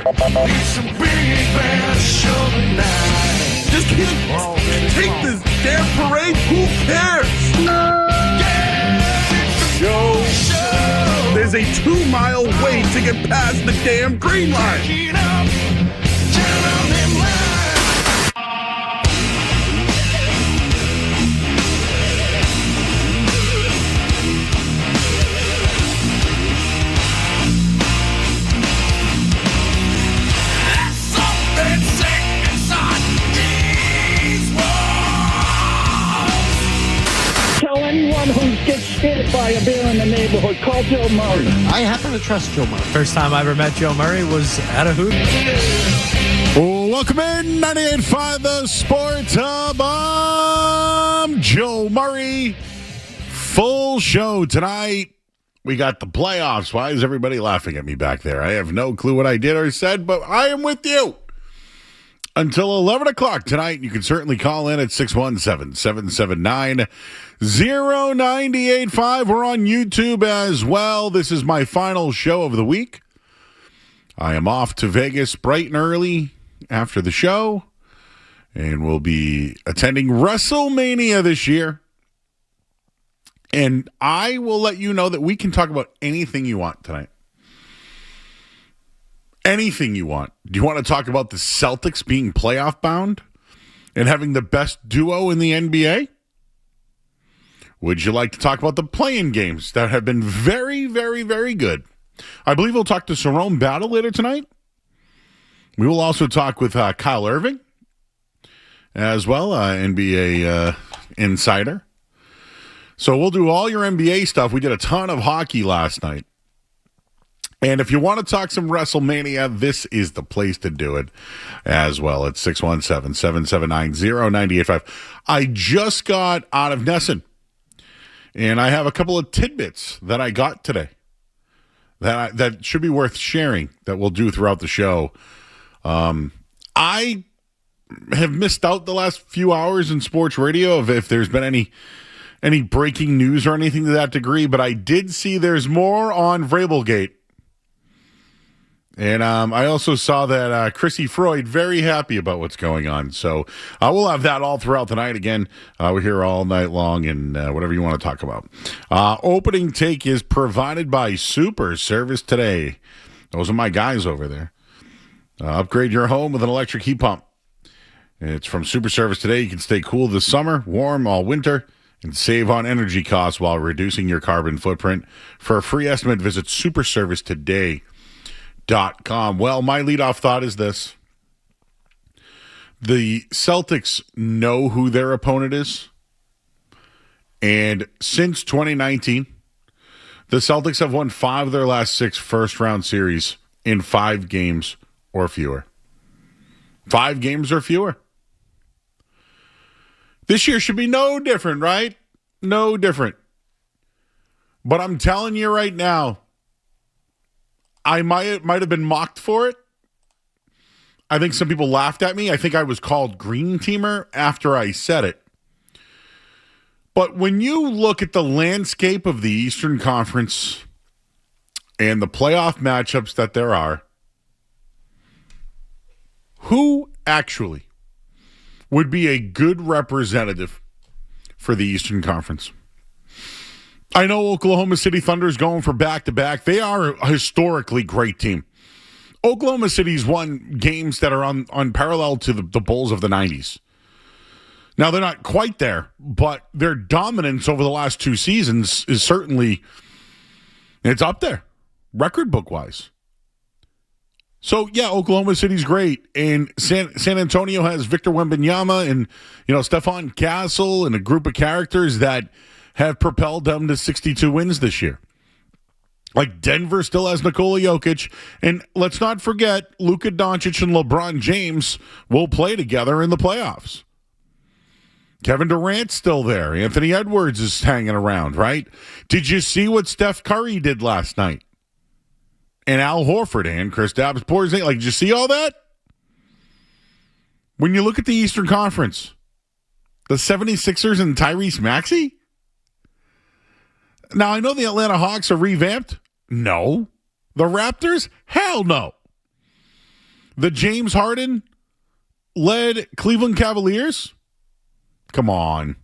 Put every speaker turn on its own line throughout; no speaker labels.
banter. Just can't take this damn parade. Who cares? Yo, there's a 2-mile wait to get past the damn green line.
Anyone who gets hit by a bear in the neighborhood, call Joe Murray.
I happen to trust Joe Murray.
First time I ever met Joe Murray was at a hoot.
Welcome in, 98.5 The Sports Hub. I'm Joe Murray. Full show tonight. We got the playoffs. Why is everybody laughing at me back there? I have no clue what I did or said, but I am with you until 11 o'clock tonight. You can certainly call in at 617-779-0985. We're on YouTube as well. This is my final show of the week. I am off to Vegas bright and early after the show, and we'll be attending WrestleMania this year. And I will let you know that we can talk about anything you want tonight. Anything you want. Do you want to talk about the Celtics being playoff bound and having the best duo in the NBA? Would you like to talk about the play-in games that have been very, very, very good? I believe we'll talk to Serrone Battle later tonight. We will also talk with Kyle Irving as well, NBA insider. So we'll do all your NBA stuff. We did a ton of hockey last night. And if you want to talk some WrestleMania, this is the place to do it as well. It's 617-779-0985. I just got out of Nesson, and I have a couple of tidbits that I got today that should be worth sharing that we'll do throughout the show. I have missed out the last few hours in sports radio if there's been any breaking news or anything to that degree, but I did see there's more on Vrabelgate. And I also saw that Chrissy Freud very happy about what's going on. So we'll have that all throughout the night. Again, we're here all night long and whatever you want to talk about. Opening take is provided by Super Service Today. Those are my guys over there. Upgrade your home with an electric heat pump. It's from Super Service Today. You can stay cool this summer, warm all winter, and save on energy costs while reducing your carbon footprint. For a free estimate, visit superservicetoday.com. Well, my leadoff thought is this. The Celtics know who their opponent is. And since 2019, the Celtics have won 5 of their last 6 first-round series in 5 games or fewer. 5 games or fewer. This year should be no different, right? No different. But I'm telling you right now, I might have been mocked for it. I think some people laughed at me. I think I was called green teamer after I said it. But when you look at the landscape of the Eastern Conference and the playoff matchups that there are, who actually would be a good representative for the Eastern Conference? I know Oklahoma City Thunder is going for back-to-back. They are a historically great team. Oklahoma City's won games that are unparalleled to the Bulls of the 90s. Now, they're not quite there, but their dominance over the last 2 seasons is certainly, it's up there, record book-wise. So, yeah, Oklahoma City's great, and San Antonio has Victor Wembanyama and, Stephon Castle and a group of characters that have propelled them to 62 wins this year. Like Denver still has Nikola Jokic, and let's not forget Luka Doncic and LeBron James will play together in the playoffs. Kevin Durant's still there. Anthony Edwards is hanging around, right? Did you see what Steph Curry did last night? And Al Horford and Kristaps Porzingis. Did you see all that? When you look at the Eastern Conference, the 76ers and Tyrese Maxey? Now, I know the Atlanta Hawks are revamped. No. The Raptors? Hell no. the James Harden led Cleveland Cavaliers? Come on.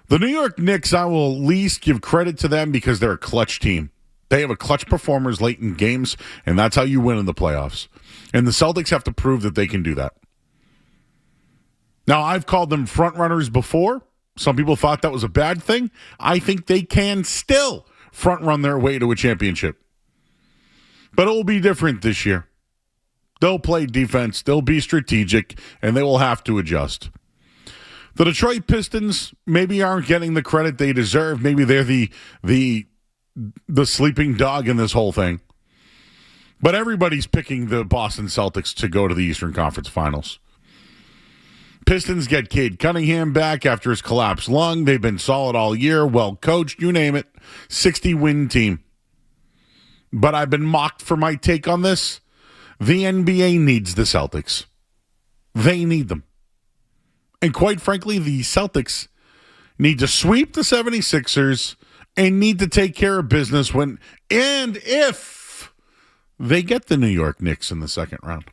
The New York Knicks, I will at least give credit to them because they're a clutch team. They have a clutch performers late in games, and that's how you win in the playoffs. And the Celtics have to prove that they can do that. Now, I've called them front runners before. Some people thought that was a bad thing. I think they can still front run their way to a championship. But it will be different this year. They'll play defense, they'll be strategic, and they will have to adjust. The Detroit Pistons maybe aren't getting the credit they deserve. Maybe they're the sleeping dog in this whole thing. But everybody's picking the Boston Celtics to go to the Eastern Conference Finals. Pistons get Cade Cunningham back after his collapsed lung. They've been solid all year, well coached, you name it. 60-win team. But I've been mocked for my take on this. The NBA needs the Celtics. They need them. And quite frankly, the Celtics need to sweep the 76ers and need to take care of business when and if they get the New York Knicks in the second round.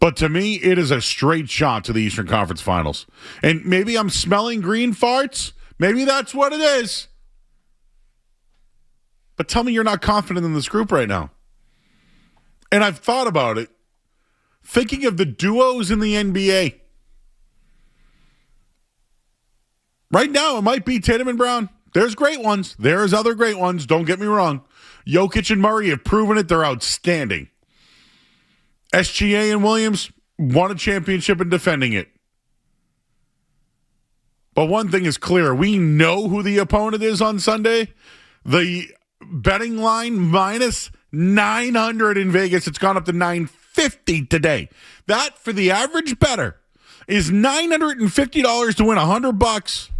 But to me, it is a straight shot to the Eastern Conference Finals. And maybe I'm smelling green farts. Maybe that's what it is. But tell me you're not confident in this group right now. And I've thought about it. Thinking of the duos in the NBA. Right now, it might be Tatum and Brown. There's great ones. There's other great ones. Don't get me wrong. Jokic and Murray have proven it. They're outstanding. SGA and Williams won a championship and defending it. But one thing is clear. We know who the opponent is on Sunday. The betting line minus 900 in Vegas. It's gone up to 950 today. That, for the average bettor, is $950 to win $100.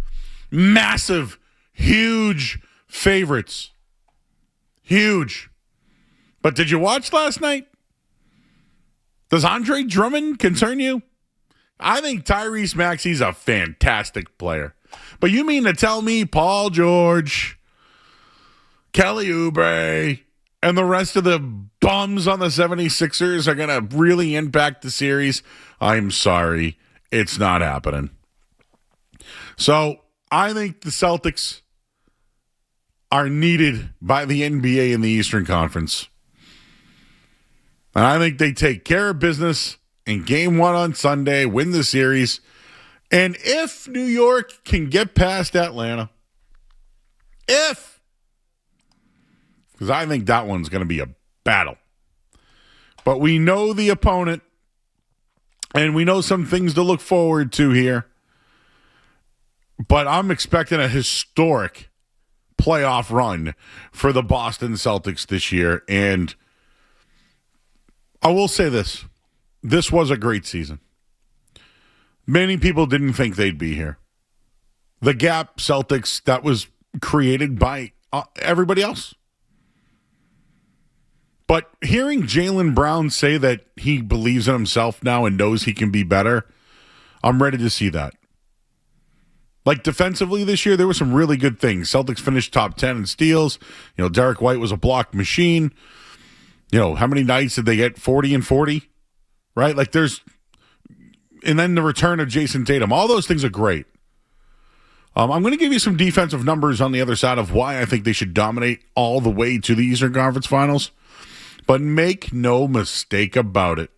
Massive, huge favorites. Huge. But did you watch last night? Does Andre Drummond concern you? I think Tyrese Maxey's a fantastic player. But you mean to tell me Paul George, Kelly Oubre, and the rest of the bums on the 76ers are going to really impact the series? I'm sorry. It's not happening. So I think the Celtics are needed by the NBA in the Eastern Conference. And I think they take care of business in Game 1 on Sunday, win the series. And if New York can get past Atlanta, because I think that one's going to be a battle. But we know the opponent, and we know some things to look forward to here. But I'm expecting a historic playoff run for the Boston Celtics this year. And I will say this. This was a great season. Many people didn't think they'd be here. The gap Celtics, that was created by everybody else. But hearing Jaylen Brown say that he believes in himself now and knows he can be better, I'm ready to see that. Like defensively this year, there were some really good things. Celtics finished top 10 in steals. You know, Derek White was a block machine. You know, how many nights did they get? 40 and 40, right? Like and then the return of Jason Tatum. All those things are great. I'm going to give you some defensive numbers on the other side of why I think they should dominate all the way to the Eastern Conference Finals. But make no mistake about it.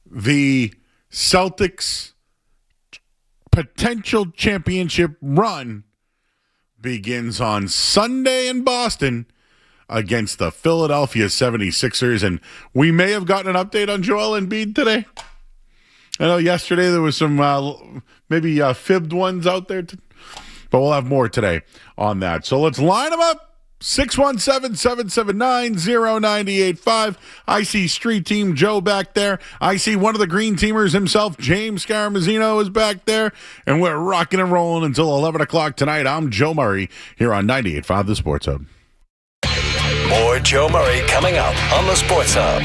The Celtics' potential championship run begins on Sunday in Boston against the Philadelphia 76ers. And we may have gotten an update on Joel Embiid today. I know yesterday there was some maybe fibbed ones out there. But we'll have more today on that. So let's line them up. 617-779-0985. I see Street Team Joe back there. I see one of the green teamers himself, James Scaramazino, is back there. And we're rocking and rolling until 11 o'clock tonight. I'm Joe Murray here on 98.5 The Sports Hub.
More Joe Murray coming up on The Sports Hub.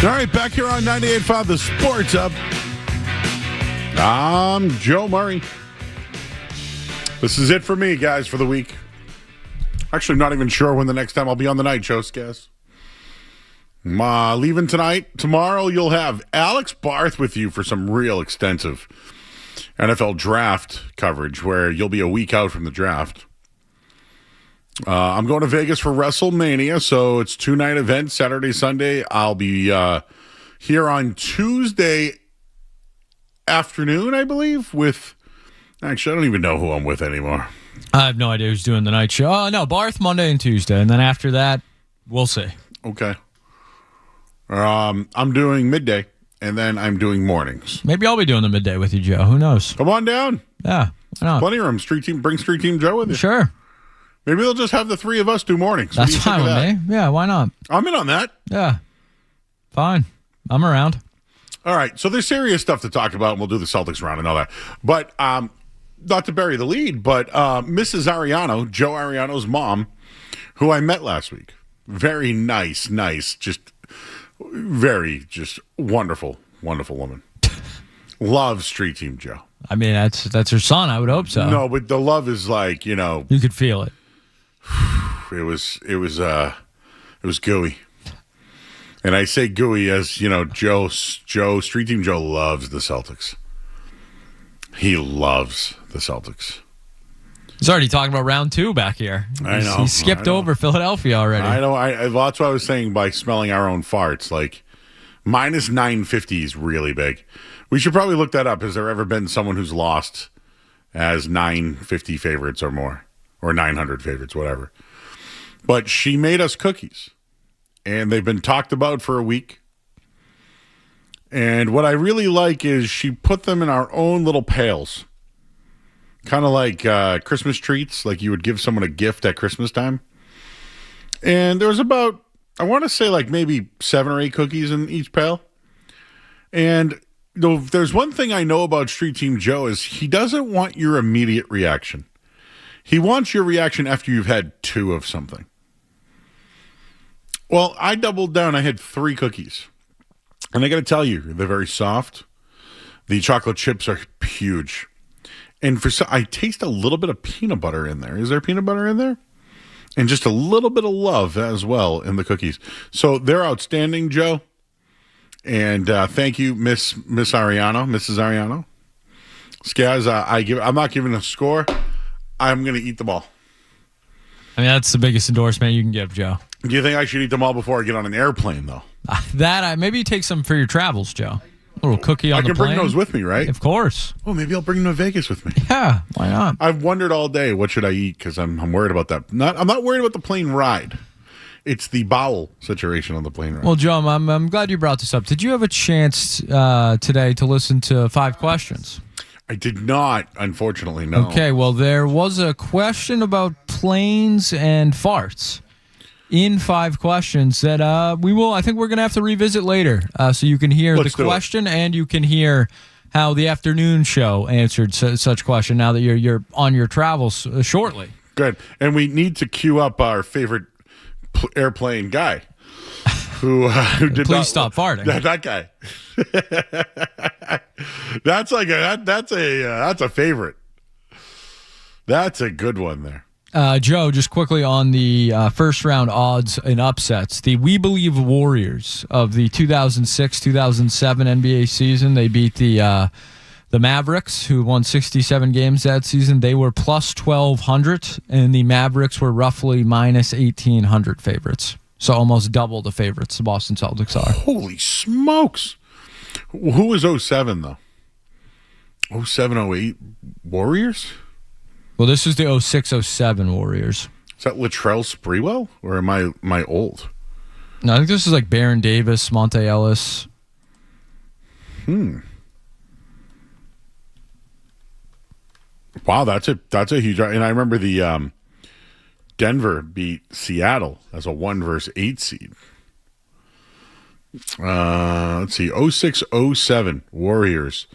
All right, back here on 98.5 The Sports Up. I'm Joe Murray. This is it for me, guys, for the week. Actually, not even sure when the next time I'll be on the night show, guys. Leaving tonight. Tomorrow, you'll have Alex Barth with you for some real extensive NFL draft coverage where you'll be a week out from the draft. I'm going to Vegas for WrestleMania, so it's 2-night event, Saturday, Sunday. I'll be here on Tuesday afternoon, I believe, with... Actually, I don't even know who I'm with anymore.
I have no idea who's doing the night show. Oh, no, Barth Monday and Tuesday, and then after that, we'll see.
Okay. I'm doing midday, and then I'm doing mornings.
Maybe I'll be doing the midday with you, Joe. Who knows?
Come on down.
Yeah, why not?
Plenty of room. Bring Street Team Joe with you.
Sure.
Maybe they'll just have the three of us do mornings.
That's fine with me. Yeah, why not?
I'm in on that.
Yeah. Fine. I'm around.
All right. So there's serious stuff to talk about, and we'll do the Celtics round and all that. But not to bury the lead, but Mrs. Ariano, Joe Ariano's mom, who I met last week. Very nice, just wonderful woman. Loves Street Team Joe.
I mean, that's her son. I would hope so.
No, but the love is like, you
could feel it.
It was gooey. And I say gooey as, Joe, Street Team Joe loves the Celtics. He loves the Celtics.
He's already talking about round 2 back here.
I know.
He skipped over Philadelphia already.
I know. That's what I was saying by smelling our own farts. Like, minus 950 is really big. We should probably look that up. Has there ever been someone who's lost as 950 favorites or more? Or 900 favorites, whatever. But she made us cookies. And they've been talked about for a week. And what I really like is she put them in our own little pails. Kind of like Christmas treats, like you would give someone a gift at Christmas time. And there was about, I want to say like maybe 7 or 8 cookies in each pail. And there's one thing I know about Street Team Joe is he doesn't want your immediate reaction. He wants your reaction after you've had 2 of something. Well, I doubled down. I had 3 cookies. And I got to tell you, they're very soft. The chocolate chips are huge. And I taste a little bit of peanut butter in there. Is there peanut butter in there? And just a little bit of love as well in the cookies. So they're outstanding, Joe. And thank you, Mrs. Ariano. Skaz, I'm not giving a score. I'm going to eat them all.
I mean, that's the biggest endorsement you can give, Joe.
Do you think I should eat them all before I get on an airplane, though?
Maybe you take some for your travels, Joe. A little cookie on the plane.
I can bring those with me, right?
Of course.
Oh, maybe I'll bring them to Vegas with me.
Yeah, why not?
I've wondered all day, what should I eat? Because I'm worried about that. I'm not worried about the plane ride. It's the bowel situation on the plane ride.
Well, Joe, I'm glad you brought this up. Did you have a chance today to listen to 5 questions?
I did not, unfortunately, no.
Okay, well, there was a question about planes and farts in 5 questions that I think we're going to have to revisit later. So you can hear the question and you can hear how the afternoon show answered such question now that you're on your travels shortly.
Good. And we need to queue up our favorite airplane guy who did
Please stop farting.
That guy. That's a favorite. That's a good one there.
Joe, just quickly on the first round odds and upsets. The We Believe Warriors of the 2006-2007 NBA season, they beat the Mavericks, who won 67 games that season. They were plus 1,200, and the Mavericks were roughly minus 1,800 favorites. So almost double the favorites the Boston Celtics are.
Holy smokes. Who was 07, though? 07, 08 Warriors?
Well, this is the 06-07 Warriors.
Is that Latrell Sprewell, or am I old?
No, I think this is like Baron Davis, Monte Ellis.
Wow, that's a huge. And I remember the Denver beat Seattle as a 1-8 seed. Let's see, 06-07 Warriors.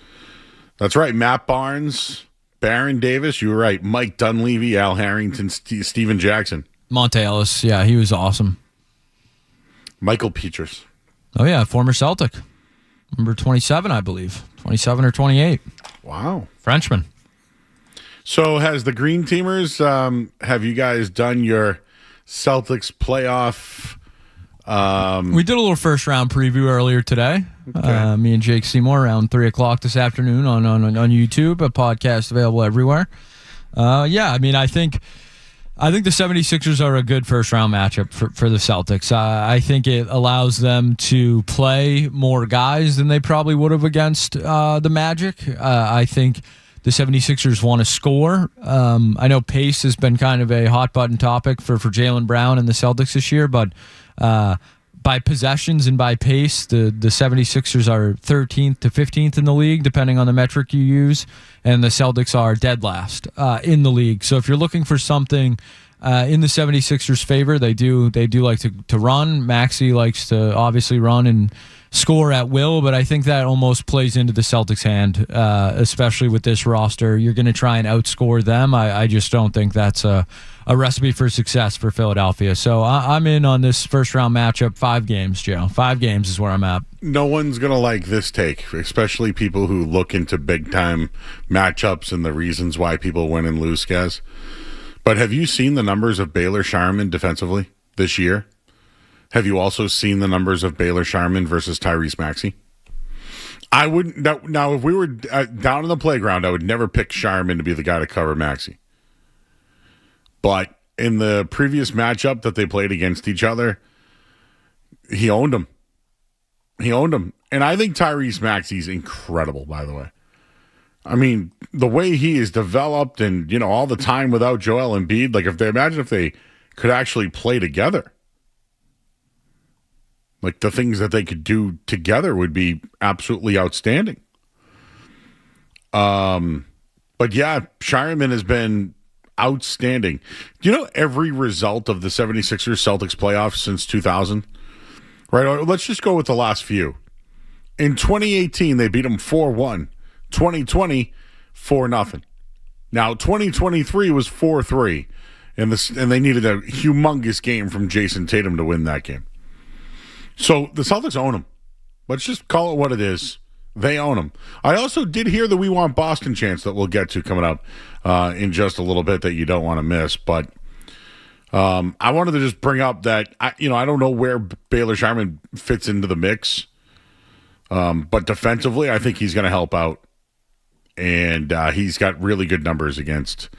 That's right, Matt Barnes, Baron Davis. You were right, Mike Dunleavy, Al Harrington, Steven Jackson.
Monte Ellis, yeah, he was awesome.
Michael Petras.
Oh, yeah, former Celtic. Number 27, I believe. 27 or 28.
Wow.
Frenchman.
So has the Green Teamers, have you guys done your Celtics playoff?
We did a little first-round preview earlier today.
Okay.
Me and Jake Seymour around 3 o'clock this afternoon on YouTube, a podcast available everywhere. I think the 76ers are a good first-round matchup for the Celtics. I think it allows them to play more guys than they probably would have against the Magic. I think the 76ers want to score. I know pace has been kind of a hot-button topic for Jaylen Brown and the Celtics this year, but by possessions and by pace, the 76ers are 13th to 15th in the league, depending on the metric you use, and the Celtics are dead last in the league. So if you're looking for something in the 76ers' favor, they do like to run. Maxey likes to obviously run and score at will, but I think that almost plays into the Celtics' hand, especially with this roster. You're going to try and outscore them. I just don't think that's a recipe for success for Philadelphia. So I'm in on this first-round matchup. 5 games, Joe. 5 games is where I'm at.
No one's going to like this take, especially people who look into big-time matchups and the reasons why people win and lose, guys. But have you seen the numbers of Baylor Sharman defensively this year? Have you also seen the numbers of Baylor Sharman versus Tyrese Maxey? I wouldn't. Now, if we were down in the playground, I would never pick Sharman to be the guy to cover Maxey. But in the previous matchup that they played against each other, he owned him. And I think Tyrese Maxey's incredible, by the way. I mean, the way he is developed and, all the time without Joel Embiid, like imagine if they could actually play together. Like the things that they could do together would be absolutely outstanding. But yeah, Sharman has been outstanding. Do you know every result of the 76ers Celtics playoffs since 2000? Right? Let's just go with the last few. In 2018, they beat them 4-1. 2020, 4-0. Now, 2023 was 4-3. And they needed a humongous game from Jason Tatum to win that game. So the Celtics own them. Let's just call it what it is. They own them. I also did hear the We Want Boston chants that we'll get to coming up in just a little bit that you don't want to miss. But I wanted to just bring up that, I don't know where Baylor Sharman fits into the mix. But defensively, I think he's going to help out. And he's got really good numbers against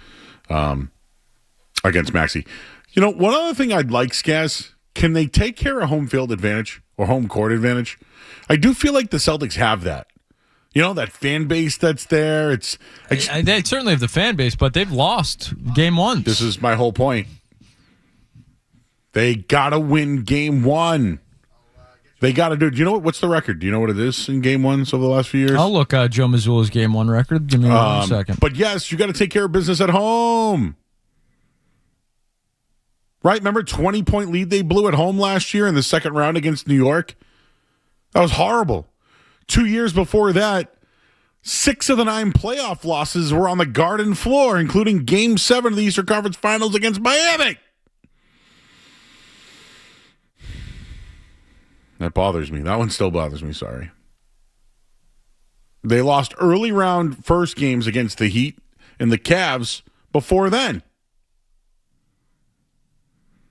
Maxey. One other thing I'd like, Skaz, can they take care of home field advantage or home court advantage? I do feel like the Celtics have that. That fan base that's there.
They certainly have the fan base, but they've lost game 1.
This is my whole point. They got to win game 1. They got to do it. Do you know what's the record? Do you know what it is in game 1s over the last few years?
I'll look at Joe Mazzulla's game 1 record. Give me 1 second.
But yes, you got to take care of business at home. Right? Remember 20-point lead they blew at home last year in the second round against New York? That was horrible. 2 years before that, 6 of the 9 playoff losses were on the Garden floor, including Game 7 of the Eastern Conference Finals against Miami. That bothers me. That one still bothers me, sorry. They lost early round first games against the Heat and the Cavs before then.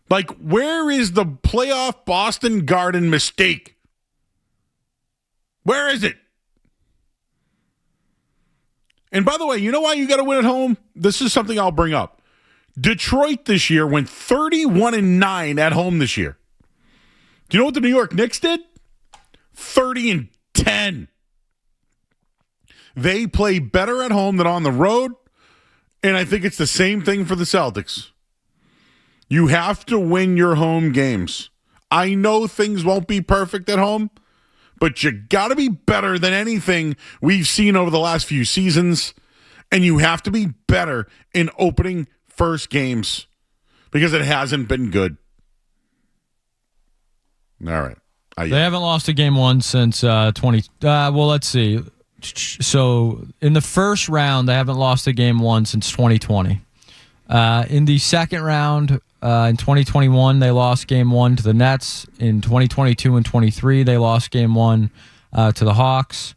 Like, where is the playoff Boston Garden mistake? Where is it? And by the way, you know why you got to win at home? This is something I'll bring up. Detroit this year went 31-9 at home this year. Do you know what the New York Knicks did? 30-10. They play better at home than on the road, and I think it's the same thing for the Celtics. You have to win your home games. I know things won't be perfect at home, but you got to be better than anything we've seen over the last few seasons, and you have to be better in opening first games because it hasn't been good. All right.
They haven't lost a game 1 since 20. Let's see. So in the first round, they haven't lost a game 1 since 2020. In the second round, In 2021, they lost Game 1 to the Nets. In 2022 and 23, they lost Game 1 to the Hawks.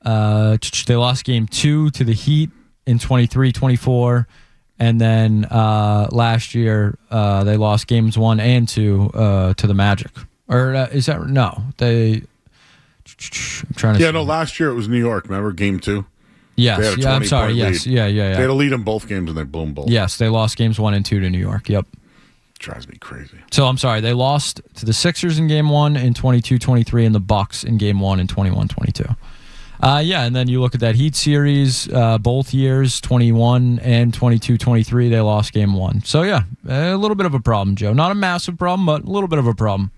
They lost Game 2 to the Heat in 23-24. And then last year, they lost Games 1 and 2 to the Magic. Or is that... No. I'm trying to...
Yeah, no, last year it was New York. Remember Game 2?
Yes. Yeah, I'm sorry. Yes.
Lead.
Yeah.
They had a lead in both games and they blew them both.
Yes, they lost Games 1 and 2 to New York. Yep.
Drives me crazy.
So I'm sorry. They lost to the Sixers in Game 1 in 22-23 and the Bucks in Game 1 in 21-22. And then you look at that Heat series, both years, 21 and 22-23, they lost Game 1. So, yeah, a little bit of a problem, Joe. Not a massive problem, but a little bit of a problem.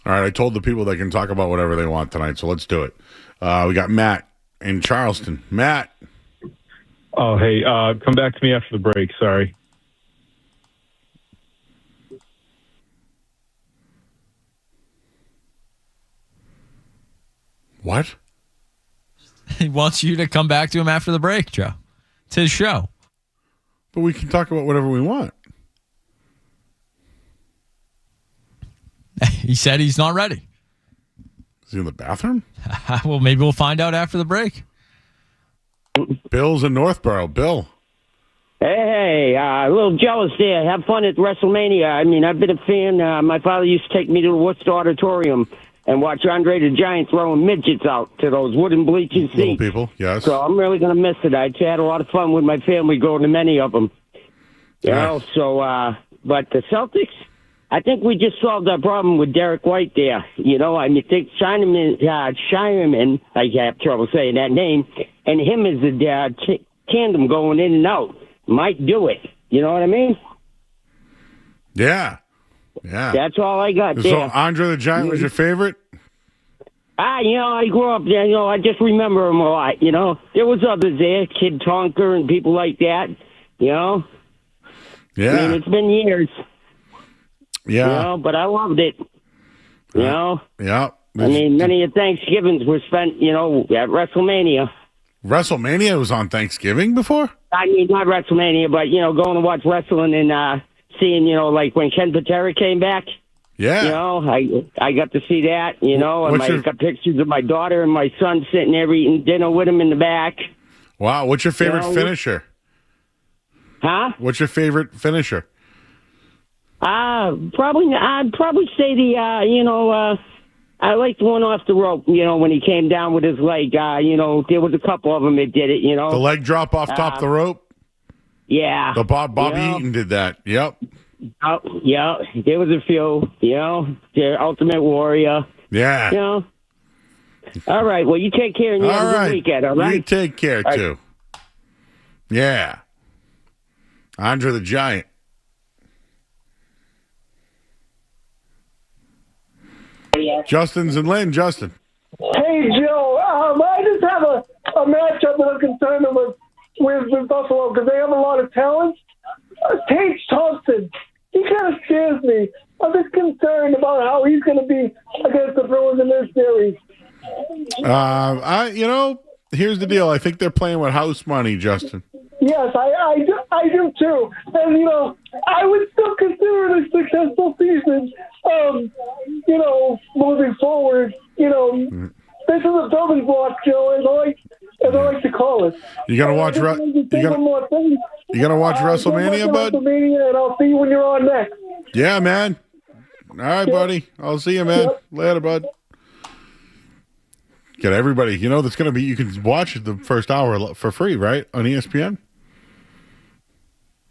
All right, I told the people they can talk about whatever they want tonight, so let's do it. We got Matt in Charleston. Matt.
Oh, hey, come back to me after the break. Sorry.
What?
He wants you to come back to him after the break, Joe. It's his show.
But we can talk about whatever we want.
He said he's not ready.
Is he in the bathroom?
Well, maybe we'll find out after the break.
Bill's in Northborough. Bill.
Hey, a little jealous there. Have fun at WrestleMania. I mean, I've been a fan. My father used to take me to the Worcester Auditorium and watch Andre the Giant throwing midgets out to those wooden bleaching seats.
Little people, yes.
So I'm really going to miss it. I had a lot of fun with my family going to many of them. You know, so, but the Celtics, I think we just solved our problem with Derek White there. You know, I mean, think Shineman, I have trouble saying that name, and him as the tandem going in and out might do it. You know what I mean?
Yeah. Yeah.
That's all I got
So
there.
Andre the Giant was your favorite?
You know, I grew up there. You know, I just remember him a lot. You know, there was others there, Kid Tonker and people like that. You know?
Yeah.
I mean, it's been years.
Yeah.
You know, but I loved it. You know?
Yeah.
I mean, many of Thanksgivings were spent, you know, at WrestleMania.
WrestleMania was on Thanksgiving before?
I mean, not WrestleMania, but, you know, going to watch wrestling and seeing, you know, like when Ken Patera came back.
Yeah.
You know, I got to see that, you know, and I got pictures of my daughter and my son sitting there eating dinner with him in the back.
Wow. What's your favorite finisher?
Huh?
What's your favorite finisher?
I'd probably say I liked one off the rope, you know, when he came down with his leg. You know, there was a couple of them that did it, you know.
The leg drop off top the rope?
Yeah.
The Bobby Eaton did that. Yep.
Oh, yeah. There was a few, you know. The Ultimate Warrior.
Yeah.
You know. All right. Well, you take care and you have a good weekend, all right?
You take care, too. Yeah. Andre the Giant. Justin's in Lynn. Justin.
Hey, Joe. I just have a matchup that I'm concerned with Buffalo because they have a lot of talent. Tage Thompson, he kind of scares me. I'm just concerned about how he's going to be against the Bruins in this series.
Here's the deal. I think they're playing with house money, Justin.
Yes, I do too. And, you know, I would still consider it a successful season, you know, moving forward. You know, this is a building block, Joe, as I like to call it.
You got to watch You got to watch WrestleMania, bud?
WrestleMania, and I'll see you when you're on next.
Yeah, man. All right, buddy. I'll see you, man.
Yep.
Later, bud. Get everybody. You know, that's going to be, you can watch the first hour for free, right? On ESPN?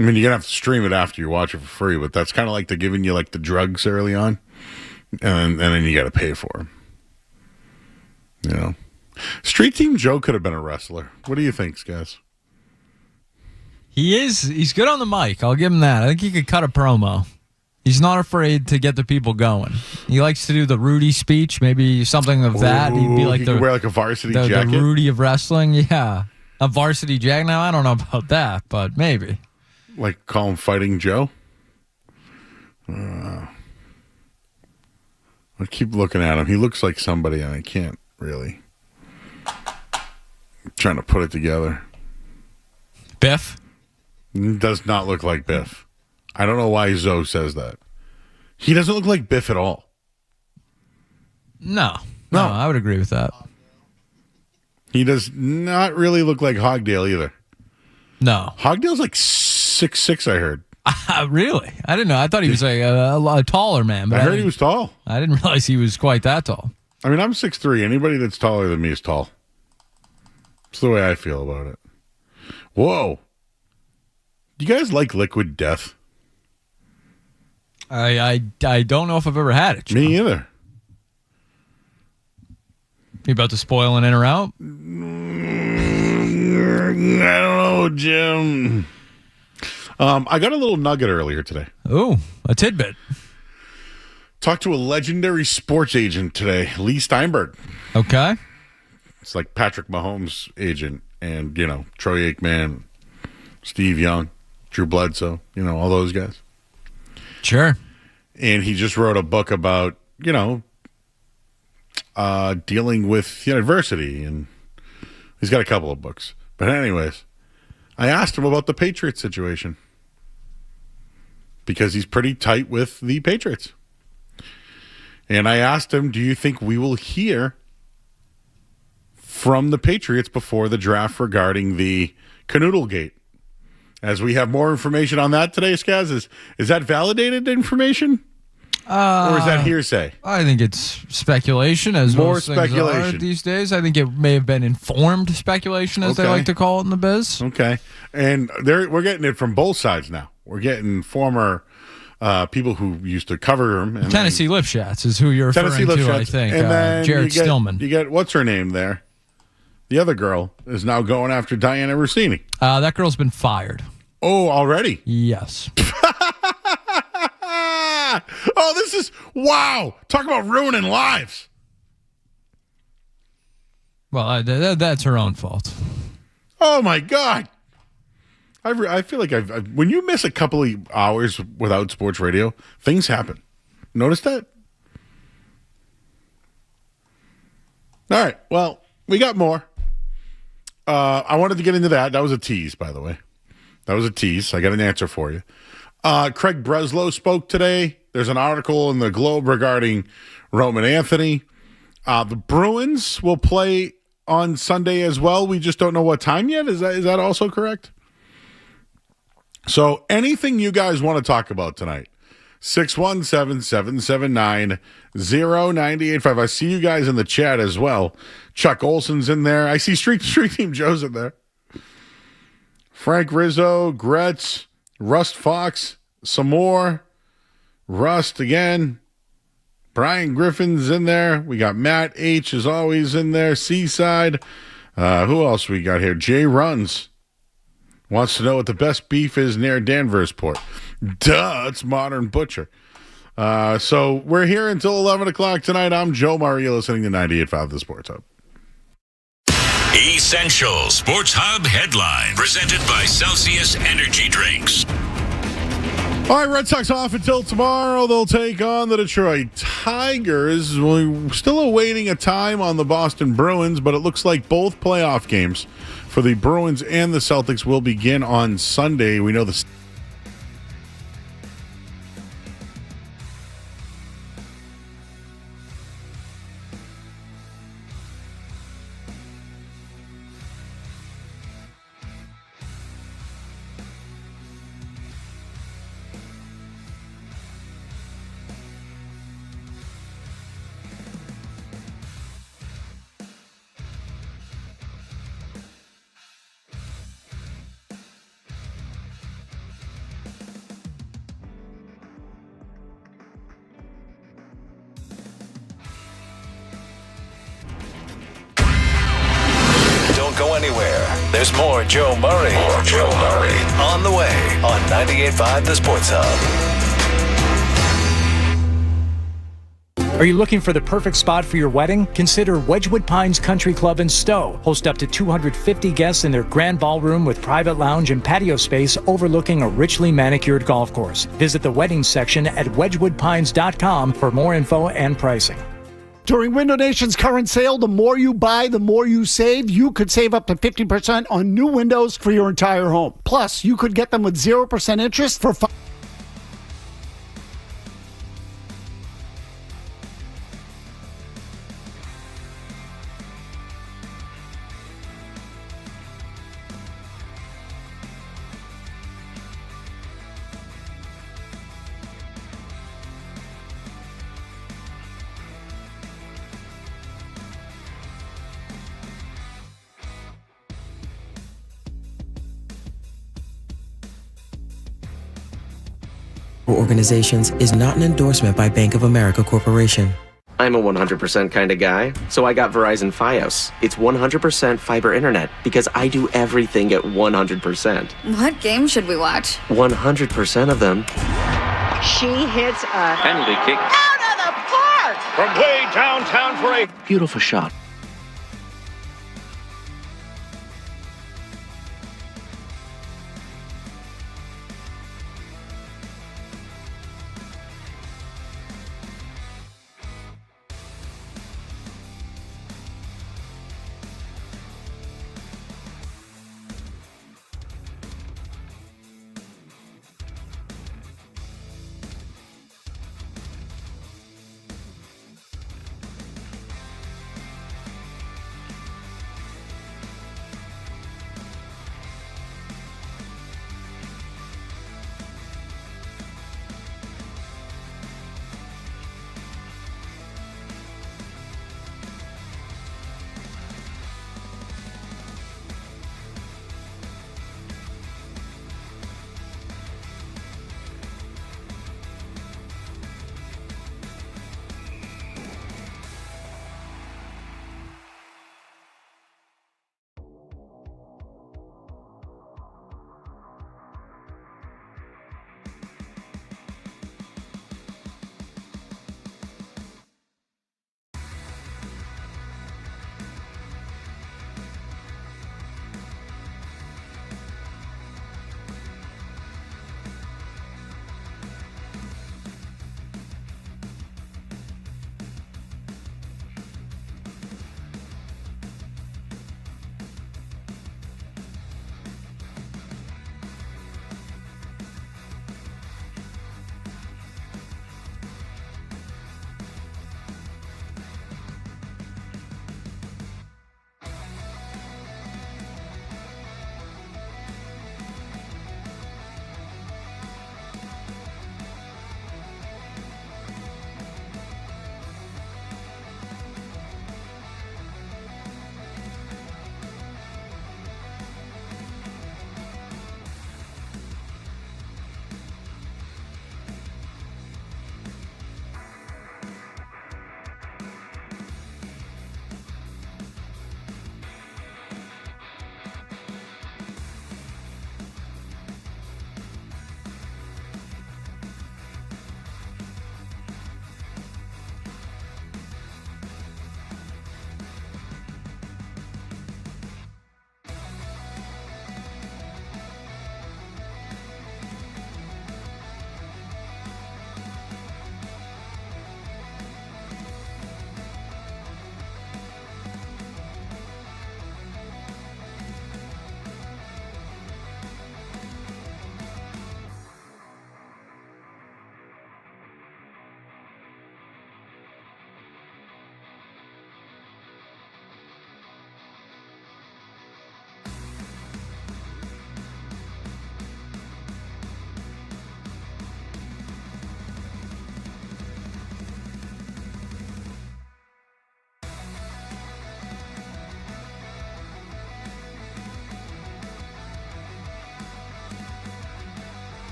I mean, you're going to have to stream it after you watch it for free, but that's kind of like they're giving you like the drugs early on, and then you got to pay for them. You know? Street Team Joe could have been a wrestler. What do you think, guys?
He is. He's good on the mic. I'll give him that. I think he could cut a promo. He's not afraid to get the people going. He likes to do the Rudy speech, maybe something of that. He'd be like
he could wear like a varsity jacket.
The Rudy of wrestling, yeah. A varsity jacket. Now, I don't know about that, but maybe.
Like call him Fighting Joe? I keep looking at him. He looks like somebody, and I can't really. I'm trying to put it together.
Biff?
Does not look like Biff. I don't know why Zoe says that. He doesn't look like Biff at all.
No, I would agree with that.
He does not really look like Hogdale either.
No.
Hogdale's like 6'6", I heard.
Really? I didn't know. I thought he was like a taller man. But
I heard he was tall.
I didn't realize he was quite that tall.
I mean, I'm 6'3". Anybody that's taller than me is tall. That's the way I feel about it. Whoa. Do you guys like Liquid Death?
I don't know if I've ever had it, John.
Me either.
You about to spoil an in or out?
I don't know, Jim. I got a little nugget earlier today.
Oh, a tidbit.
Talked to a legendary sports agent today, Lee Steinberg.
Okay.
It's like Patrick Mahomes' agent and, Troy Aikman, Steve Young, Drew Bledsoe, all those guys.
Sure.
And he just wrote a book about, dealing with adversity. And he's got a couple of books. But anyways, I asked him about the Patriots situation because he's pretty tight with the Patriots. And I asked him, do you think we will hear from the Patriots before the draft regarding the Canoodle Gate? As we have more information on that today, Skaz, is that validated information? Or is that hearsay?
I think it's speculation, as
more
most things
speculation
are these days. I think it may have been informed speculation, as they like to call it in the biz.
Okay. And we're getting it from both sides now. We're getting former people who used to cover him.
Tennessee Lipschatz is who you're referring to, I think.
And then
Jared Stillman.
You get, what's her name there? The other girl is now going after Diana Rossini.
That girl's been fired.
Oh, already?
Yes.
Oh, this is, wow. Talk about ruining lives.
Well, that's her own fault.
Oh, my God. I feel like when you miss a couple of hours without sports radio, things happen. Notice that? All right. Well, we got more. I wanted to get into that. That was a tease, by the way. That was a tease. I got an answer for you. Craig Breslow spoke today. There's an article in the Globe regarding Roman Anthony. The Bruins will play on Sunday as well. We just don't know what time yet. Is that also correct? So anything you guys want to talk about tonight, 617-779-0985. I see you guys in the chat as well. Chuck Olson's in there. I see Street Team Joe's in there. Frank Rizzo, Gretz, Rust Fox, some more. Rust again. Brian Griffin's in there. We got Matt H. is always in there. Seaside. Who else we got here? Jay Runs. Wants to know what the best beef is near Danversport. Duh, it's Modern Butcher. So we're here until 11 o'clock tonight. I'm Joe Murray, listening to 98.5 The Sports Hub.
Essential Sports Hub headline presented by Celsius Energy Drinks.
All right, Red Sox off until tomorrow. They'll take on the Detroit Tigers. We're still awaiting a time on the Boston Bruins, but it looks like both playoff games for the Bruins and the Celtics will begin on Sunday. We know the
go anywhere. There's more Joe Murray. More Joe Murray. On the way on 98.5 The Sports Hub.
Are you looking for the perfect spot for your wedding? Consider Wedgwood Pines Country Club in Stowe. Host up to 250 guests in their grand ballroom with private lounge and patio space overlooking a richly manicured golf course. Visit the weddings section at wedgwoodpines.com for more info and pricing.
During Window Nation's current sale, the more you buy, the more you save. You could save up to 50% on new windows for your entire home. Plus, you could get them with 0% interest for
organizations is not an endorsement by Bank of America Corporation.
I'm a 100% kind of guy, so I got Verizon Fios. It's 100% fiber internet because I do everything at 100%.
What game should we watch?
100% of them.
She hits a
penalty kick
out of the park
from way downtown for a
beautiful shot.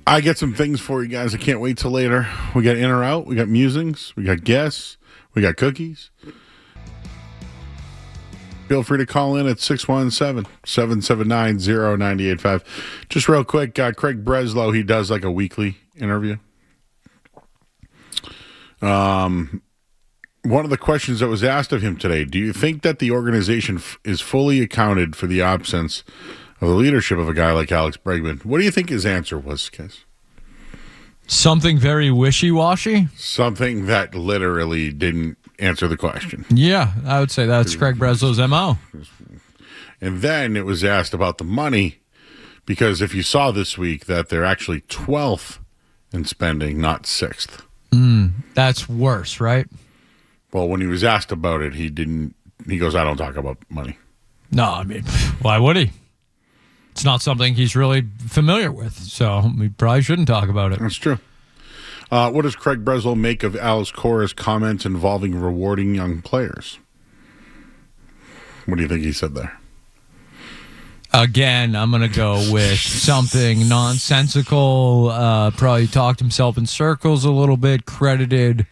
I get some things for you guys. I can't wait till later. We got in or out. We got musings. We got guests. We got cookies. Feel free to call in at 617-779-0985. Just real quick, Craig Breslow, he does like a weekly interview. One of the questions that was asked of him today, do you think that the organization is fully accounted for the absence of the leadership of a guy like Alex Bregman? What do you think his answer was, Kes?
Something very wishy-washy?
Something that literally didn't answer the question.
Yeah, I would say that's Craig Breslow's MO.
And then it was asked about the money, because if you saw this week that they're actually 12th in spending, not 6th.
That's worse, right?
Well, when he was asked about it, he goes, I don't talk about money.
No, I mean, why would he? It's not something he's really familiar with, so we probably shouldn't talk about it.
That's true. What does Craig Breslow make of Alex Cora's comments involving rewarding young players? What do you think he said there?
Again, I'm going to go with something nonsensical. Probably talked himself in circles a little bit, credited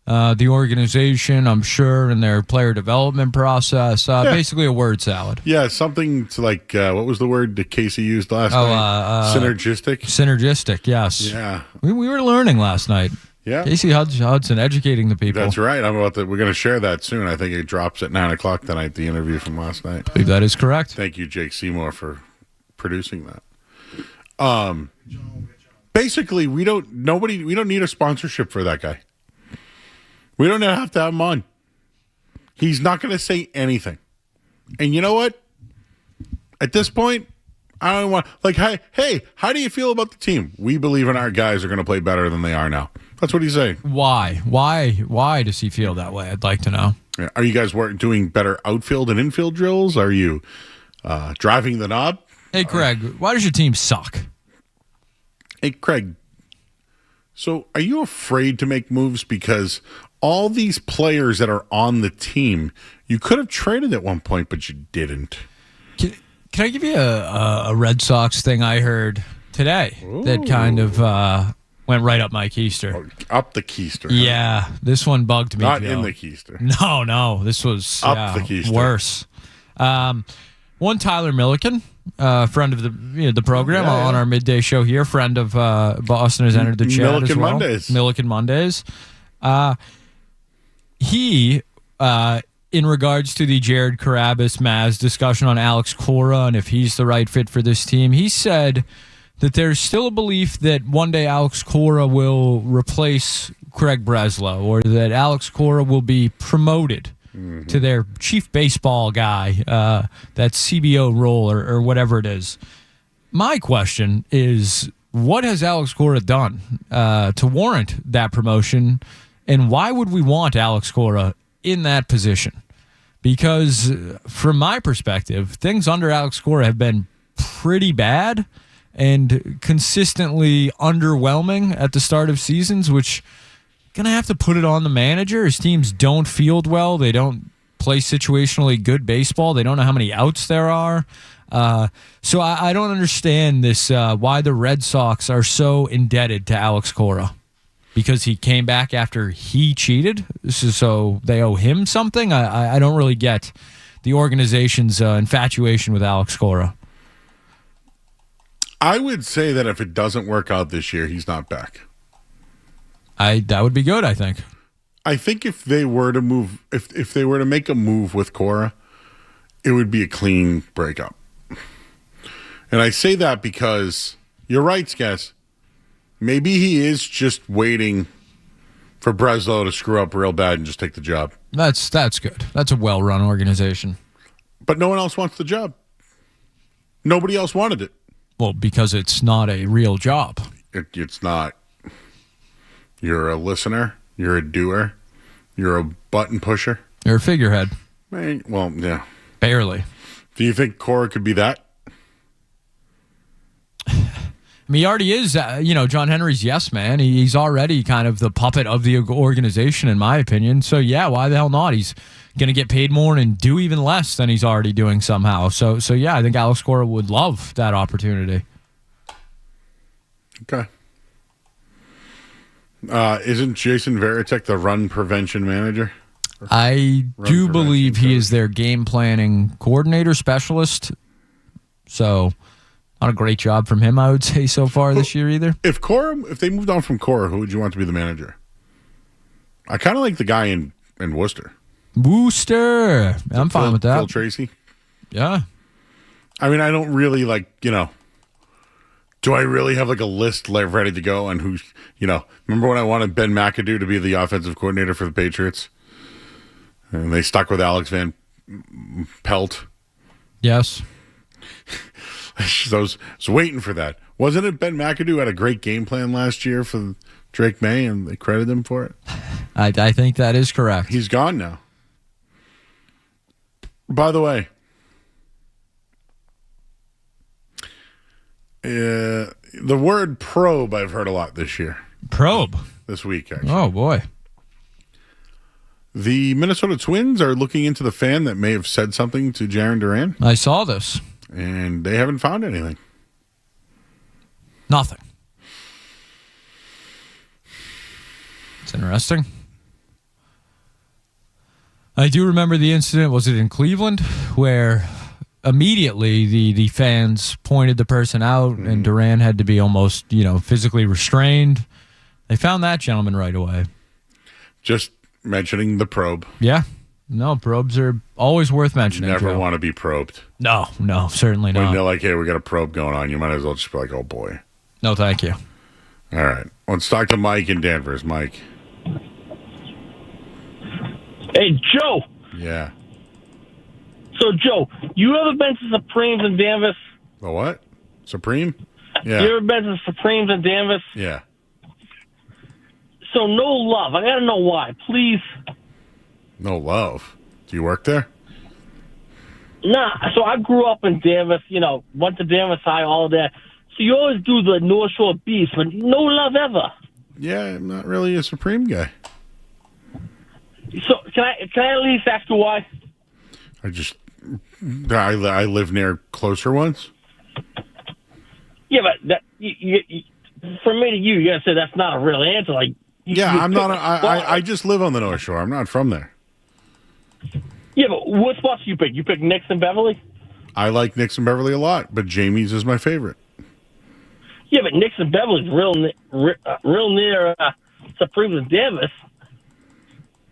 the organization, I'm sure, in their player development process. Basically a word salad.
Yeah, something to like, what was the word that Casey used last night? Synergistic?
Synergistic, yes.
Yeah.
We were learning last night.
Yeah.
Casey Hudson educating the people.
That's right. We're going to share that soon. I think it drops at 9 o'clock tonight, the interview from last night.
I believe that is correct.
Thank you, Jake Seymour, for producing that. Basically, we don't need a sponsorship for that guy. We don't have to have him on. He's not going to say anything. And you know what? At this point, I don't want, like, hey, how do you feel about the team? We believe in our guys are going to play better than they are now. That's what he's saying.
Why? Why does he feel that way? I'd like to know.
Yeah. Are you guys doing better outfield and infield drills? Are you driving the knob?
Hey, Craig, why does your team suck?
Hey, Craig, so are you afraid to make moves because all these players that are on the team, you could have traded at one point, but you didn't?
Can I give you a Red Sox thing I heard today that kind of went right up my keister?
Up the keister.
Yeah, this one bugged me.
Not
Joe.
in the keister.
No, this was
up the keister.
Worse. One Tyler Milliken, friend of the program on our midday show here, friend of Boston, has entered the chat
Milliken
as well.
Mondays.
Milliken Mondays. He, in regards to the Jared Carabas-Maz discussion on Alex Cora and if he's the right fit for this team, he said that there's still a belief that one day Alex Cora will replace Craig Breslow, or that Alex Cora will be promoted to their chief baseball guy, that CBO role or whatever it is. My question is, what has Alex Cora done to warrant that promotion, and why would we want Alex Cora in that position? Because from my perspective, things under Alex Cora have been pretty bad and consistently underwhelming at the start of seasons, which gonna have to put it on the manager. His teams don't field well. They don't play situationally good baseball. They don't know how many outs there are. So I don't understand this, why the Red Sox are so indebted to Alex Cora. Because he came back after he cheated? So they owe him something? I don't really get the organization's infatuation with Alex Cora.
I would say that if it doesn't work out this year, he's not back.
That would be good, I think.
I think if they were to move, if they were to make a move with Cora, it would be a clean breakup. And I say that because you're right, Skess. Maybe he is just waiting for Breslow to screw up real bad and just take the job.
That's good. That's a well-run organization.
But no one else wants the job. Nobody else wanted it.
Well, because it's not a real job.
It's not. You're a listener. You're a doer. You're a button pusher.
You're a figurehead.
Well, yeah.
Barely.
Do you think Cora could be that?
I mean, he already is, John Henry's yes man. He's already kind of the puppet of the organization, in my opinion. So, yeah, why the hell not? He's going to get paid more and do even less than he's already doing somehow. So yeah, I think Alex Cora would love that opportunity.
Okay. Isn't Jason Varitek the run prevention manager?
I do believe he is their game planning coordinator specialist. So, not a great job from him, I would say, so far this year either.
If they moved on from Cora, who would you want to be the manager? I kind of like the guy in Worcester.
I'm fine with that.
Phil Tracy?
Yeah.
I mean, I don't really do I really have a list ready to go on who, remember when I wanted Ben McAdoo to be the offensive coordinator for the Patriots? And they stuck with Alex Van Pelt.
Yes.
I was waiting for that. Wasn't it Ben McAdoo had a great game plan last year for Drake May, and they credited him for it?
I think that is correct.
He's gone now. By the way, the word probe I've heard a lot this year.
Probe?
This week, actually.
Oh, boy.
The Minnesota Twins are looking into the fan that may have said something to Jarren Duran.
I saw this.
And they haven't found anything.
Nothing. It's interesting. I do remember the incident, was it in Cleveland, where immediately the fans pointed the person out and Duran had to be almost, physically restrained. They found that gentleman right away.
Just mentioning the probe.
Yeah. No, probes are always worth mentioning.
Never want to be probed.
No, certainly not.
When they're like, hey, we got a probe going on, you might as well just be like, oh, boy.
No, thank you.
All right. Let's talk to Mike in Danvers. Mike.
Hey, Joe.
Yeah.
So, Joe, you ever been to Supremes in Danvers?
The what? Supreme? Yeah.
You ever been to Supremes in Danvers?
Yeah.
So, no love. I got to know why. Please.
No love. Do you work there?
Nah. So, I grew up in Danvers, went to Danvers High, all that. So, you always do the North Shore Beast, but no love ever.
Yeah, I'm not really a Supreme guy.
So, can I at least ask you why?
I live near closer ones.
Yeah, but that from me to you, you gotta say that's not a real answer. Like,
I'm not. I just live on the North Shore. I'm not from there.
Yeah, but what spots do you pick? You pick Nix and Beverly?
I like Nix and Beverly a lot, but Jamie's is my favorite.
Yeah, but Nix and Beverly's real near Supremes and Danvers.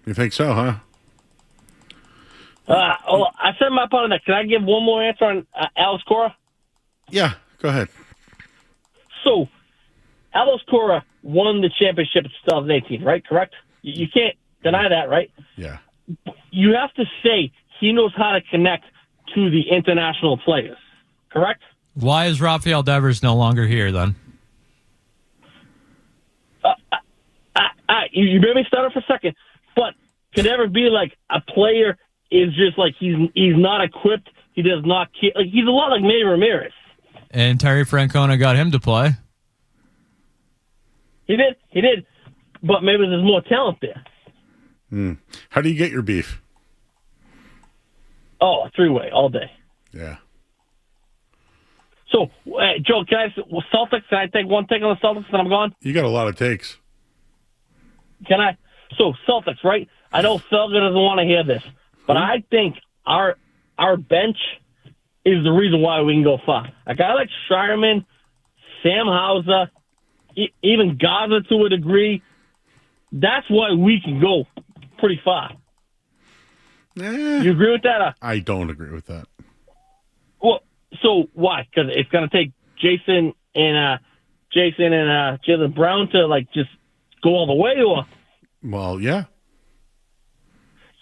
You think so, huh?
I said my part on that. Can I give one more answer on Alex Cora?
Yeah, go ahead.
So, Alex Cora won the championship in 2018, right? Correct? You can't deny that, right?
Yeah.
You have to say he knows how to connect to the international players, correct?
Why is Rafael Devers no longer here, then?
You made me stutter for a second, but could ever be like a player is just like he's not equipped, he does not care. Like, he's a lot like Manny Ramirez.
And Terry Francona got him to play.
He did, but maybe there's more talent there.
How do you get your beef?
Oh, three-way all day.
Yeah.
So, Joe, Celtics? Can I take one take on the Celtics and I'm gone?
You got a lot of takes.
Can I? So, Celtics, right? I know Felger doesn't want to hear this, but I think our bench is the reason why we can go far. A guy like Sharman, Sam Hauser, even Gaza to a degree, that's why we can go pretty far. You agree with that?
I don't agree with that.
Well, so why? Because it's going to take Jason and Jaylen Brown to just go all the way, or?
Well, yeah.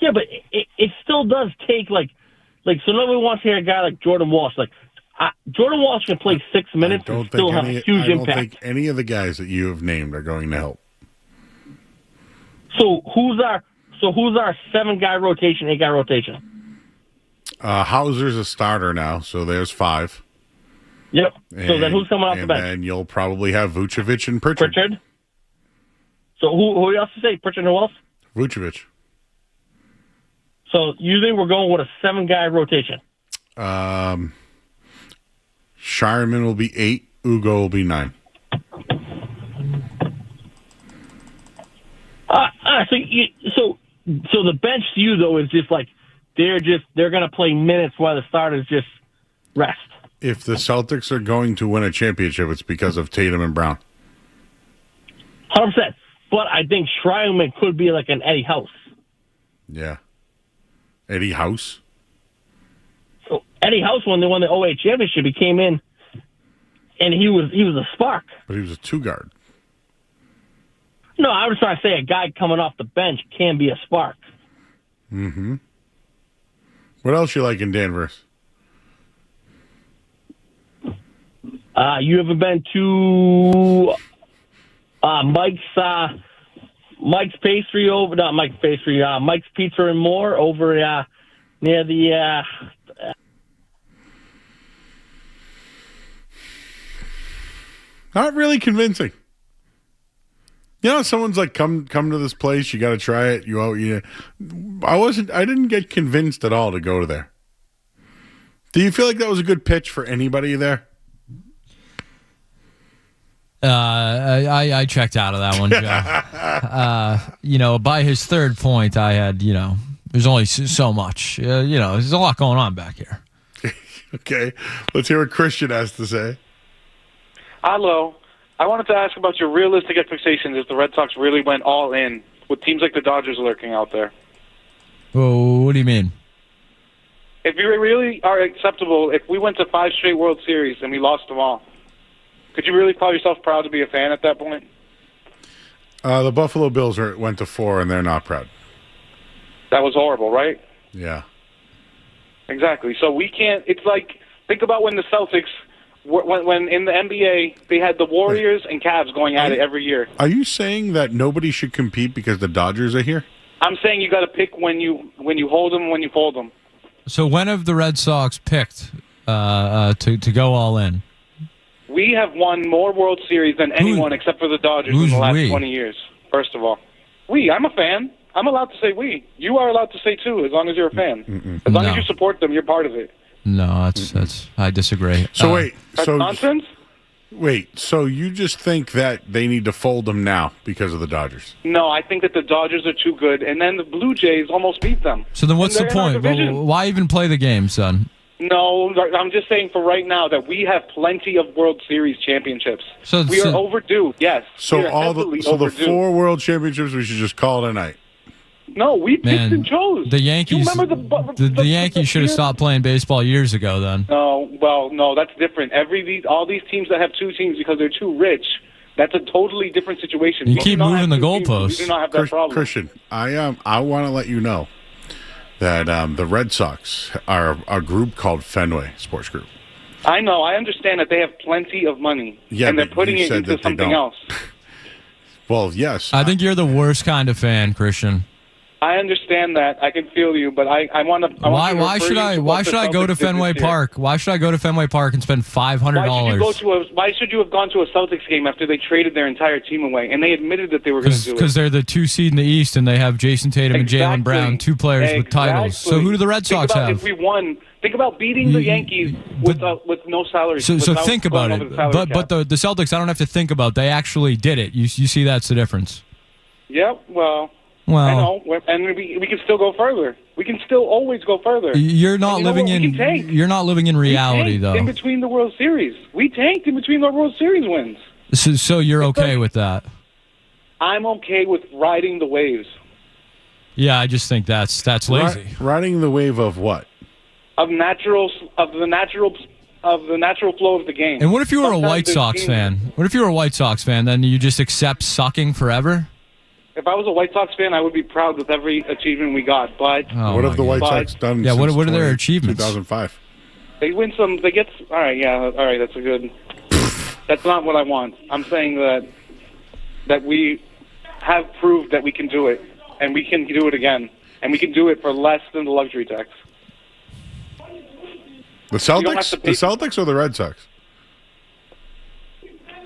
Yeah, but it still does take so nobody wants to hear a guy like Jordan Walsh. Jordan Walsh can play 6 minutes and still have a huge impact.
I don't think any of the guys that you have named are going to help.
So who's our 7-guy rotation, 8-guy rotation?
Hauser's a starter now, so there's 5.
Yep. So then who's coming off the bench?
And then you'll probably have Vucevic and Pritchard.
So who else to say? Pritchard and who else?
Vucevic.
So you think we're going with a 7-guy rotation?
Shireman will be 8. Ugo will be 9.
So the bench to you though is just they're going to play minutes while the starters just rest.
If the Celtics are going to win a championship, it's because of Tatum and Brown.
100%. But I think Schreiman could be like an Eddie House.
Yeah. Eddie House?
So Eddie House, when they won the 08 championship, he came in and he was a spark.
But he was a 2-guard.
No, I was trying to say a guy coming off the bench can be a spark.
Mm-hmm. What else you like in Danvers?
You ever been to Mike's Pastry over? Not Mike's Pastry. Mike's Pizza and More over near the.
Not really convincing. You know, someone's like, come to this place. You got to try it. I didn't get convinced at all to go to there. Do you feel like that was a good pitch for anybody there?
I checked out of that one, Joe. By his third point, I had, there's only so much. There's a lot going on back here.
Okay. Let's hear what Christian has to say.
Hello. I wanted to ask about your realistic expectations if the Red Sox really went all in with teams like the Dodgers lurking out there.
Oh, what do you mean?
If you really are acceptable, if we went to 5 straight World Series and we lost them all, could you really call yourself proud to be a fan at that point?
The Buffalo Bills went to 4, and they're not proud.
That was horrible, right?
Yeah.
Exactly. So we can't. It's like, think about when the Celtics, when in the NBA, they had the Warriors and Cavs going at it every year.
Are you saying that nobody should compete because the Dodgers are here?
I'm saying you got to pick when you hold them, when you fold them.
So when have the Red Sox picked to go all in?
We have won more World Series than anyone except for the Dodgers in the last 20 years, first of all. I'm a fan. I'm allowed to say we. You are allowed to say too, as long as you're a fan. As long as you support them, you're part of it.
No, that's I disagree.
So wait.
That's nonsense?
Wait, so you just think that they need to fold them now because of the Dodgers?
No, I think that the Dodgers are too good, and then the Blue Jays almost beat them.
So then what's the point? Why even play the game, son?
No, I'm just saying for right now that we have plenty of World Series championships. We are overdue, yes.
So the 4 World Championships, we should just call it a night.
No, we picked and chose.
The Yankees,
You remember
the Yankees should have stopped playing baseball years ago then.
No, that's different. All these teams that have 2 teams because they're too rich, that's a totally different situation.
You keep moving the goalposts.
We do not have that problem.
Christian, I want to let you know that the Red Sox are a group called Fenway Sports Group.
I know. I understand that they have plenty of money, and they're putting it into something else.
Well, yes.
I think you're the worst kind of fan, Christian.
I understand that. I can feel you, but I want to.
Why should I go to Fenway Park? Why should I go to Fenway Park and spend $500?
Why should you have gone to a Celtics game after they traded their entire team away and they admitted that they were going to do it?
Because they're the 2 seed in the East and they have Jason Tatum and Jaylen Brown, 2 players with titles. So who do the Red Sox have?
If we won, think about beating the Yankees with no salary.
So think about it. But the Celtics, I don't have to think about. They actually did it. You see, that's the difference.
Yep. Well, I know, and we can still go further. We can still always go further.
You're not living in reality, though.
In between the World Series, we tanked in between the World Series wins.
So you're okay with that?
I'm okay with riding the waves.
Yeah, I just think that's lazy.
Riding the wave of what?
Of the natural flow of the game.
And what if you were a White Sox fan? What if you were a White Sox fan? Then you just accept sucking forever?
If I was a White Sox fan, I would be proud with every achievement we got. But
what have the White Sox done?
Yeah, what are their achievements?
2005.
They win some. They get. All right, yeah, all right. That's a good. That's not what I want. I'm saying that we have proved that we can do it, and we can do it again, and we can do it for less than the luxury tax.
The Celtics or the Red Sox?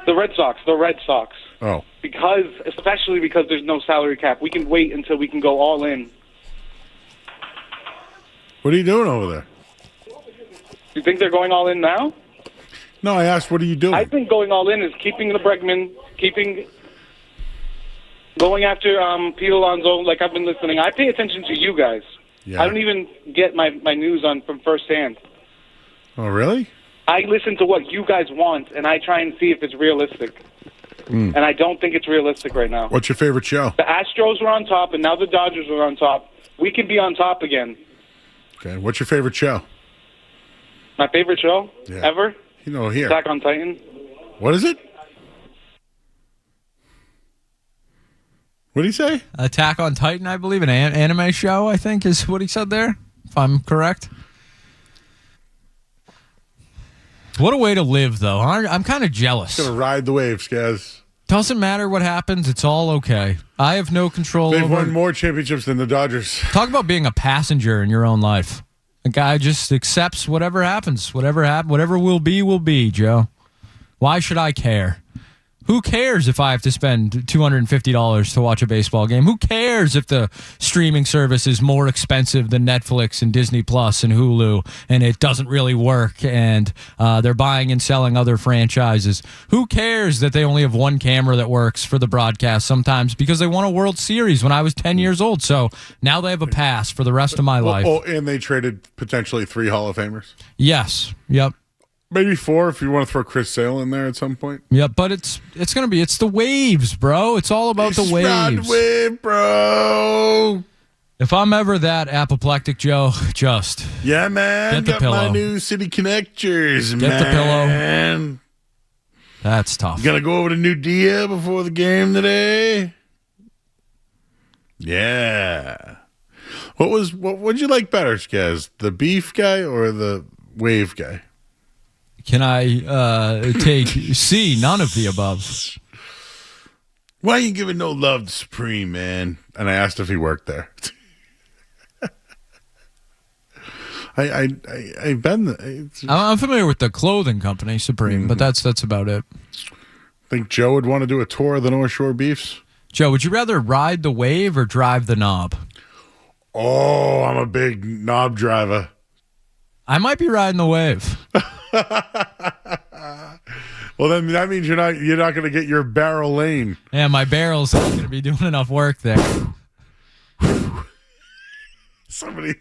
The Red Sox. The Red Sox.
Oh.
Especially because there's no salary cap. We can wait until we can go all in.
What are you doing over there?
You think they're going all in now?
No, I asked, what are you doing?
I think going all in is keeping the Bregman, going after Pete Alonso. Like, I've been listening. I pay attention to you guys.
Yeah.
I don't even get my news from firsthand.
Oh, really?
I listen to what you guys want, and I try and see if it's realistic. And I don't think it's realistic right now.
What's your favorite show?
The Astros were on top, and now the Dodgers are on top. We can be on top again.
Okay. What's your favorite show?
My favorite show ever?
Here.
Attack on Titan.
What is it? What did he say?
Attack on Titan, I believe, an anime show, I think is what he said there, if I'm correct. What a way to live, though. I'm kind of jealous.
Gonna ride the waves, guys.
Doesn't matter what happens. It's all okay. I have no control
They've
over...
won more championships than the Dodgers.
Talk about being a passenger in your own life. A guy just accepts whatever happens. Whatever will be, Joe. Why should I care? Who cares if I have to spend $250 to watch a baseball game? Who cares if the streaming service is more expensive than Netflix and Disney Plus and Hulu and it doesn't really work and they're buying and selling other franchises? Who cares that they only have one camera that works for the broadcast sometimes because they won a World Series when I was 10 years old? So now they have a pass for the rest of my life.
Oh, and they traded potentially 3 Hall of Famers?
Yes. Yep.
Maybe 4 if you want to throw Chris Sale in there at some point.
Yeah, but it's the waves, bro. It's all about the waves.
Ride the wave, bro.
If I'm ever that apoplectic, Joe, just
man.
Get the
Got
pillow.
my new City Connectors,
Get
man.
the pillow. That's tough.
You gonna go over to New Dia before the game today? Yeah. What'd you like better, Skaz? The beef guy or the wave guy?
Can I take C? None of the above.
Why are you giving no love to Supreme, man? And I asked if he worked there. I've been.
I'm familiar with the clothing company Supreme, but that's about it.
Think Joe would want to do a tour of the North Shore Beefs?
Joe, would you rather ride the wave or drive the knob?
Oh, I'm a big knob driver.
I might be riding the wave.
Well, then that means you're not going to get your barrel lane.
Yeah, my barrel's not going to be doing enough work there.
Somebody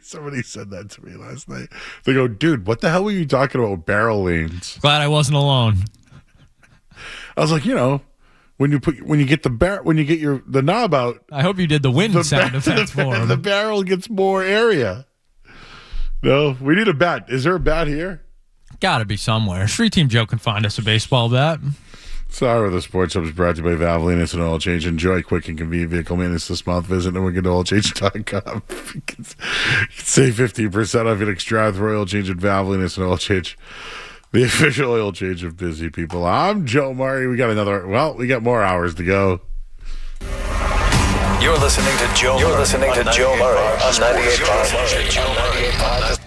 said that to me last night. They go, dude, what the hell were you talking about barrel lanes?
Glad I wasn't alone.
I was like, when you get the knob out.
I hope you did the wind sound effects for him.
The barrel gets more area. No, we need a bat. Is there a bat here?
Got to be somewhere. Street Team Joe can find us a baseball bat.
Sorry, with the Sports Hub is brought to you by Valvoline. It's an oil change. Enjoy quick and convenient vehicle maintenance this month. Visit NorwicandOilChange.com. You can save 15% off your next drive through oil change at Valvoline. It's an oil change. The official oil change of busy people. I'm Joe Murray. We got more hours to go.
You're listening to Joe Murray on 98.5.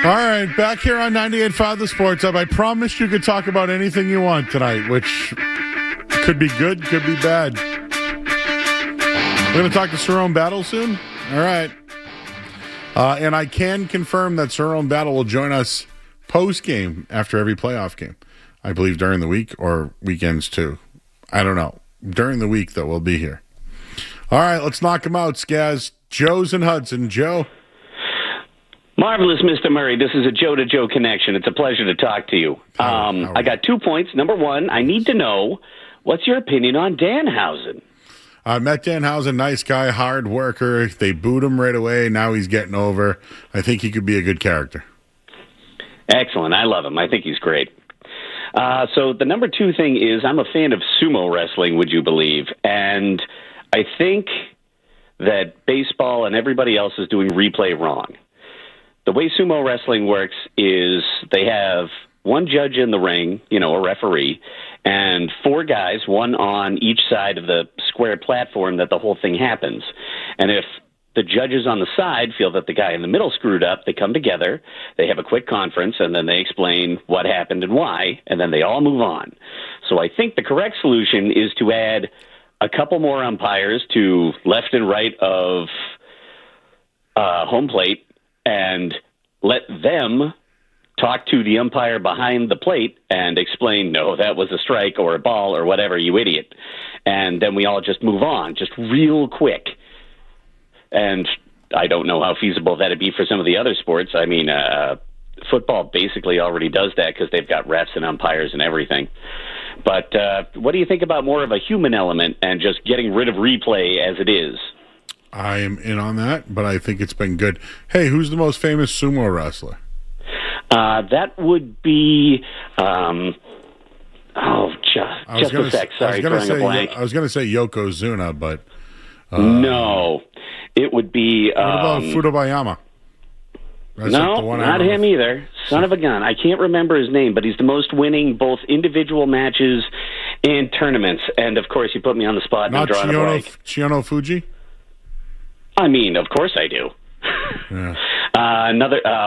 All right, back here on 98.5 The Sports Hub. I promised you could talk about anything you want tonight, which could be good, could be bad. We're going to talk to Serrone Battle soon? All right. And I can confirm that Serrone Battle will join us post-game after every playoff game. I believe during the week or weekends too. I don't know. During the week, though, we'll be here. All right, let's knock them out, Skaz. Joe's in Hudson. Joe?
Marvelous, Mr. Murray. This is a Joe-to-Joe connection. It's a pleasure to talk to you. I got 2 points. Number one, I need to know, what's your opinion on Danhausen?
I met Danhausen, nice guy, hard worker. They booed him right away. Now he's getting over. I think he could be a good character.
Excellent. I love him. I think he's great. So the number two thing is I'm a fan of sumo wrestling, would you believe? And I think that baseball and everybody else is doing replay wrong. The way sumo wrestling works is they have one judge in the ring, a referee, and 4 guys, one on each side of the square platform that the whole thing happens. And if the judges on the side feel that the guy in the middle screwed up, they come together, they have a quick conference, and then they explain what happened and why, and then they all move on. So I think the correct solution is to add a couple more umpires to left and right of home plate and let them talk to the umpire behind the plate and explain, no, that was a strike or a ball or whatever, you idiot. And then we all just move on, just real quick. And I don't know how feasible that'd be for some of the other sports. I mean, football basically already does that because they've got refs and umpires and everything. But what do you think about more of a human element and just getting rid of replay as it is?
I am in on that, but I think it's been good. Hey, who's the most famous sumo wrestler?
That would be, just a sec. Sorry, drawing a blank.
I was going to say Yokozuna, but...
no, it would be...
what about Fudobayama? That's
no,
like
not him either. Son of a gun. I can't remember his name, but he's the most winning both individual matches and tournaments. And, of course, you put me on the spot and I'm drawing a blank.
Chiono Fuji?
I mean, of course I do.
Yeah.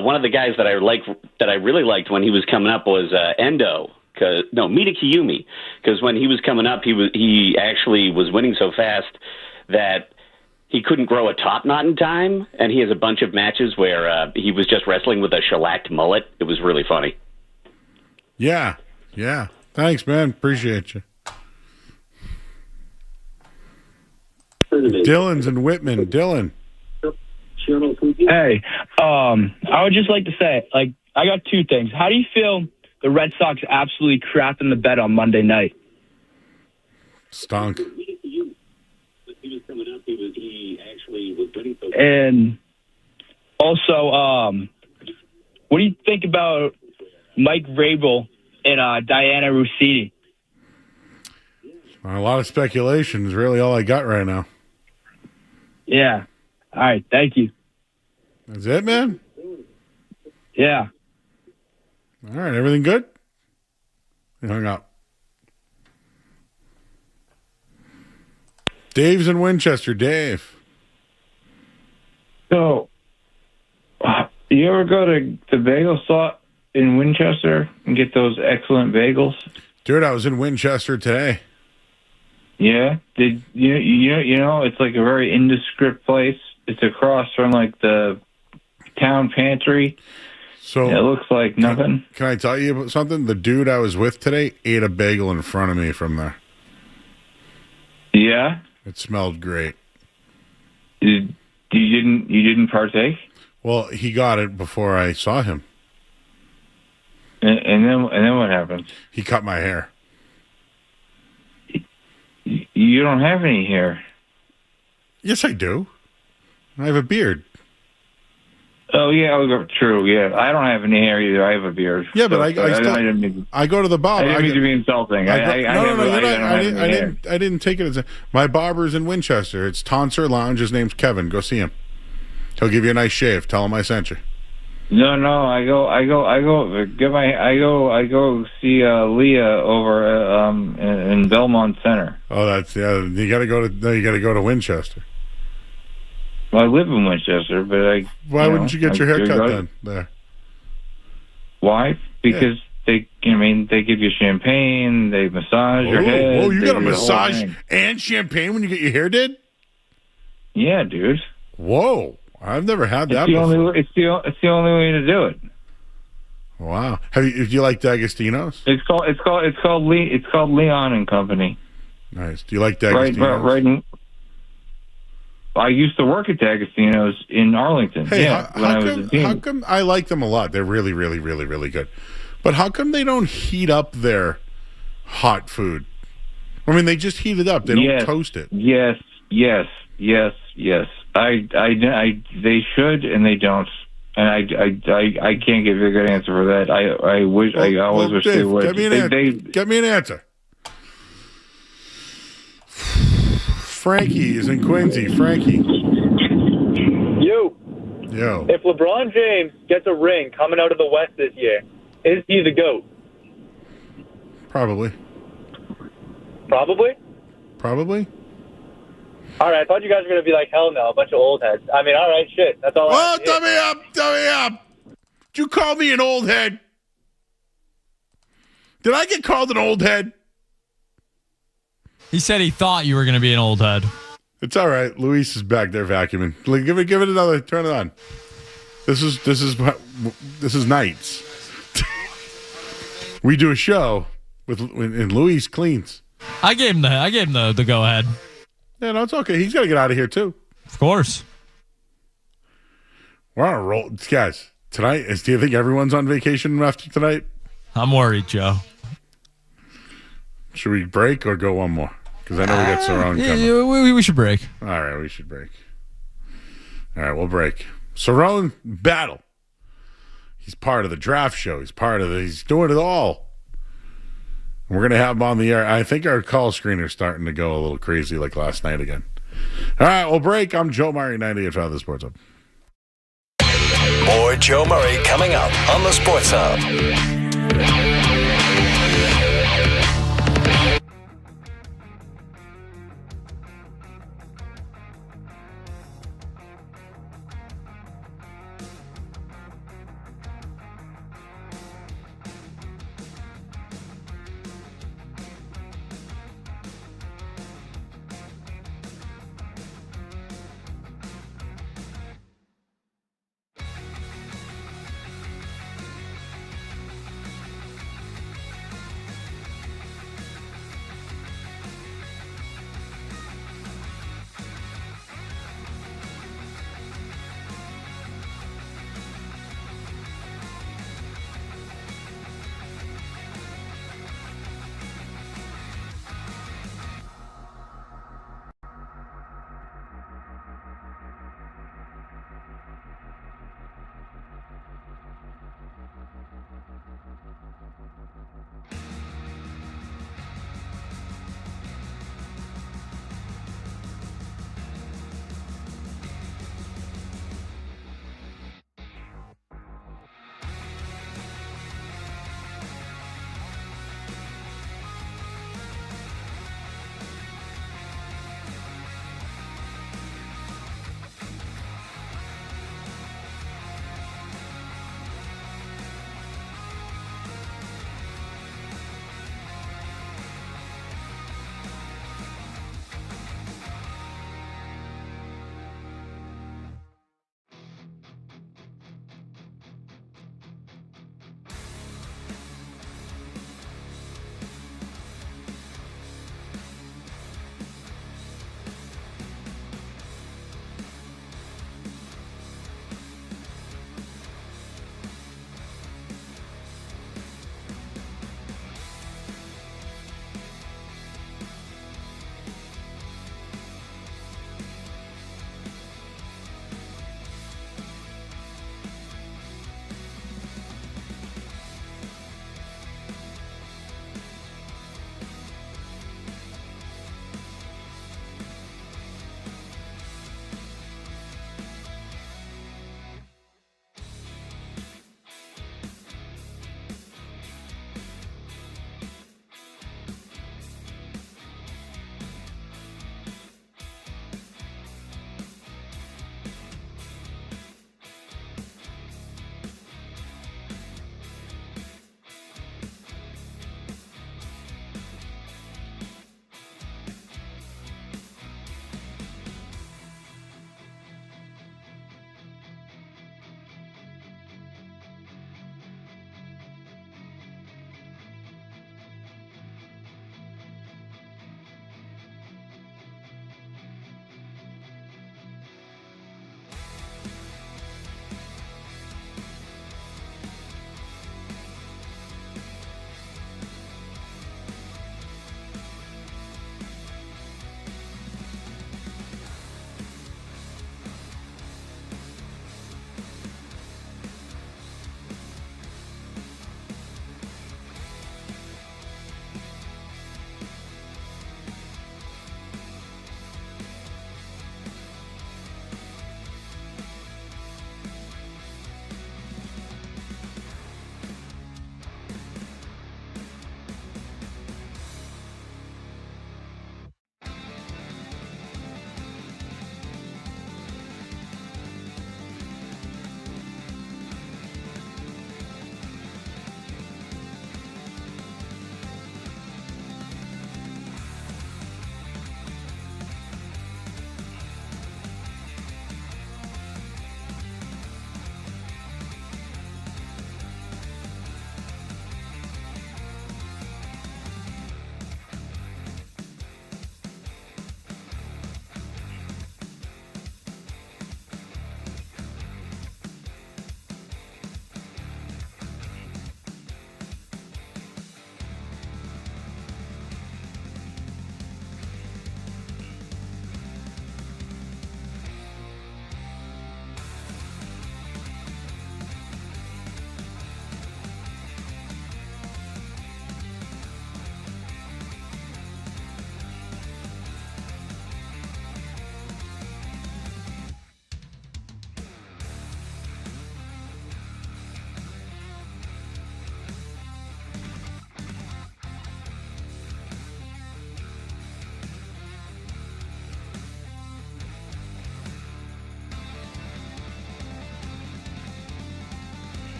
One of the guys that I really liked when he was coming up was Endo. Mita Kiyumi, because when he was coming up, he actually was winning so fast that he couldn't grow a top knot in time, and he has a bunch of matches where he was just wrestling with a shellacked mullet. It was really funny.
Yeah. Thanks, man. Appreciate you. Dylan's in Whitman. Dylan.
Hey, I would just like to say, I got 2 things. How do you feel the Red Sox absolutely crapped in the bed on Monday night?
Stunk.
And also, what do you think about Mike Vrabel and Diana Russini?
A lot of speculation is really all I got right now.
Yeah. All right. Thank you.
That's it, man?
Yeah.
All right. Everything good? He hung up. Dave's in Winchester. Dave.
So, you ever go to the bagel spot in Winchester and get those excellent bagels?
Dude, I was in Winchester today.
Yeah? Did you know it's like a very indescript place. It's across from like the town pantry.
So
it looks like nothing.
Can I tell you about something? The dude I was with today ate a bagel in front of me from there.
Yeah?
It smelled great.
You didn't partake?
Well, he got it before I saw him.
And then what happened?
He cut my hair.
You don't have any hair.
Yes, I do. I have a beard.
Oh, yeah, true, yeah. I don't have any hair either. I have a beard.
Yeah, but I go to the barber.
I didn't mean to be insulting.
I didn't take it as my barber's in Winchester. It's Tonsor Lounge. His name's Kevin. Go see him. He'll give you a nice shave. Tell him I sent you.
No, I go see Leah over in Belmont Center.
Oh, that's you got to go to Winchester.
Well, I live in Winchester, but
why wouldn't you get your hair cut then? There.
Why? Because they give you champagne, they massage your head.
Whoa, you
they
got a
do the whole
massage
thing.
and champagne when you get your hair did?
Yeah, dude.
Whoa, I've never had that before.
It's the only way to do it.
Wow. Do you like D'Agostino's?
It's called Leon and Company.
Nice. Do you like D'Agostino's?
Right. I used to work at D'Agostino's in Arlington.
Hey,
when I was a teen.
How come I like them a lot? They're really, really, really, really good. But how come they don't heat up their hot food? I mean, they just heat it up. They don't toast it.
Yes. They should, and they don't. And I can't give you a good answer for that. I wish. I always wish they would.
Get me an answer. Frankie is in Quincy. Frankie.
Yo.
Yo.
If LeBron James gets a ring coming out of the West this year, is he the GOAT?
Probably.
Probably?
Probably.
All right, I thought you guys were going to be like, hell no, a bunch of old heads. I mean, all right, shit. That's all
Oh, dummy up. Did you call me an old head? Did I get called an old head?
He said he thought you were going to be an old head.
It's all right. Luis is back there vacuuming. Give it another. Turn it on. This is nights. We do a show and Luis cleans.
I gave him the go ahead.
Yeah, no, it's okay. He's got to get out of here too.
Of course.
We're on a roll, guys. Tonight do you think everyone's on vacation after tonight?
I'm worried, Joe.
Should we break or go one more? Because I know we got Cerrone coming.
We should break.
All right, we should break. All right, we'll break. Serrone Battle. He's part of the draft show. He's doing it all. And we're going to have him on the air. I think our call screener's starting to go a little crazy like last night again. All right, we'll break. I'm Joe Murray, 98.5 The Sports Hub.
More Joe Murray coming up on the Sports Hub.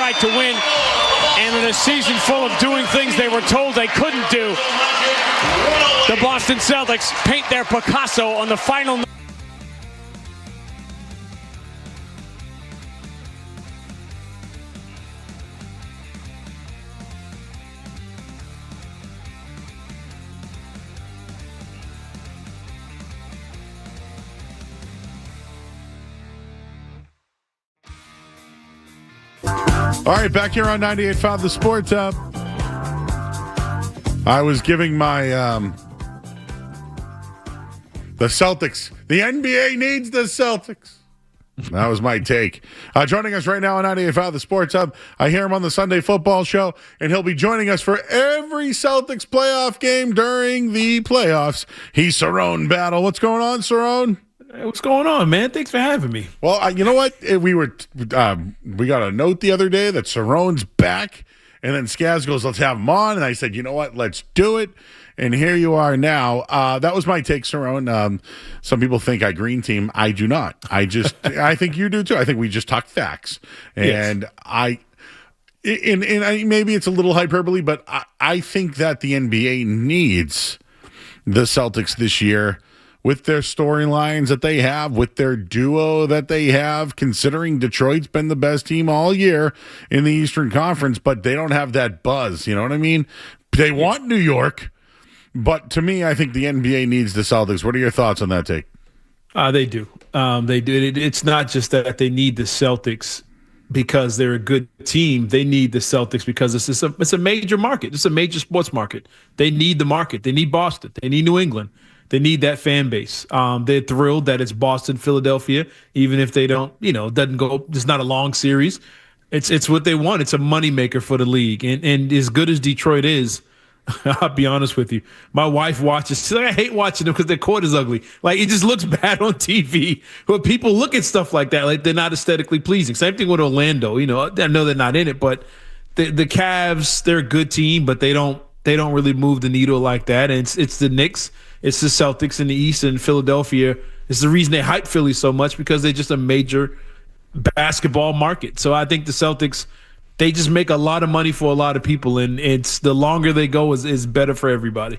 right to win. And in a season full of doing things they were told they couldn't do, the Boston Celtics paint their Picasso on the final.
All right, back here on 98.5 The Sports Hub. I was giving my the Celtics. The NBA needs the Celtics. That was my take. Joining us right now on 98.5 The Sports Hub. I hear him on the Sunday Football Show, and he'll be joining us for every Celtics playoff game during the playoffs. He's Serrone Battle. What's going on, Cerrone?
Hey, what's going on, man? Thanks for having me.
Well, you know what? We got a note the other day that Cerrone's back, and then Skaz goes, let's have him on. And I said, you know what? Let's do it. And here you are now. That was my take, Cerrone. Some people think I green team. I do not. I think you do too. I think we just talk facts. And yes. Maybe it's a little hyperbole, but I think that the NBA needs the Celtics this year with their storylines that they have, with their duo that they have, considering Detroit's been the best team all year in the Eastern Conference, but they don't have that buzz. You know what I mean? They want New York, but to me, I think the NBA needs the Celtics. What are your thoughts on that take?
They do. They do. It's not just that they need the Celtics because they're a good team. They need the Celtics because it's a major market. It's a major sports market. They need the market. They need Boston. They need New England. They need that fan base. They're thrilled that it's Boston, Philadelphia, even if they don't, doesn't go. It's not a long series. It's what they want. It's a moneymaker for the league. And as good as Detroit is, I'll be honest with you. My wife watches. She's like, I hate watching them because their court is ugly. Like, it just looks bad on TV. But people look at stuff like that, like they're not aesthetically pleasing. Same thing with Orlando. I know they're not in it, but the Cavs, they're a good team, but they don't really move the needle like that. And it's the Knicks. It's the Celtics in the East, and Philadelphia. It's the reason they hype Philly so much because they're just a major basketball market. So I think the Celtics, they just make a lot of money for a lot of people, and it's the longer they go is better for everybody.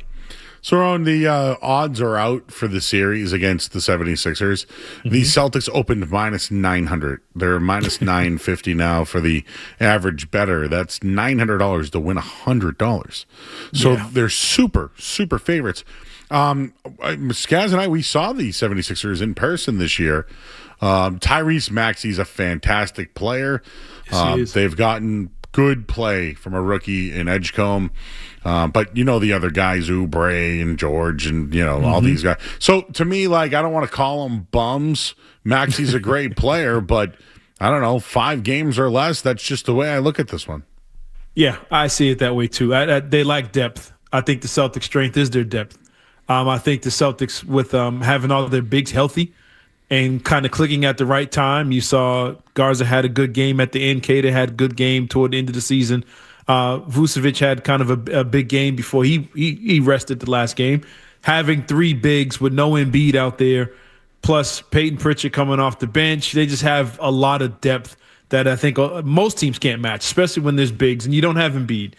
Cerrone, the odds are out for the series against the 76ers. Mm-hmm. The Celtics opened minus 900. They're minus 950 now for the average bettor. That's $900 to win $100. So they're super, super favorites. Skaz and I, we saw the 76ers in person this year. Tyrese Maxey's a fantastic player. Yes, they've gotten good play from a rookie in Edgecombe. But the other guys, Oubre and George and, all these guys. So to me, I don't want to call them bums. Maxey's a great player, but I don't know, 5 games or less. That's just the way I look at this one.
Yeah, I see it that way too. They lack depth. I think the Celtics' strength is their depth. I think the Celtics, with having all of their bigs healthy and kind of clicking at the right time. You saw Garza had a good game at the end. Kata had a good game toward the end of the season. Vucevic had kind of a big game before he rested the last game. Having 3 bigs with no Embiid out there, plus Peyton Pritchard coming off the bench, they just have a lot of depth that I think most teams can't match, especially when there's bigs and you don't have Embiid.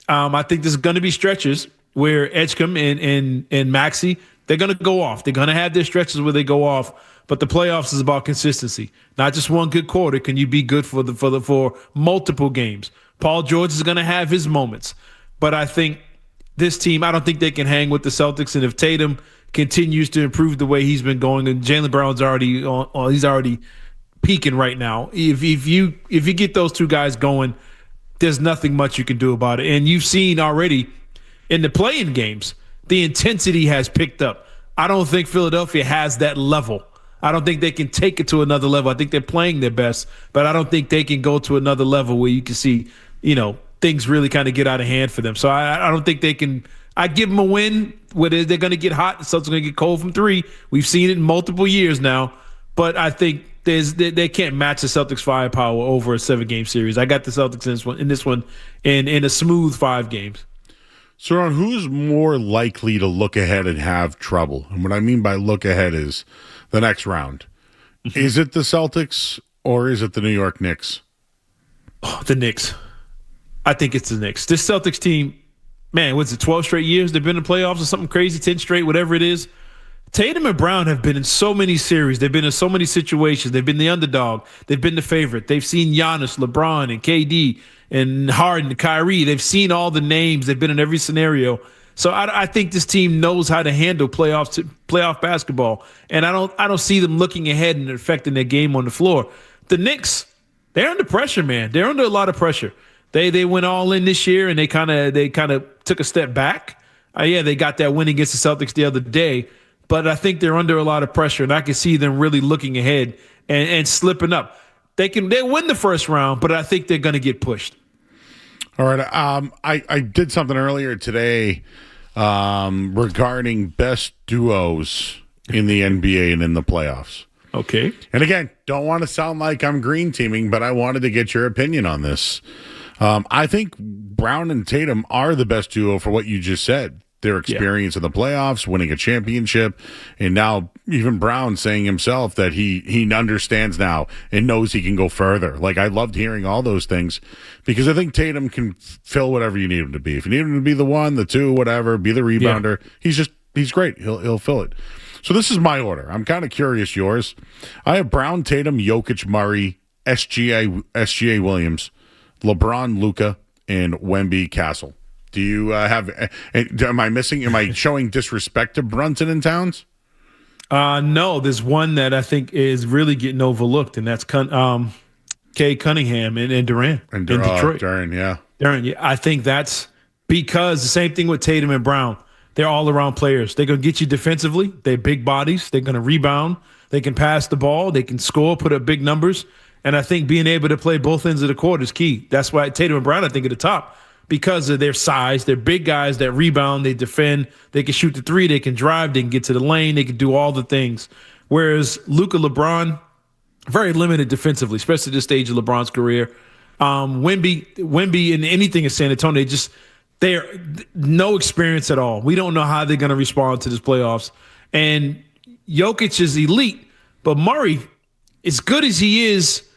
I think there's going to be stretches where Edgecombe and Maxey, they're going to go off. They're going to have their stretches where they go off. But the playoffs is about consistency, not just one good quarter. Can you be good for multiple games? Paul George is going to have his moments, but I think this team, I don't think they can hang with the Celtics. And if Tatum continues to improve the way he's been going, and Jaylen Brown's he's already peaking right now. If you get those 2 guys going, there's nothing much you can do about it. And you've seen already in the play-in games, the intensity has picked up. I don't think Philadelphia has that level. I don't think they can take it to another level. I think they're playing their best, but I don't think they can go to another level where you can see, things really kind of get out of hand for them. So I don't think they can. I give them a win where they're going to get hot. The Celtics are going to get cold from 3. We've seen it in multiple years now, but I think they can't match the Celtics' firepower over a 7-game series. I got the Celtics in this one in a smooth 5 games.
Cerrone, who's more likely to look ahead and have trouble? And what I mean by look ahead is the next round. Is it the Celtics or is it the New York Knicks?
The Knicks. I think it's the Knicks. This Celtics team, man, what's it, 12 straight years they've been in the playoffs or something crazy, 10 straight, whatever it is. Tatum and Brown have been in so many series. They've been in so many situations. They've been the underdog. They've been the favorite. They've seen Giannis, LeBron, and KD, and Harden, and Kyrie. They've seen all the names. They've been in every scenario. So I think this team knows how to handle playoff basketball, and I don't see them looking ahead and affecting their game on the floor. The Knicks, they're under pressure, man. They're under a lot of pressure. They went all in this year, and they kind of took a step back. They got that win against the Celtics the other day, but I think they're under a lot of pressure, and I can see them really looking ahead and slipping up. They'll win the first round, but I think they're going to get pushed.
All right. I did something earlier today regarding best duos in the NBA and in the playoffs.
Okay.
And again, don't want to sound like I'm green teaming, but I wanted to get your opinion on this. I think Brown and Tatum are the best duo for what you just said. Their experience in the playoffs, winning a championship, and now even Brown saying himself that he understands now and knows he can go further. Like, I loved hearing all those things because I think Tatum can fill whatever you need him to be. If you need him to be the one, the two, whatever, be the rebounder, he's great. He'll fill it. So this is my order. I'm kind of curious yours. I have Brown, Tatum, Jokic, Murray, SGA Williams, LeBron, Luka, and Wemby, Castle. Do you have? Am I showing disrespect to Brunson and Towns?
No, there's one that I think is really getting overlooked, and that's Kay Cunningham and Durant in Detroit.
Durant, yeah.
I think that's because the same thing with Tatum and Brown. They're all-around players. They're going to get you defensively. They're big bodies. They're going to rebound. They can pass the ball. They can score, put up big numbers. And I think being able to play both ends of the court is key. That's why Tatum and Brown, I think, at the top. Because of their size, they're big guys that rebound, they defend, they can shoot the three, they can drive, they can get to the lane, they can do all the things. Whereas Luka, LeBron, very limited defensively, especially at this stage of LeBron's career. Wemby and anything in San Antonio, they're no experience at all. We don't know how they're going to respond to this playoffs. And Jokic is elite, but Murray, as good as he is,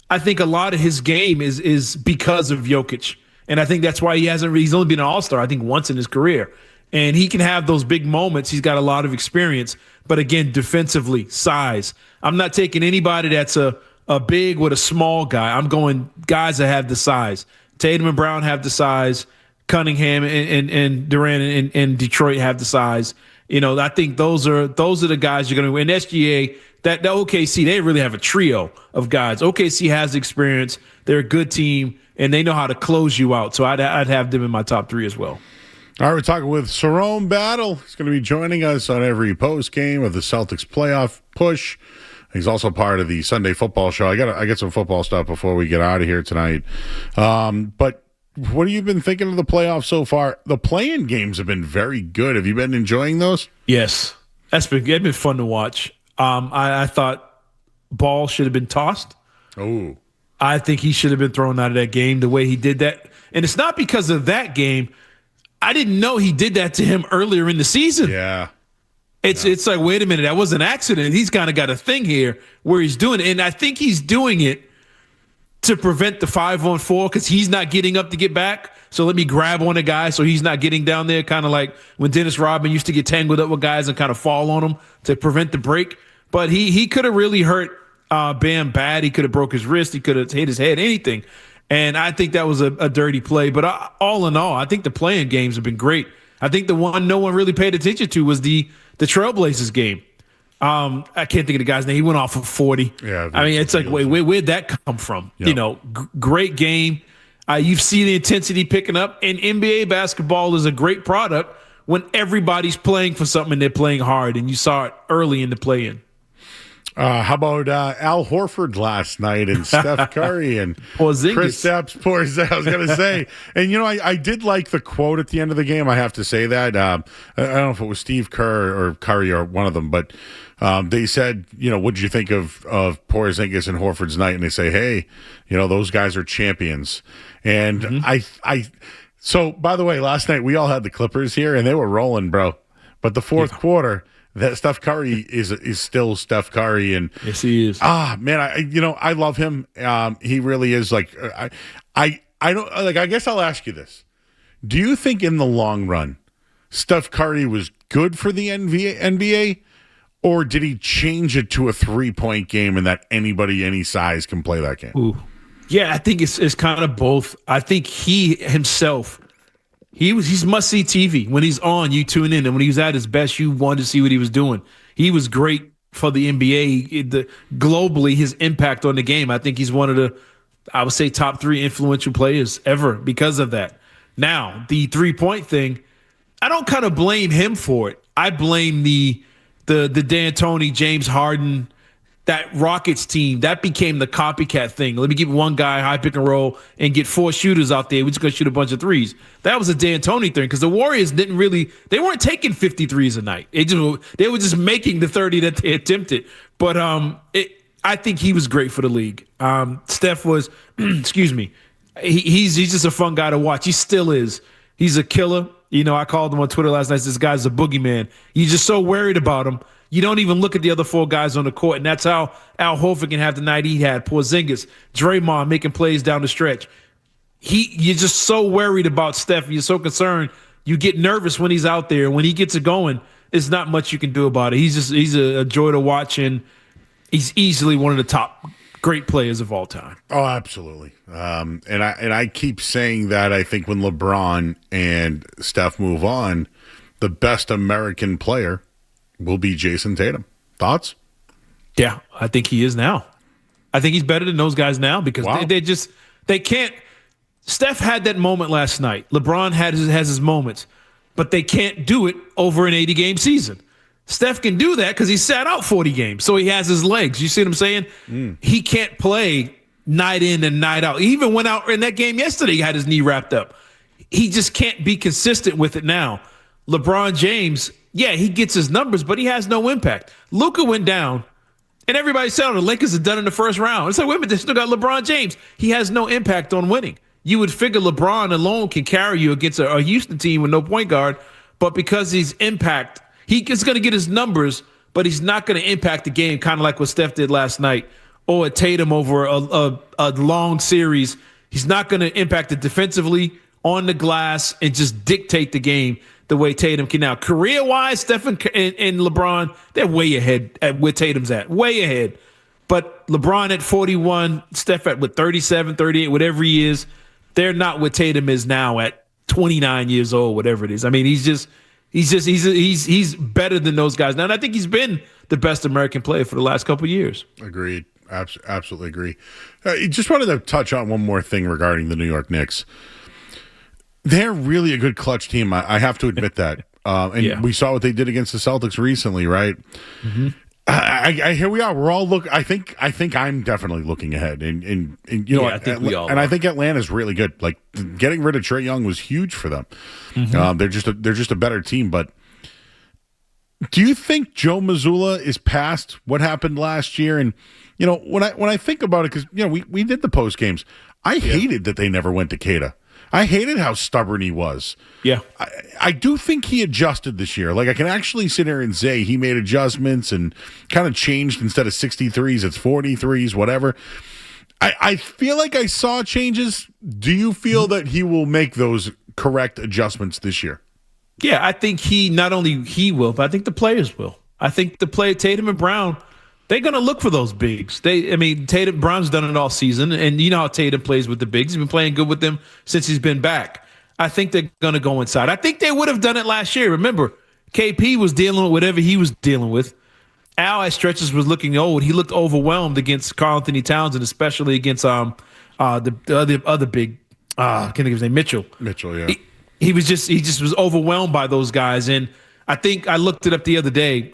I think a lot of his game is because of Jokic. And I think that's why he's only been an all-star, I think, once in his career. And he can have those big moments. He's got a lot of experience. But again, defensively, size. I'm not taking anybody that's a big with a small guy. I'm going guys that have the size. Tatum and Brown have the size. Cunningham and Durant and Detroit have the size. I think those are the guys you're going to win. SGA, that OKC, they really have a trio of guys. OKC has experience. They're a good team. And they know how to close you out. So I'd have them in my top three as well.
All right, we're talking with Serrone Battle. He's going to be joining us on every post game of the Celtics playoff push. He's also part of the Sunday football show. I got some football stuff before we get out of here tonight. But what have you been thinking of the playoffs so far? The play-in games have been very good. Have you been enjoying those?
Yes, it's been fun to watch. I thought Ball should have been tossed.
Oh.
I think he should have been thrown out of that game the way he did that. And it's not because of that game. I didn't know he did that to him earlier in the season.
Yeah.
It's like, wait a minute, that was an accident. He's kind of got a thing here where he's doing it. And I think he's doing it to prevent the 5-on-4 because he's not getting up to get back. So let me grab on a guy so he's not getting down there, kind of like when Dennis Rodman used to get tangled up with guys and kind of fall on them to prevent the break. But he could have really hurt Bam bad. He could have broke his wrist. He could have hit his head, anything. And I think that was a dirty play. But all in all, I think the playing games have been great. I think the one no one really paid attention to was the Trailblazers game. I can't think of the guy's name. He went off for 40.
Yeah,
I mean, it's like, where'd that come from? Yep. Great game. You see the intensity picking up. And NBA basketball is a great product when everybody's playing for something and they're playing hard. And you saw it early in the play-in.
How about Al Horford last night and Steph Curry and Kristaps Porzingis? I was going to say, and I did like the quote at the end of the game. I have to say that. I don't know if it was Steve Kerr or Curry or one of them, but they said, what did you think of Porzingis and Horford's night? And they say, hey, those guys are champions. And So by the way, last night we all had the Clippers here and they were rolling, bro. But the fourth quarter, that Steph Curry is still Steph Curry, and
yes, he is.
Man, I love him. He really is. Like I don't like. I guess I'll ask you this: do you think in the long run, Steph Curry was good for the NBA, or did he change it to a 3-point game and that anybody any size can play that game?
Ooh. Yeah, I think it's kind of both. I think he himself. He's must-see TV. When he's on, you tune in. And when he was at his best, you wanted to see what he was doing. He was great for the NBA. Globally, his impact on the game, I think he's one of the, I would say, top 3 influential players ever because of that. Now, the 3-point thing, I don't kind of blame him for it. I blame the D'Antoni, James Harden, that Rockets team. That became the copycat thing. Let me get one guy, high pick and roll, and get 4 shooters out there. We're just going to shoot a bunch of threes. That was a D'Antoni thing because the Warriors they weren't taking 50 threes a night. They were just making the 30 that they attempted. But I think he was great for the league. Steph was, excuse me, he's just a fun guy to watch. He still is. He's a killer. I called him on Twitter last night. This guy's a boogeyman. You're just so worried about him. You don't even look at the other 4 guys on the court, and that's how Al Horford can have the night he had. Porzingis, Draymond making plays down the stretch. You're just so worried about Steph. You're so concerned. You get nervous when he's out there. When he gets it going, there's not much you can do about it. He's a joy to watch, and he's easily one of the top great players of all time.
Oh, absolutely. And I keep saying that. I think when LeBron and Steph move on, the best American player will be Jason Tatum. Thoughts?
Yeah, I think he is now. I think he's better than those guys now because they can't. Steph had that moment last night. LeBron has his moments, but they can't do it over an 80-game season. Steph can do that because he sat out 40 games, so he has his legs. You see what I'm saying? He can't play night in and night out. He even went out in that game yesterday. He had his knee wrapped up. He just can't be consistent with it now. LeBron James, yeah, he gets his numbers, but he has no impact. Luka went down, and everybody said, the Lakers are done in the first round. It's like, wait a minute, they still got LeBron James. He has no impact on winning. You would figure LeBron alone can carry you against a Houston team with no point guard, but because he's impact, he is going to get his numbers, but he's not going to impact the game, kind of like what Steph did last night, or Tatum over a long series. He's not going to impact it defensively on the glass and just dictate the game the way Tatum can now. Career-wise, Steph and LeBron, they're way ahead at where Tatum's at, way ahead. But LeBron at 41, Steph at 37, 38, whatever he is, they're not what Tatum is now at 29 years old, whatever it is. I mean, he's better than those guys now. And I think he's been the best American player for the last couple of years.
Agreed. Absolutely agree. Just wanted to touch on one more thing regarding the New York Knicks. They're really a good clutch team. I have to admit that. We saw what they did against the Celtics recently, right? Mm-hmm. Here we are. We're all look. I think I'm definitely looking ahead, and I think we all. And I think Atlanta's really good. Like getting rid of Trae Young was huge for them. Mm-hmm. They're just a better team. But do you think Joe Mazzulla is past what happened last year? And when I think about it, because we did the post games. I hated that they never went to Cada. I hated how stubborn he was.
Yeah.
I do think he adjusted this year. Like, I can actually sit here and say he made adjustments and kind of changed. Instead of 63s, it's 43s, whatever. I feel like I saw changes. Do you feel that he will make those correct adjustments this year?
Yeah, I think not only he will, but I think the players will. I think the player Tatum and Brown, they're going to look for those bigs. Tatum, Brown's done it all season, and you know how Tatum plays with the bigs. He's been playing good with them since he's been back. I think they're going to go inside. I think they would have done it last year. Remember, KP was dealing with whatever he was dealing with. Al at stretches was looking old. He looked overwhelmed against Karl-Anthony Towns, and especially against the other big, I can't think of his name, Mitchell.
Mitchell, yeah.
He just was overwhelmed by those guys, and I think I looked it up the other day.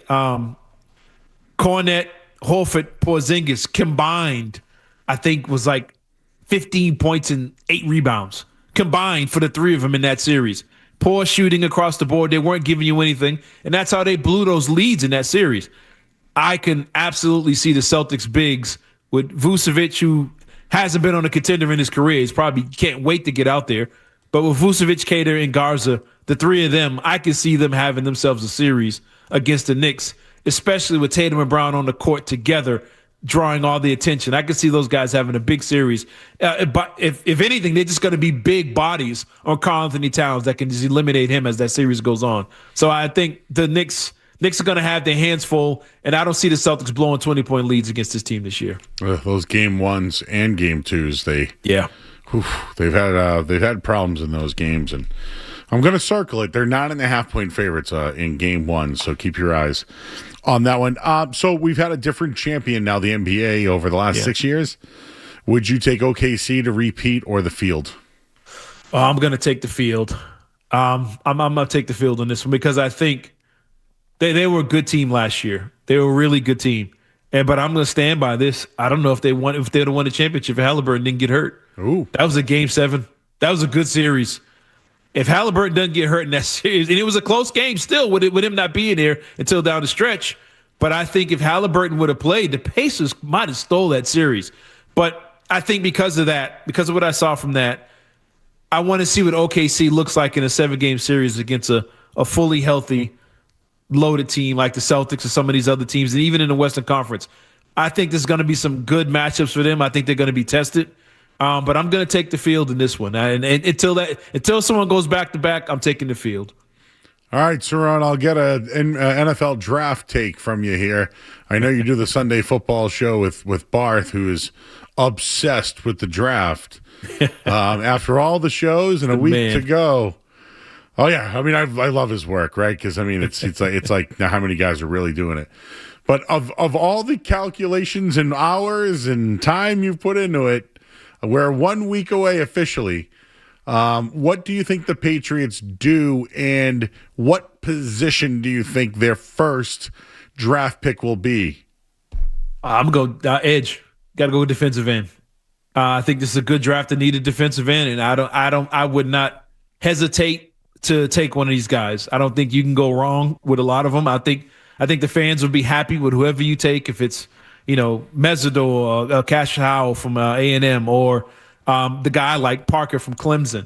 Cornette, Horford, Porzingis combined, I think, was like 15 points and 8 rebounds combined for the three of them in that series. Poor shooting across the board. They weren't giving you anything, and that's how they blew those leads in that series. I can absolutely see the Celtics bigs with Vucevic, who hasn't been on a contender in his career. He's probably can't wait to get out there. But with Vucevic, Cater, and Garza, the three of them, I can see them having themselves a series against the Knicks, especially with Tatum and Brown on the court together, drawing all the attention. I can see those guys having a big series. But if anything, they're just going to be big bodies on Karl Anthony Towns that can just eliminate him as that series goes on. So I think the Knicks are going to have their hands full, and I don't see the Celtics blowing 20-point leads against this team this year.
Those game ones and game twos, they've had problems in those games, and I'm going to circle it. They're 9.5-point favorites in game one, so keep your eyes on that one. So we've had a different champion now, the NBA, over the last 6 years. Would you take OKC to repeat or the field?
I'm going to take the field. I'm going to take the field on this one because I think they were a good team last year. They were a really good team. But I'm going to stand by this. I don't know if they'd have won the championship if Halliburton didn't get hurt.
Ooh.
That was a game 7. That was a good series. If Halliburton doesn't get hurt in that series, and it was a close game still with him not being there until down the stretch, but I think if Halliburton would have played, the Pacers might have stole that series. But I think because of what I saw from that, I want to see what OKC looks like in a 7-game series against a fully healthy, loaded team like the Celtics or some of these other teams, and even in the Western Conference. I think there's going to be some good matchups for them. I think they're going to be tested. But I'm going to take the field in this one. And until someone goes back-to-back, I'm taking the field.
All right, Cerrone, I'll get an NFL draft take from you here. I know you do the Sunday football show with Barth, who is obsessed with the draft. After all the shows and a week to go. Oh, yeah. I mean, I love his work, right? Because, I mean, it's like now how many guys are really doing it. But of all the calculations and hours and time you've put into it, we're 1 week away officially. What do you think the Patriots do, and what position do you think their first draft pick will be?
I'm going to go edge. Got to go with defensive end. I think this is a good draft that needed defensive end, and I would not hesitate to take one of these guys. I don't think you can go wrong with a lot of them. I think the fans would be happy with whoever you take, if it's Mesidor or Cash Howell from A&M, or the guy like Parker from Clemson.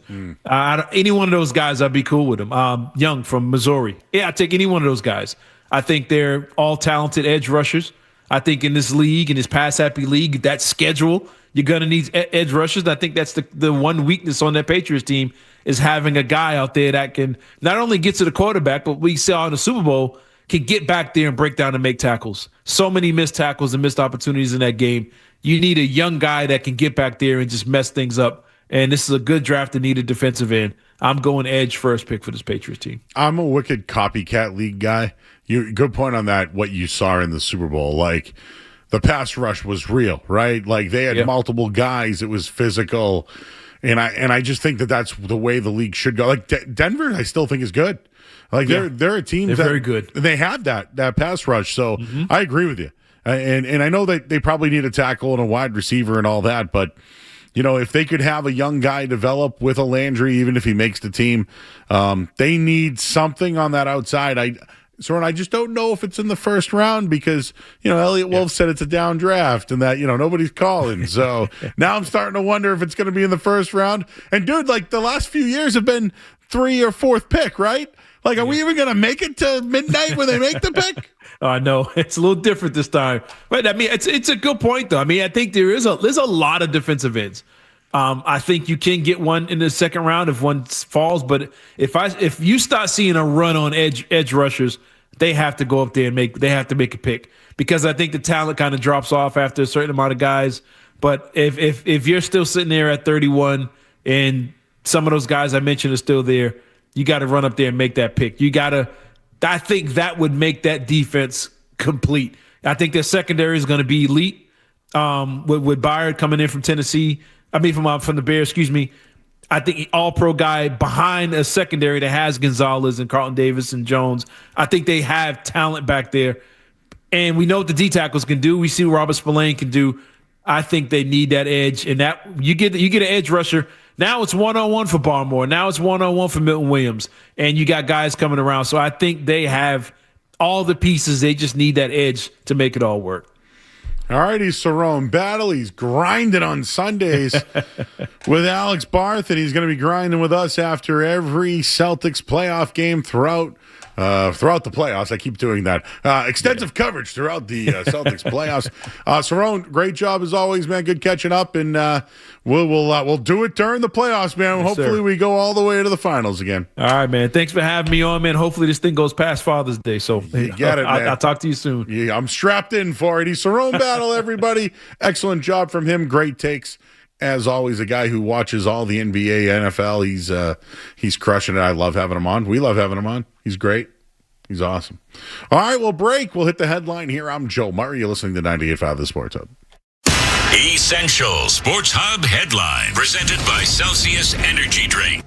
Any one of those guys, I'd be cool with them. Young from Missouri. Yeah, I'd take any one of those guys. I think they're all talented edge rushers. I think in this league, in this pass-happy league, that schedule, you're going to need edge rushers. And I think that's the one weakness on that Patriots team, is having a guy out there that can not only get to the quarterback, but we saw in the Super Bowl, can get back there and break down and make tackles. So many missed tackles and missed opportunities in that game. You need a young guy that can get back there and just mess things up. And this is a good draft that needed defensive end. I'm going edge first pick for this Patriots team.
I'm a wicked copycat league guy. Good point on that, what you saw in the Super Bowl. Like, the pass rush was real, right? Like, they had multiple guys. It was physical. And I just think that's the way the league should go. Like, Denver, I still think is good. Like, they're a team
they're very good.
They have that pass rush. So I agree with you. And I know that they probably need a tackle and a wide receiver and all that, but if they could have a young guy develop with a Landry, even if he makes the team, they need something on that outside. I just don't know if it's in the first round because, Elliot Wolf said it's a down draft and that, nobody's calling. So now I'm starting to wonder if it's going to be in the first round. And dude, like, the last few years have been 3rd or 4th pick, right? Like, are we even going to make it to midnight when they make the pick?
I know it's a little different this time, but I mean, it's a good point though. I mean, I think there's a lot of defensive ends. I think you can get one in the second round if one falls, but if you start seeing a run on edge rushers, they have to go up there and make a pick, because I think the talent kind of drops off after a certain amount of guys. But if you're still sitting there at 31 and some of those guys I mentioned are still there, you got to run up there and make that pick. I think that would make that defense complete. I think their secondary is going to be elite. With Byard coming in from Tennessee, from the Bears, excuse me. I think all-pro guy behind a secondary that has Gonzalez and Carlton Davis and Jones. I think they have talent back there. And we know what the D-tackles can do. We see what Robert Spillane can do. I think they need that edge. And that you get an edge rusher. Now it's one-on-one for Barmore. Now it's one-on-one for Milton Williams. And you got guys coming around. So I think they have all the pieces. They just need that edge to make it all work.
All right, he's Serrone Battle. He's grinding on Sundays with Alex Barth, and he's going to be grinding with us after every Celtics playoff game throughout throughout the playoffs. I keep doing that. Extensive coverage throughout the Celtics playoffs. Cerrone, great job as always, man. Good catching up, and we'll do it during the playoffs, man.
Yes,
Hopefully
sir.
we go all the way to the finals again.
All right, man. Thanks for having me on, man. Hopefully this thing goes past Father's Day. So
You get it, man.
I'll talk to you soon.
Yeah, I'm strapped in for it. He's Serrone Battle, everybody. Excellent job from him. Great takes. As always, a guy who watches all the NBA, NFL. He's crushing it. I love having him on. We love having him on. He's great. He's awesome. All right, we'll break. We'll hit the headline here. I'm Joe Murray. You're listening to 98.5 The Sports Hub.
Essential Sports Hub headline presented by Celsius Energy Drink.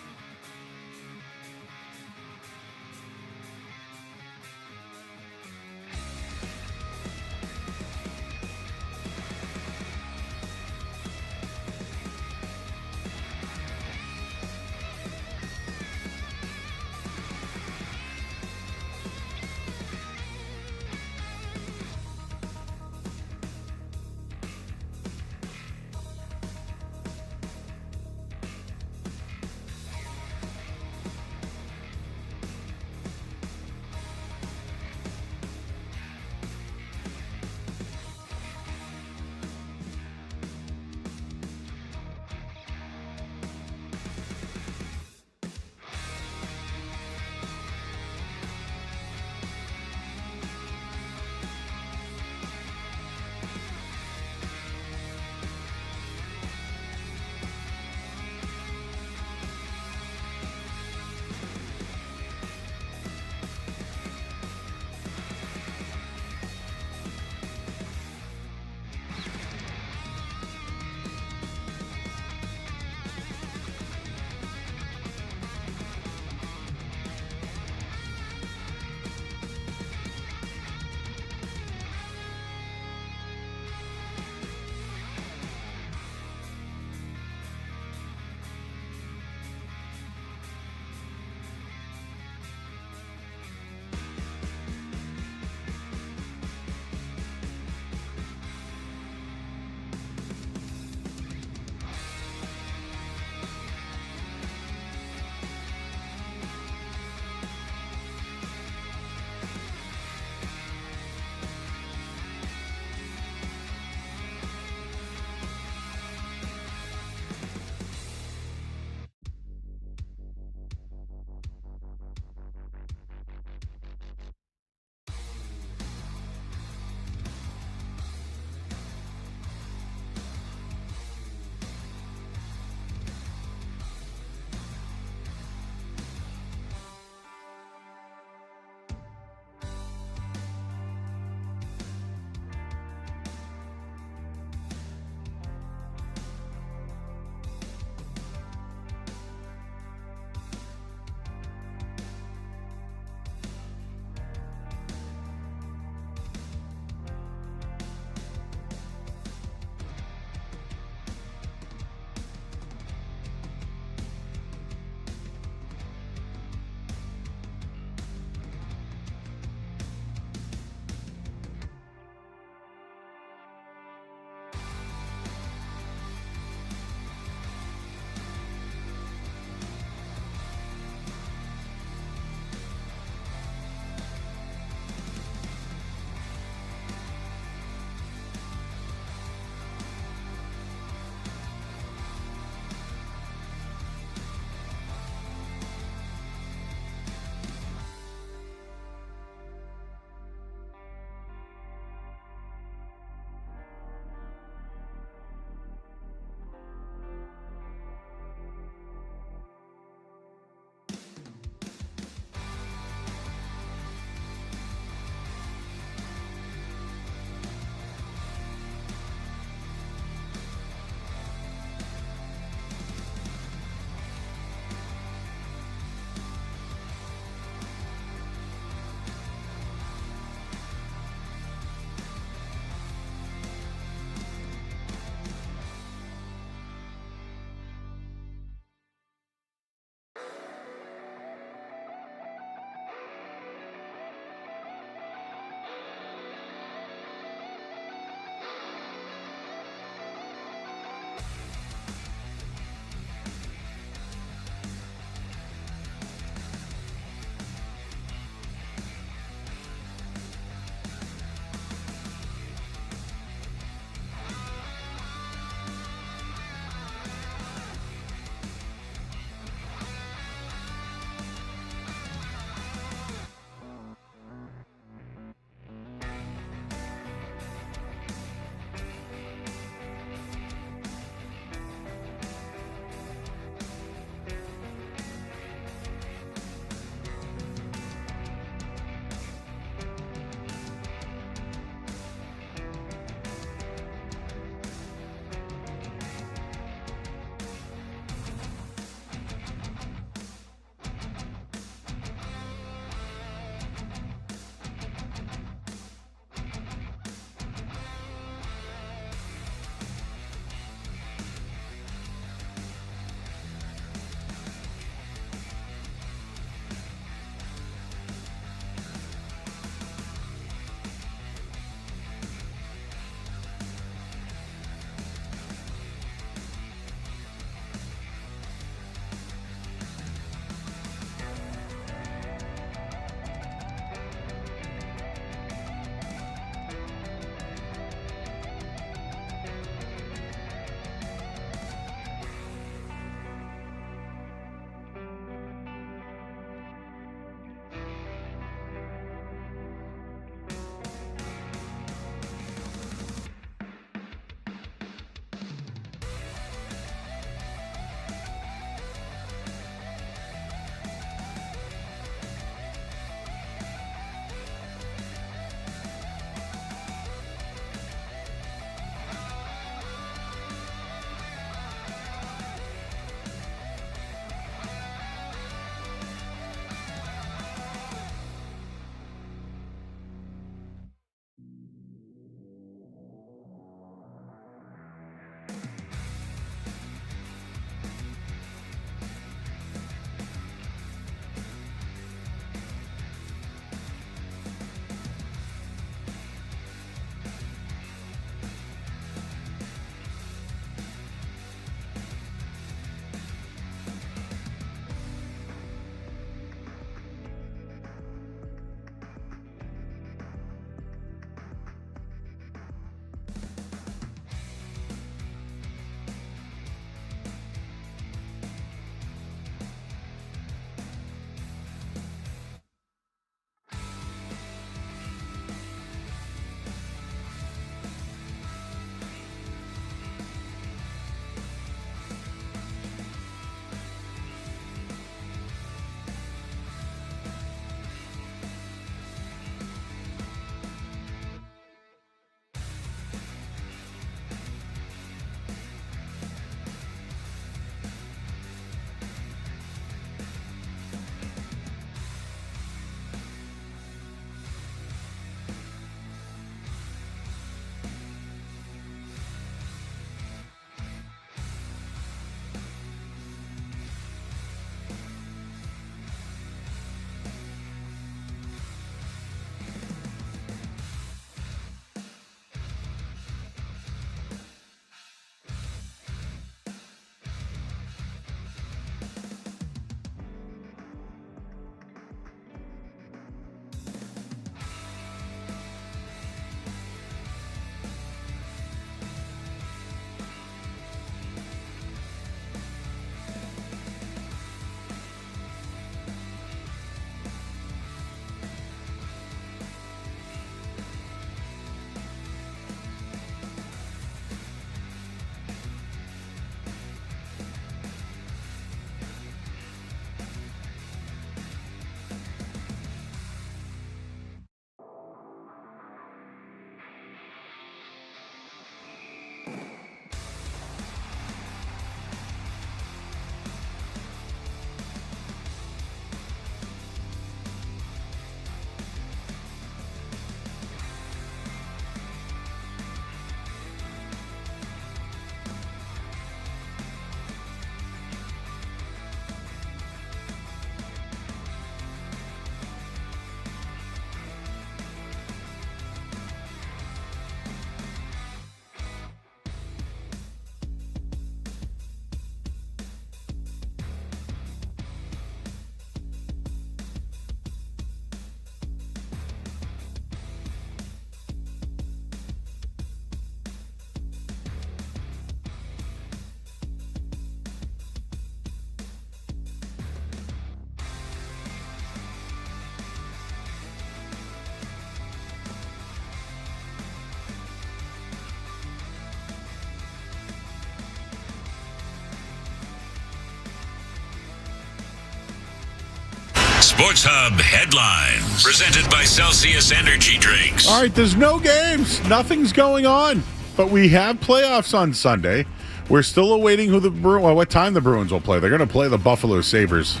Sports Hub headlines presented by Celsius Energy Drinks.
All right, there's no games. Nothing's going on. But we have playoffs on Sunday. We're still awaiting what time the Bruins will play. They're going to play the Buffalo Sabres.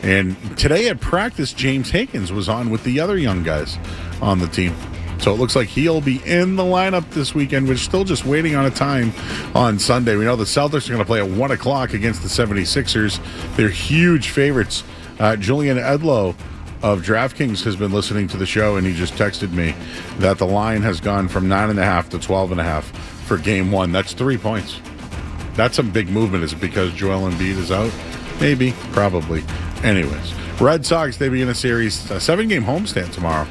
And today at practice, James Hankins was on with the other young guys on the team. So it looks like he'll be in the lineup this weekend. We're still just waiting on a time on Sunday. We know the Celtics are going to play at 1 o'clock against the 76ers. They're huge favorites. Julian Edlow of DraftKings has been listening to the show, and he just texted me that the line has gone from 9.5 to 12.5 for game one. That's 3 points. That's some big movement. Is it because Joel Embiid is out? Maybe. Probably. Anyways, Red Sox, they begin a series, a 7-game homestand tomorrow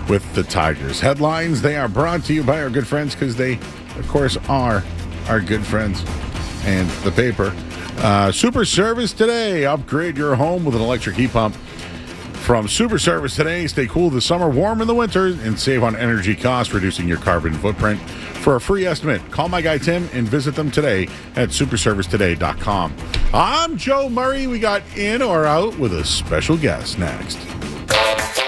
with the Tigers. Headlines, they are brought to you by our good friends because they, of course, are our good friends. And the paper. Super Service Today. Upgrade your home with an electric heat pump. From Super Service Today, stay cool this summer, warm in the winter, and save on energy costs, reducing your carbon footprint. For a free estimate, call my guy Tim and visit them today at superservicetoday.com. I'm Joe Murray. We got in or out with a special guest next.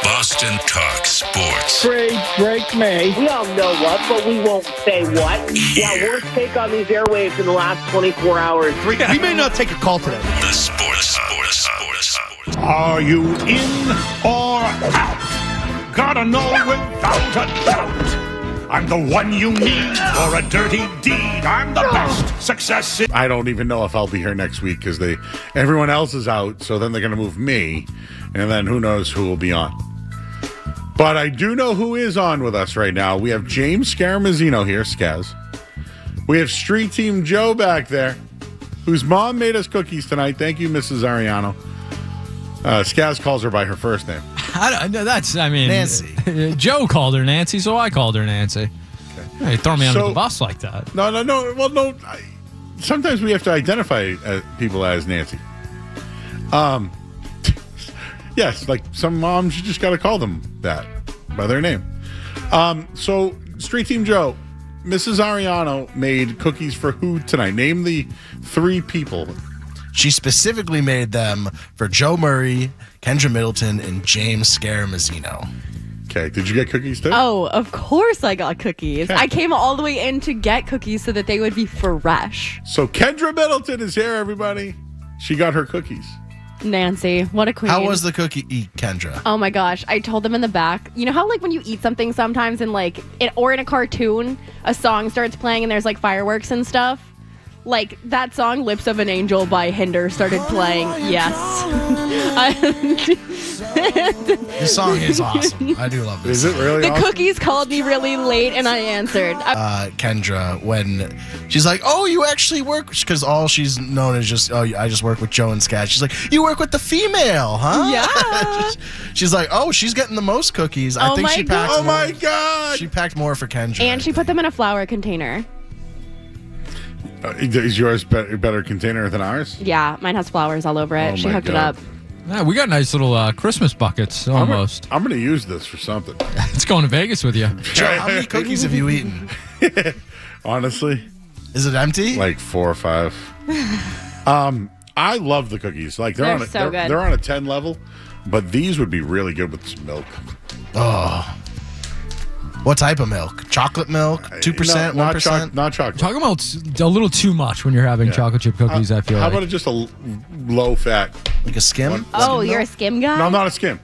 Boston Talk Sports.
Trade break May.
We all know what, but we won't say what. Yeah, worst take on these airwaves in the last 24 hours.
We may not take a call today.
The Sports.
Are you in or out? Gotta know without a doubt. I'm the one you need for a dirty deed. I'm the best. Success is...
I don't even know if I'll be here next week because everyone else is out, so then they're going to move me, and then who knows who will be on. But I do know who is on with us right now. We have James Scaramazino here, Skaz. We have Street Team Joe back there, whose mom made us cookies tonight. Thank you, Mrs. Ariano. Skaz calls her by her first name.
Nancy. Joe called her Nancy, so I called her Nancy. Okay. Hey, throw me under the bus like that.
No. Well, no. Sometimes we have to identify people as Nancy. Yes, like some moms, you just got to call them that by their name. So, Street Team Joe, Mrs. Ariano made cookies for who tonight? Name the 3 people.
She specifically made them for Joe Murray, Kendra Middleton, and James Scaramazino.
Okay, did you get cookies too?
Oh, of course I got cookies.
Okay.
I came all the way in to get cookies so that they would be fresh.
So Kendra Middleton is here, everybody. She got her cookies.
Nancy, what a queen.
How was the cookie eat, Kendra?
Oh my gosh, I told them in the back. You know how like when you eat something sometimes in or in a cartoon, a song starts playing and there's like fireworks and stuff? Like that song Lips of an Angel by Hinder started playing. Yes.
This song is awesome. I do love this.
Is it really
The
awesome?
cookies called me really late and I answered.
Kendra, when she's like, oh, you actually work, because all she's known is just, I just work with Joe and Scott. She's like, you work with the female, huh?
Yeah.
She's like, oh, she's getting the most cookies. I think she packed
Oh
more.
my God.
She packed more for Kendra.
And she put them in a flower container.
Is yours better container than ours?
Yeah, mine has flowers all over it.
Oh
She
my
hooked it
God.
up.
Yeah, we got nice little Christmas buckets almost.
I'm going to use this for something.
It's going to Vegas with you.
Joe, how many cookies have you eaten?
Honestly.
Is it empty?
Like 4 or 5. I love the cookies. Like
They're so good.
They're on a 10 level, but these would be really good with some milk.
Oh. What type of milk? Chocolate milk? 2%? 1%?
Not chocolate.
Chocolate milk's a little too much when you're having chocolate chip cookies, I feel
How
like.
about just a low fat?
Like a skim?
Oh, you're a skim guy?
No, I'm not a skim.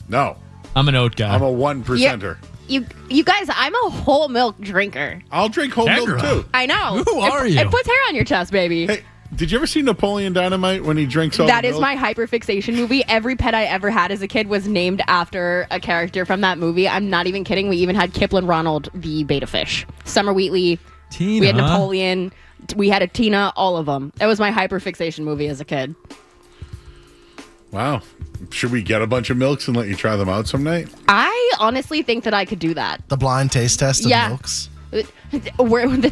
No.
I'm an oat guy.
I'm a 1%er.
You guys, I'm a whole milk drinker.
I'll drink whole milk too.
I know.
Who are you?
It puts hair on your chest, baby.
Hey, did you ever see Napoleon Dynamite when he drinks all
That
the
is
milk?
my hyperfixation movie. Every pet I ever had as a kid was named after a character from that movie. I'm not even kidding. We even had Kipling Ronald, the beta fish. Summer Wheatley.
Tina.
We had Napoleon. We had a Tina, all of them. That was my hyperfixation movie as a kid.
Wow. Should we get a bunch of milks and let you try them out some night?
I honestly think that I could do that.
The blind taste test of
Yeah.
milks?
Where do the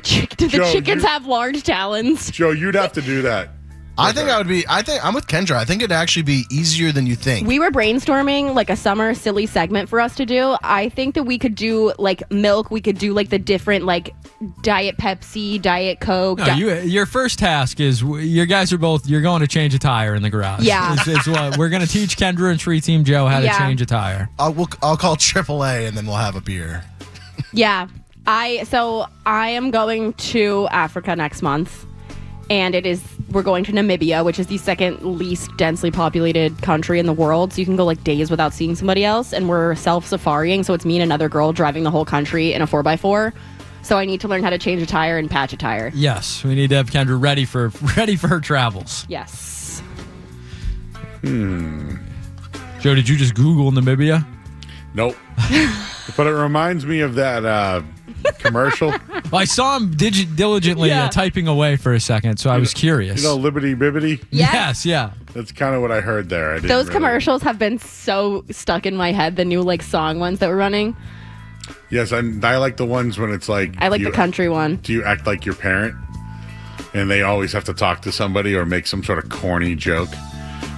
Joe,
chickens have large talons?
Joe, you'd have to do that.
I think I'm with Kendra. I think it'd actually be easier than you think.
We were brainstorming like a summer silly segment for us to do. I think that we could do like milk. We could do like the different like Diet Pepsi, Diet Coke.
No, your first task is you guys are both, you're going to change a tire in the garage.
Yeah.
Is what we're going to teach Kendra and Tree Team Joe how to change a tire.
I'll call AAA and then we'll have a beer.
Yeah. I am going to Africa next month, and we're going to Namibia, which is the second least densely populated country in the world. So you can go like days without seeing somebody else, and we're self-safarying. So it's me and another girl driving the whole country in a 4x4. So I need to learn how to change a tire and patch a tire.
Yes, we need to have Kendra ready for her travels.
Yes.
Joe, did you just Google Namibia?
Nope. But it reminds me of that commercial.
Well, I saw him diligently typing away for a second, so I was curious.
You know, Libbity Bibbity?
Yes, yeah.
That's kind of what I heard there. I didn't
Those
really-
commercials have been so stuck in my head, the new like song ones that were running.
Yes, I like the ones when it's like...
I like the country one.
Do you act like your parent? And they always have to talk to somebody or make some sort of corny joke.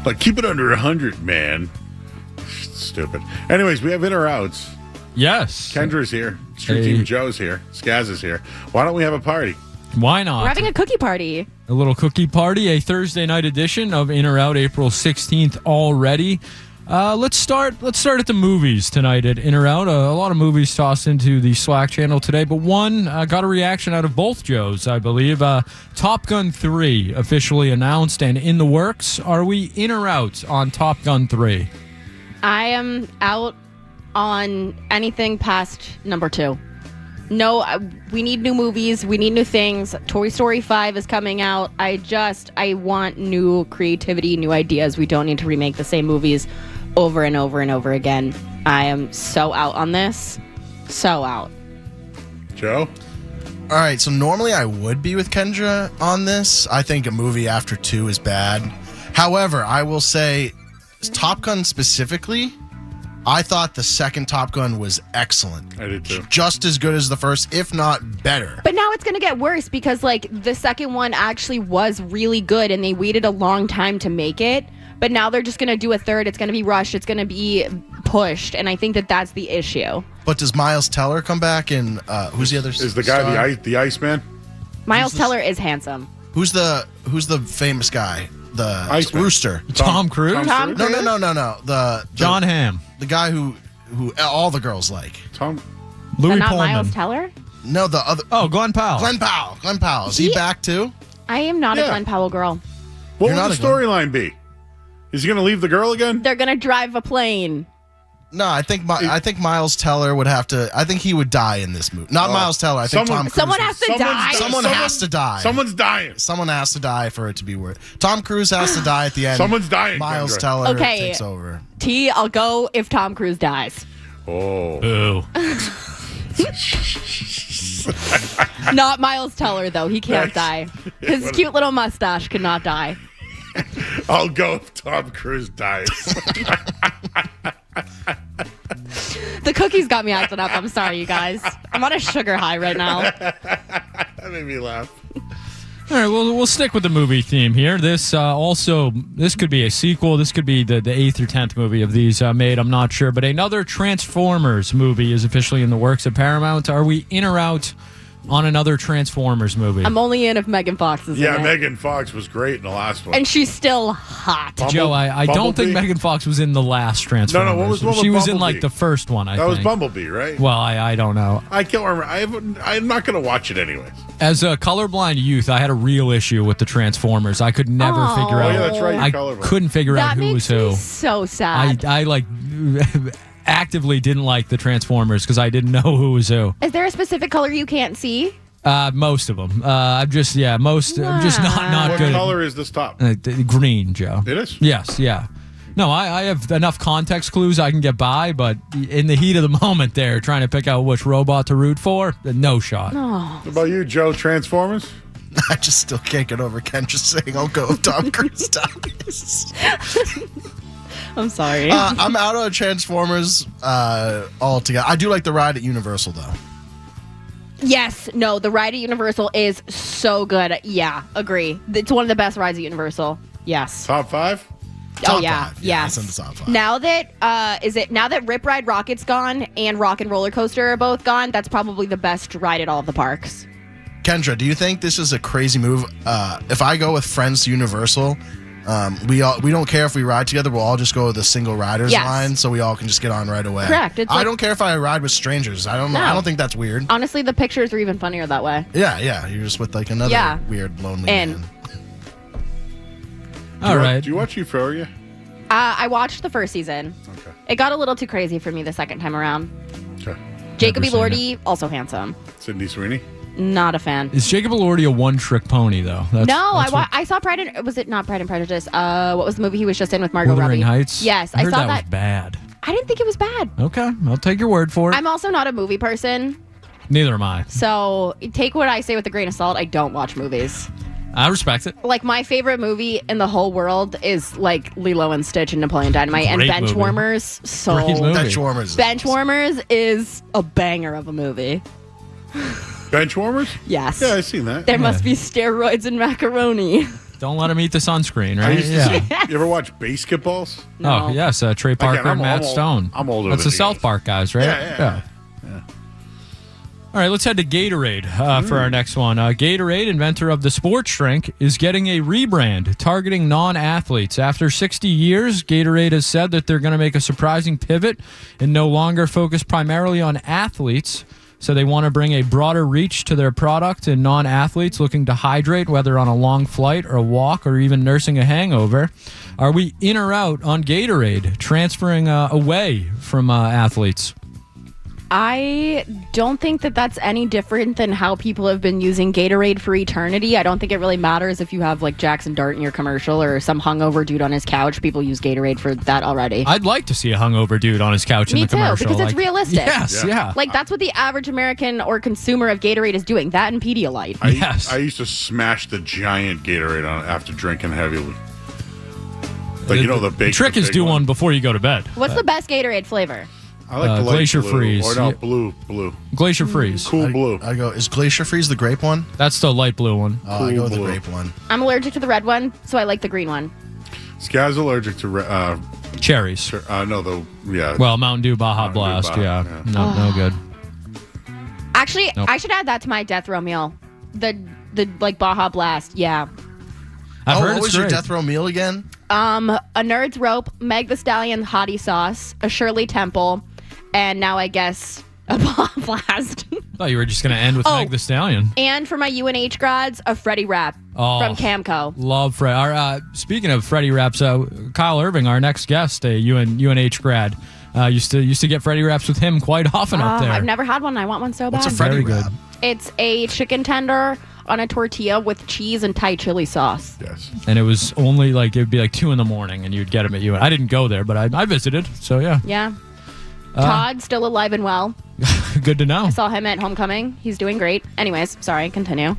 Like, keep it under 100, man. Stupid. Anyways, we have in or outs.
Yes.
Kendra's here. Street Team Joe's here. Skaz is here. Why don't we have a party?
Why not?
We're having a cookie party.
A little cookie party, a Thursday night edition of In or Out, April 16th already. Let's start at the movies tonight at In or Out. A lot of movies tossed into the Slack channel today, but one got a reaction out of both Joes, I believe. Top Gun 3 officially announced and in the works. Are we in or out on Top Gun 3?
I am out on anything past number 2. No, we need new movies. We need new things. Toy Story 5 is coming out. I want new creativity, new ideas. We don't need to remake the same movies over and over and over again. I am so out on this. So out.
Joe?
All right, so normally I would be with Kendra on this. I think a movie after 2 is bad. However, I will say Top Gun specifically, I thought the second Top Gun was excellent.
I did too.
Just as good as the first, if not better.
But now it's going to get worse because like the second one actually was really good and they waited a long time to make it. But now they're just going to do a third. It's going to be rushed. It's going to be pushed. And I think that that's the issue.
But does Miles Teller come back? And who's the other?
Is the guy the Iceman?
Miles Teller is handsome.
Who's the famous guy? The
Iceman.
Rooster.
Tom Cruise?
Tom Cruise?
No. The
John Hamm.
The guy who all the girls like.
Louis
not
Pullman.
Miles Teller?
No, the other.
Oh, Glenn Powell.
Glenn Powell. Is he back too?
I am not a Glenn Powell girl.
What
You're
would
not
the storyline be? Is he going to leave the girl again?
They're going to drive a plane.
No, I think Miles Teller would have to. I think he would die in this movie. Not Miles Teller. I think Tom Cruise.
Someone has to die.
Someone has to die.
Someone's dying.
Someone has to die for it to be worth. Tom Cruise has to die at the end.
Someone's dying.
Miles
Kendra.
Teller
Okay.
takes over.
T, I'll go if Tom Cruise dies.
Oh.
Boo.
Not Miles Teller, though. He can't die. His cute little mustache could not die.
I'll go if Tom Cruise dies.
The cookies got me acting up. I'm sorry, you guys. I'm on a sugar high right now.
That made me laugh.
All right, well, we'll stick with the movie theme here. This could be a sequel. This could be the 8th or 10th movie of these made. I'm not sure. But another Transformers movie is officially in the works at Paramount. Are we in or out on another Transformers movie.
I'm only in if Megan Fox is in
Yeah,
it.
Megan Fox was great in the last one.
And she's still hot.
Joe, I don't think Megan Fox was in the last Transformers.
No, what was the one with
She was in
Bumblebee?
like the first one, I
That
think.
was Bumblebee, right?
Well, I don't know.
I can't remember. I'm not going to watch it anyways.
As a colorblind youth, I had a real issue with the Transformers. I could never figure out.
Oh, yeah, that's right, you're
I
colorblind.
couldn't figure out who was who.
So sad.
I like actively didn't like the Transformers because I didn't know who was who.
Is there a specific color you can't see?
Most of them. I'm just I'm just not
What
good.
color is this top?
Green, Joe.
It is?
Yes, yeah. No, I have enough context clues I can get by, but in the heat of the moment there, trying to pick out which robot to root for, no shot.
What about you, Joe? Transformers?
I just still can't get over Ken just saying, I'll go if Tom Cruise dies.
I'm sorry.
I'm out on Transformers altogether. I do like the ride at Universal, though.
Yes. No, the ride at Universal is so good. Yeah, agree. It's one of the best rides at Universal. Yes.
Top 5?
Top
yeah.
5.
Yes.
It's in the top 5.
Now that Rip Ride Rocket's gone and Rock and Roller Coaster are both gone, that's probably the best ride at all of the parks.
Kendra, do you think this is a crazy move? If I go with friends to Universal, we don't care if we ride together. We'll all just go with the single riders
Yes.
line, so we all can just get on right away.
Correct. It's
I
like-
don't care if I ride with strangers. I don't know.
No.
I don't think that's weird.
Honestly, the pictures are even funnier that way.
Yeah. You're just with like another weird lonely
And-
man.
All right.
Do you watch Euphoria?
I watched the first season.
Okay.
It got a little too crazy for me the second time around.
Okay.
Jacob
Never
Elordi, also handsome.
Sydney Sweeney?
Not a fan.
Is Jacob Elordi a one-trick pony, though?
I saw Pride and... Was it not Pride and Prejudice? What was the movie he was just in with Margot
Wuthering
Robbie?
Heights?
Yes,
I
I
heard
saw
that was bad.
I didn't think it was bad.
Okay, I'll take your word for it.
I'm also not a movie person,
Neither am I.
so take what I say with a grain of salt. I don't watch movies.
I respect it.
Like, my favorite movie in the whole world is, like, Lilo and Stitch and Napoleon Dynamite and
Great movie.
Benchwarmers. So
Great movie.
Benchwarmers.
Benchwarmers is a banger of a movie.
Benchwarmers?
Yes.
Yeah, I've seen that.
There must be steroids and macaroni.
Don't let him eat the sunscreen,
I
right?
used to see, you ever watch Basketballs?
Oh, yes, Trey Parker
Again,
and Matt Stone.
I'm older
That's
than
the
you
South
guys.
Park guys, right?
Yeah.
All right, let's head to Gatorade for our next one. Gatorade, inventor of the sports drink, is getting a rebrand targeting non-athletes. After 60 years, Gatorade has said that they're going to make a surprising pivot and no longer focus primarily on athletes. So they want to bring a broader reach to their product and non-athletes looking to hydrate, whether on a long flight or a walk or even nursing a hangover. Are we in or out on Gatorade, transferring away from athletes?
I don't think that that's any different than how people have been using Gatorade for eternity. I don't think it really matters if you have like Jackson Dart in your commercial or some hungover dude on his couch. People use Gatorade for that already.
I'd like to see a hungover dude on his couch in
Me
the
too,
commercial.
because it's realistic.
Yes, yeah.
Like, that's what the average American or consumer of Gatorade is doing. That and Pedialyte.
I used to smash the giant Gatorade on after drinking heavily. Like, the big.
The trick is do one before you go to bed.
What's the best Gatorade flavor?
I like the light
Glacier
blue.
Freeze.
Or no,
Yeah.
blue.
Glacier Freeze.
Cool blue.
I go, is Glacier Freeze the grape one?
That's the light blue one.
Oh, I go with the grape one.
I'm allergic to the red one, so I like the green one.
This guy's allergic to
cherries.
Oh.
Mountain Dew Baja Blast. Yeah. No good.
Actually,
Nope.
I should add that to my death row meal. The like Baja Blast. Yeah.
I've heard
what
it's
was your
great.
death row meal again?
A Nerd's Rope, Meg the Stallion Hottie Sauce, a Shirley Temple, and now I guess a Baja Blast.
Thought you were just going to end with
Oh.
Meg the Stallion.
And for my UNH grads, a Freddy Wrap from Camco.
Love Fred. Speaking of Freddie Wraps, Kyle Irving, our next guest, a UNH grad, used to get Freddie Wraps with him quite often up there.
I've never had one. I want one so bad.
What's a Freddy
Very
Wrap?
good.
It's a chicken tender on a tortilla with cheese and Thai chili sauce.
Yes.
And it was only it would be like 2 a.m. and you'd get him at UNH. I didn't go there, but I visited. So yeah.
Yeah. Todd, still alive and well.
Good to know.
I saw him at homecoming. He's doing great. Anyways, sorry, continue.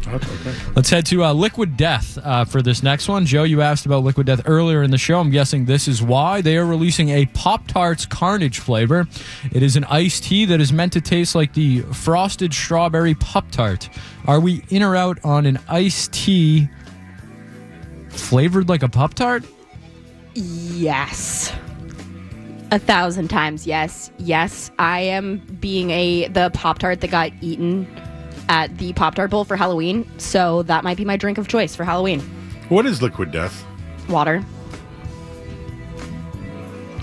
Let's head to Liquid Death for this next one. Joe, you asked about Liquid Death earlier in the show. I'm guessing this is why. They are releasing a Pop-Tarts Carnage flavor. It is an iced tea that is meant to taste like the frosted strawberry Pop-Tart. Are we in or out on an iced tea flavored like a Pop-Tart?
Yes. 1,000 times yes. Yes, I am being the Pop-Tart that got eaten at the Pop-Tart Bowl for Halloween, so that might be my drink of choice for Halloween.
What is liquid death?
Water.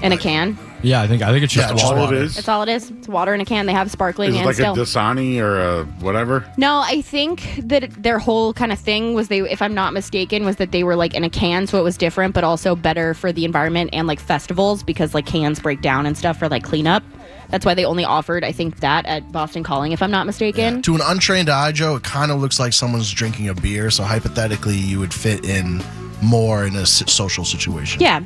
In a can.
Yeah, I think it's just
all
water.
it is.
That's all it is. It's water in a can. They have sparkling
Is it
and
like
still.
a Dasani or a whatever?
No, I think that their whole kind of thing was if I'm not mistaken, was that they were like in a can, so it was different, but also better for the environment and like festivals because like cans break down and stuff for like cleanup. That's why they only offered, I think, that at Boston Calling, if I'm not mistaken.
To an untrained eye, Joe, it kind of looks like someone's drinking a beer. So hypothetically, you would fit in more in a social situation.
Yeah.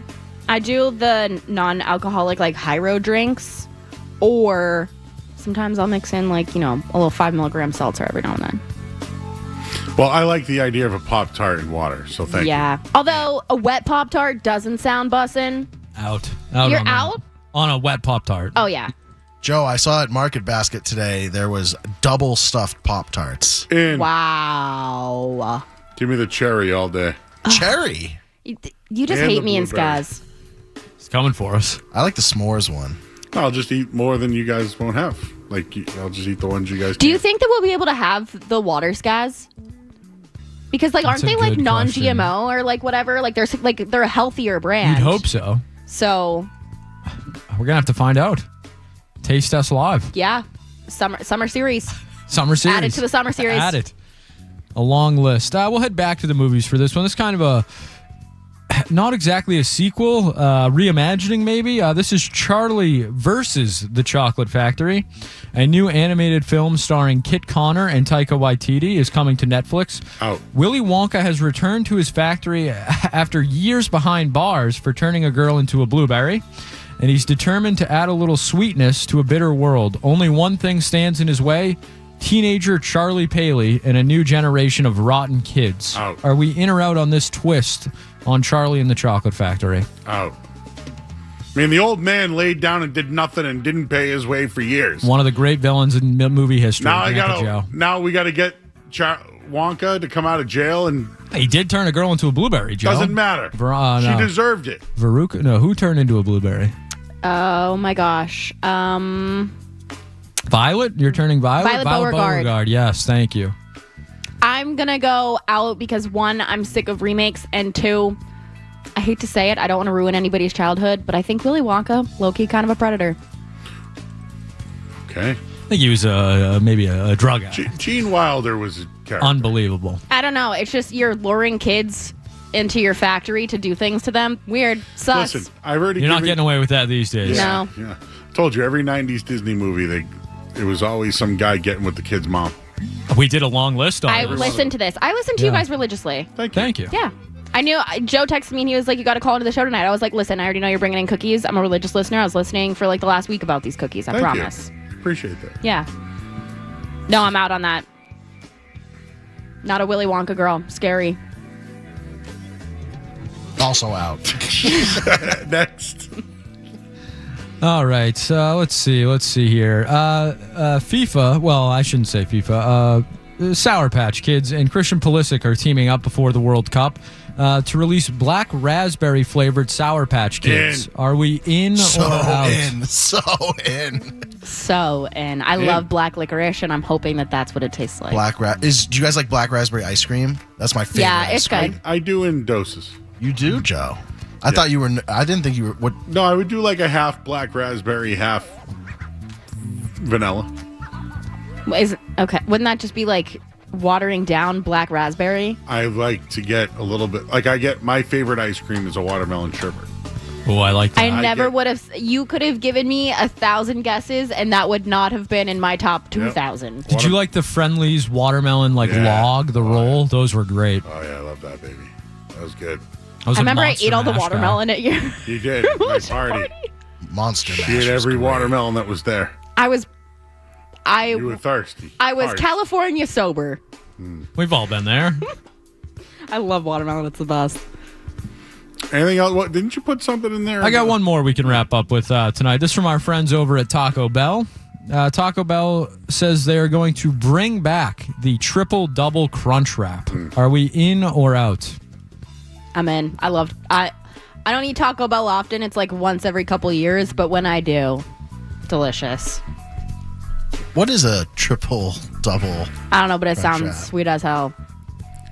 I do the non-alcoholic like high road drinks, or sometimes I'll mix in like, a little 5 milligram seltzer every now and then.
Well, I like the idea of a Pop-Tart in water, so thank you.
Yeah. Although a wet Pop-Tart doesn't sound bussin'.
Out.
You're
on a-
out?
On a wet Pop-Tart.
Oh, yeah.
Joe, I saw at Market Basket today there was double stuffed Pop-Tarts.
Wow.
Give me the cherry all day.
Cherry?
You just
And
hate
the
me in
blueberry.
Skaz.
It's coming for us.
I like the s'mores one.
I'll just eat more than you guys won't have. I'll just eat the ones you guys
Do you think that we'll be able to have the water Skaz? Because like, aren't
That's a
they like
good
non-GMO or like whatever? Like they're a healthier brand.
You'd hope so.
So
We're gonna have to find out. Taste test live.
yeah, summer series.
Summer series.
Add it to the summer series.
Add it. A long list. We'll head back to the movies for this one. This is kind of not exactly a sequel, reimagining maybe. This is Charlie versus the Chocolate Factory. A new animated film starring Kit Connor and Taika Waititi is coming to Netflix.
Out.
Willy Wonka has returned to his factory after years behind bars for turning a girl into a blueberry. And he's determined to add a little sweetness to a bitter world. Only one thing stands in his way: teenager Charlie Paley and a new generation of rotten kids.
Out.
Are we in or out on this twist on Charlie and the Chocolate Factory?
Out. I mean, the old man laid down and did nothing and didn't pay his way for years.
One of the great villains in movie history.
Now we got to get Wonka to come out of jail, and
he did turn a girl into a blueberry, Joe.
doesn't matter.
No.
She deserved it.
Veruca? No, who turned into a blueberry?
Oh my gosh.
Violet? You're turning Violet?
Violet Beauregard.
Yes, thank you.
I'm gonna go out because one, I'm sick of remakes, and two, I hate to say it, I don't want to ruin anybody's childhood, but I think Willy Wonka, low-key kind of a predator.
Okay.
I think he was maybe a drug addict.
Gene Wilder was a character.
Unbelievable.
I don't know. It's just you're luring kids into your factory to do things to them. Weird. Sus.
Listen, I've already
You're not getting away with that these days.
No.
Yeah. Told you, every 90s Disney movie, it was always some guy getting with the kid's mom.
We did a long list on
I
this.
listened to this. I listened to you
Yeah.
guys religiously.
Thank you.
Yeah. I knew Joe texted me and he was like, you got to call into the show tonight. I was like, listen, I already know you're bringing in cookies. I'm a religious listener. I was listening for like the last week about these cookies. I
Thank
promise.
you. Appreciate that.
Yeah. No, I'm out on that. Not a Willy Wonka girl. Scary.
Also out.
Next.
All right. Let's see here. FIFA. Well, I shouldn't say FIFA. Sour Patch Kids and Christian Pulisic are teaming up before the World Cup to release black raspberry flavored Sour Patch Kids. Are we in
So
or out?
in. So in.
So, and I love black licorice, and I'm hoping that that's what it tastes like.
Do you guys like black raspberry ice cream? That's my favorite.
Yeah,
ice
it's
cream.
good.
I do in doses.
You do, Joe? I thought you were. I didn't think you were. What?
No, I would do like a half black raspberry, half vanilla.
Okay. Wouldn't that just be like watering down black raspberry?
I like to get a little bit. Like my favorite ice cream is a watermelon sherbet.
Oh, I like that.
I never would have. You could have given me 1,000 guesses, and that would not have been in my top 2,000.
Did you like the Friendly's watermelon log, the roll? Those were great.
Oh yeah, I love that, baby. That was good.
I remember I ate all the watermelon at your.
You did. My party.
Monster Mash.
She ate every watermelon that was there. You were thirsty.
I was
Hard.
California sober.
We've all been there.
I love watermelon. It's the best.
Anything else? What, didn't you put something in there?
I got one more we can wrap up with tonight. This is from our friends over at Taco Bell. Taco Bell says they are going to bring back the triple double crunch wrap. Are we in or out?
I'm in. I don't eat Taco Bell often. It's like once every couple years, but when I do, delicious.
What is a triple double?
I don't know, but it
Crunch
sounds
wrap.
sweet as hell.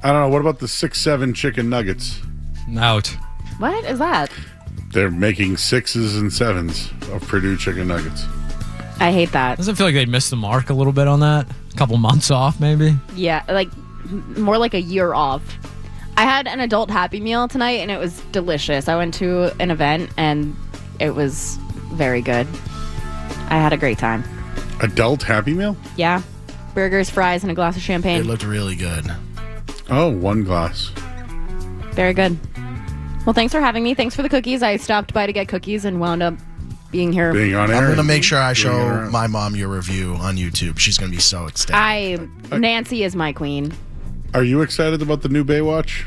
I don't know. What about the 6-7 chicken nuggets?
Out.
What is that?
They're making 6s and 7s of Purdue chicken nuggets.
I hate that.
Doesn't it feel like they missed the mark a little bit on that? A couple months off, maybe?
Yeah, like more like a year off. I had an adult Happy Meal tonight, and it was delicious. I went to an event, and it was very good. I had a great time.
Adult Happy Meal?
Yeah. Burgers, fries, and a glass of champagne.
It looked really good.
Oh, 1 glass.
Very good. Well, thanks for having me. Thanks for the cookies. I stopped by to get cookies and wound up being here.
Being on air.
I'm going to make sure I
Doing it
show
around.
my mom your review on YouTube. She's going to be so ecstatic.
Nancy is my queen.
Are you excited about the new Baywatch?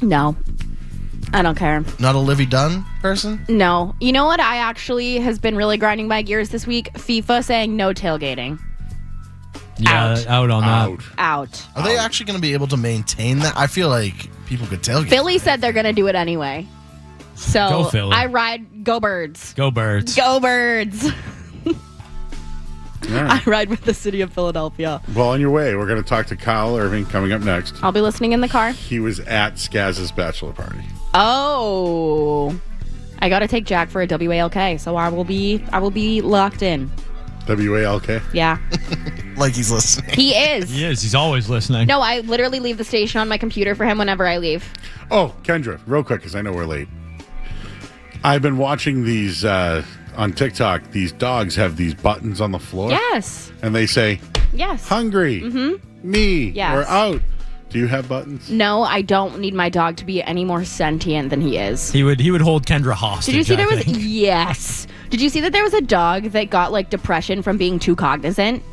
No. I don't care.
Not a Livy Dunn person?
No. You know what I actually has been really grinding my gears this week? FIFA saying no tailgating.
Yeah, out on that.
Out.
Are they actually going to be able to maintain that? I feel like people could tailgate.
Philly said they're going to do it anyway. So
Go Philly.
I ride Go Birds.
Go Birds.
Go Birds.
All right.
I ride with the city of Philadelphia.
Well, on your way, we're going to talk to Kyle Irving coming up next.
I'll be listening in the car.
He was at Skaz's bachelor party.
Oh. I got to take Jack for a WALK, so I will be locked in.
WALK?
Yeah.
Like he's listening.
He is.
He is. He's always listening.
No, I literally leave the station on my computer for him whenever I leave.
Oh, Kendra, real quick, because I know we're late. I've been watching these on TikTok. These dogs have these buttons on the floor.
Yes.
And they say,
Yes.
hungry, me,
Yes.
or out. Do you have buttons?
No, I don't need my dog to be any more sentient than he is.
He would hold Kendra hostage.
Did you see
I
there was
think.
yes? Did you see that there was a dog that got like depression from being too cognizant?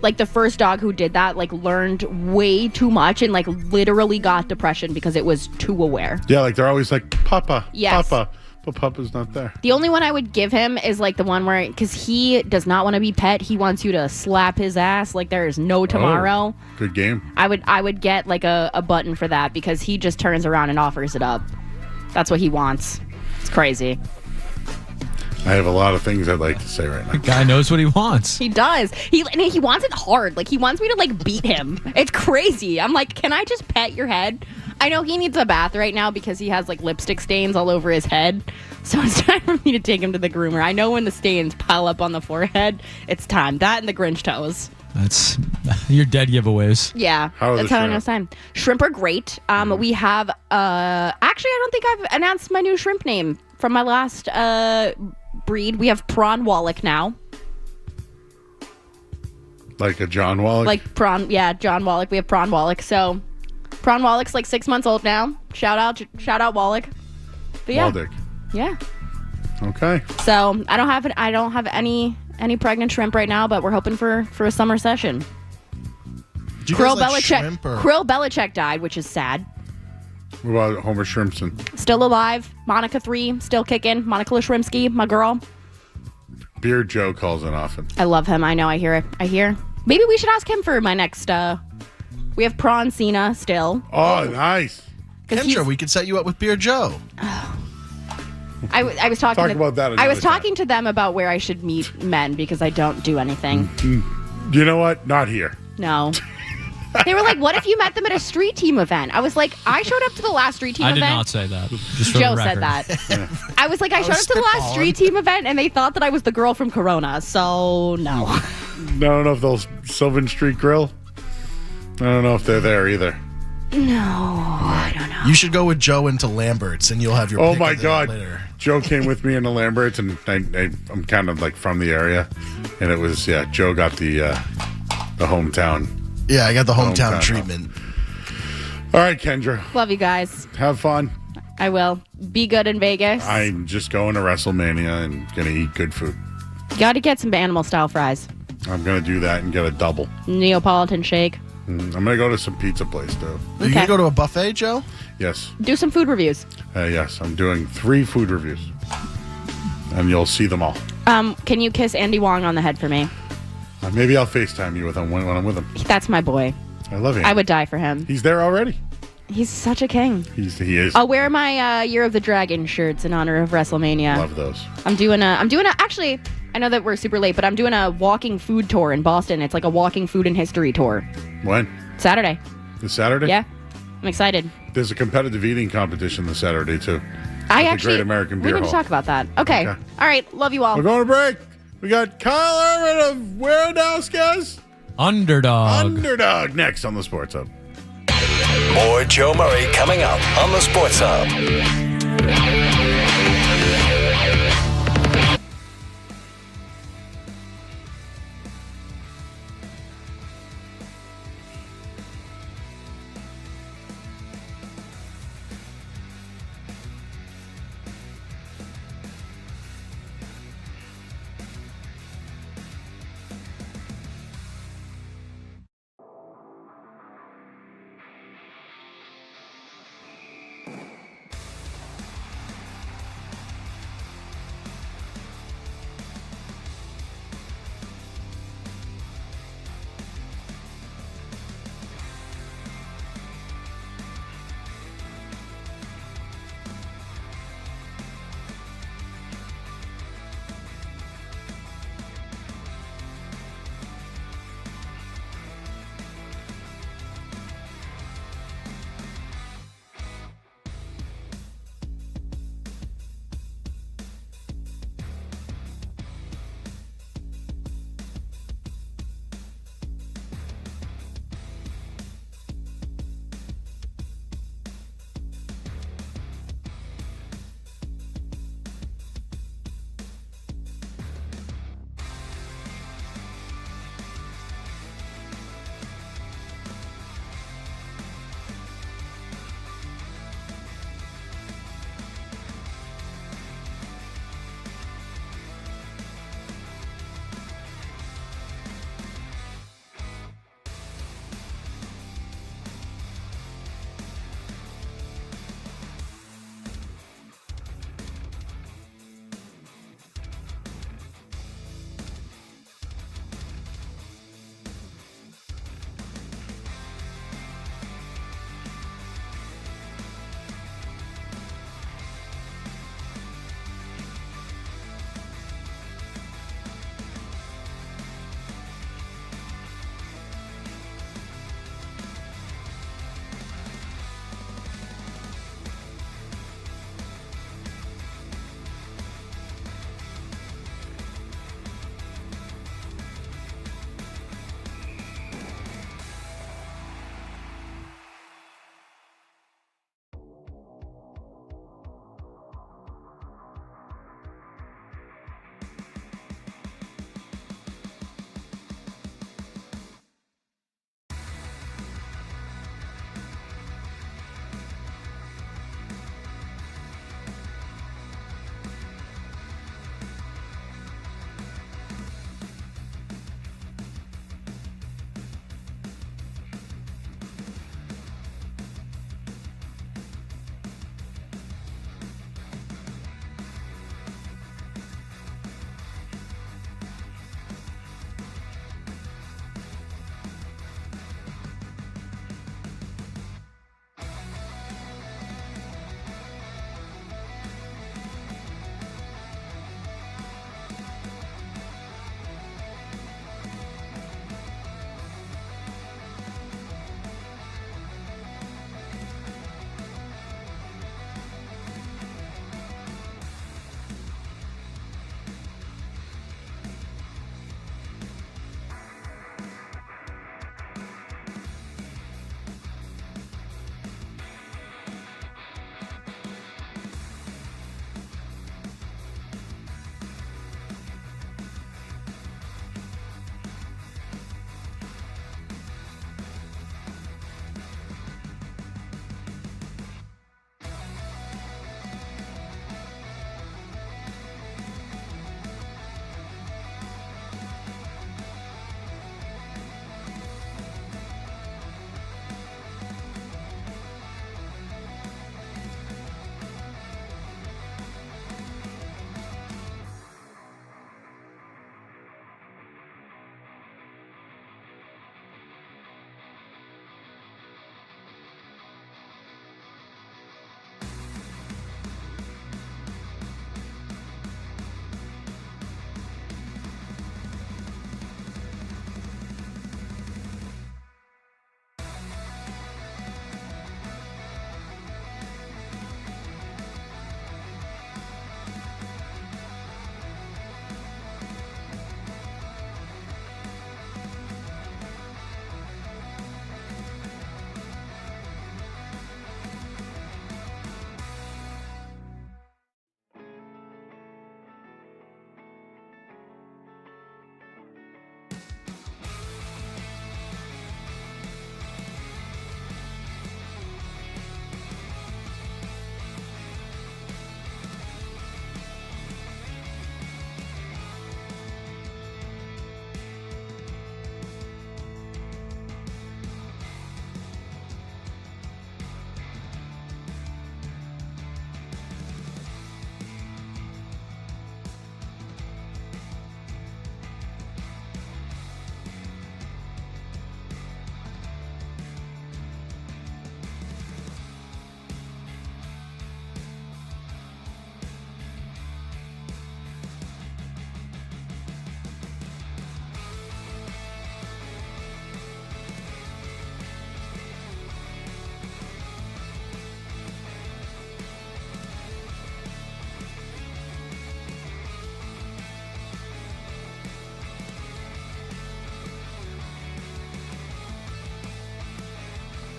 Like the first dog who did that like learned way too much and like literally got depression because it was too aware.
Yeah, like they're always like, Papa,
Yes.
Papa. But Papa's not there.
The only one I would give him is like the one where, because he does not want to be pet. He wants you to slap his ass like there is no tomorrow.
Oh, good game.
I would get like a button for that because he just turns around and offers it up. That's what he wants. It's crazy.
I have a lot of things I'd like to say right now.
The guy knows what he wants.
He does. He wants it hard. Like he wants me to like beat him. It's crazy. I'm like, can I just pet your head? I know he needs a bath right now because he has like lipstick stains all over his head. So it's time for me to take him to the groomer. I know when the stains pile up on the forehead, it's time. That and the Grinch toes.
That's your dead giveaways.
Yeah,
How are
that's
the
how I know it's time. Shrimp are great. We have actually I don't think I've announced my new shrimp name from my last breed. We have prawn wallach now.
Like a John Wallach?
Like prawn, yeah, John Wallach. We have prawn wallach. So prawn wallach's like 6 months old now. Shout out Wallach. But yeah,
Waldick.
yeah.
Okay.
So I don't have any pregnant shrimp right now, but we're hoping for a summer session.
Do you guys like
Belichick.
shrimp or-
Krill Belichick died, which is sad.
What about Homer Shrimpson?
Still alive. Monica 3, still kicking. Monica Lashrimsky, my girl.
Beard Joe calls in often.
I love him. I know. I hear it. I hear. Maybe we should ask him for my next. We have Prawn Cena still.
Oh, nice.
Kendra, we could set you up with Beer Joe.
I was talking.
Talk about that
I was
another
talking to them about where I should meet men because I don't do anything.
You know what? Not here.
No. They were like, "What if you met them at a street team event?" I was like, "I showed up to the last street team
I did
event."
not say that. Just for
Joe
the
said
record.
that. I was like, I showed up to the last street team event, and they thought that I was the girl from Corona. So no.
I don't know if they'll Sylvan Street Grill. I don't know if they're there either.
No, I don't know.
You should go with Joe into Lambert's, and you'll have your.
Oh
pick
my
of the
God!
litter.
Joe came with me into Lambert's, and I'm kind of like from the area, and it was Joe got the hometown.
Yeah, I got the hometown treatment.
All right, Kendra.
Love you guys.
Have fun.
I will. Be good in Vegas.
I'm just going to WrestleMania and going to eat good food.
Got to get some animal style fries.
I'm going to do that and get a double.
Neapolitan shake.
I'm going to go to some pizza place, too.
Are you going to go to a buffet, Joe?
Yes.
Do some food reviews.
Yes, I'm doing 3 food reviews. And you'll see them all.
Can you kiss Andy Wong on the head for me?
Maybe I'll FaceTime you with him when I'm with him.
That's my boy.
I love him.
I would die for him.
He's there already.
He's such a king.
He is.
I'll wear my Year of the Dragon shirts in honor of WrestleMania.
Love those.
I'm doing a actually I know that we're super late, but I'm doing a walking food tour in Boston. It's like a walking food and history tour.
When?
Saturday.
This Saturday?
Yeah. I'm excited.
There's a competitive eating competition this Saturday, too.
I
At
actually.
the Great American
we
Beer
need to
Hall.
talk about that. Okay. All right. Love you all.
We're going to break. We got Kyle Irving of where now, guys?
Underdog
next on the Sports Hub.
More Joe Murray coming up on the Sports Hub.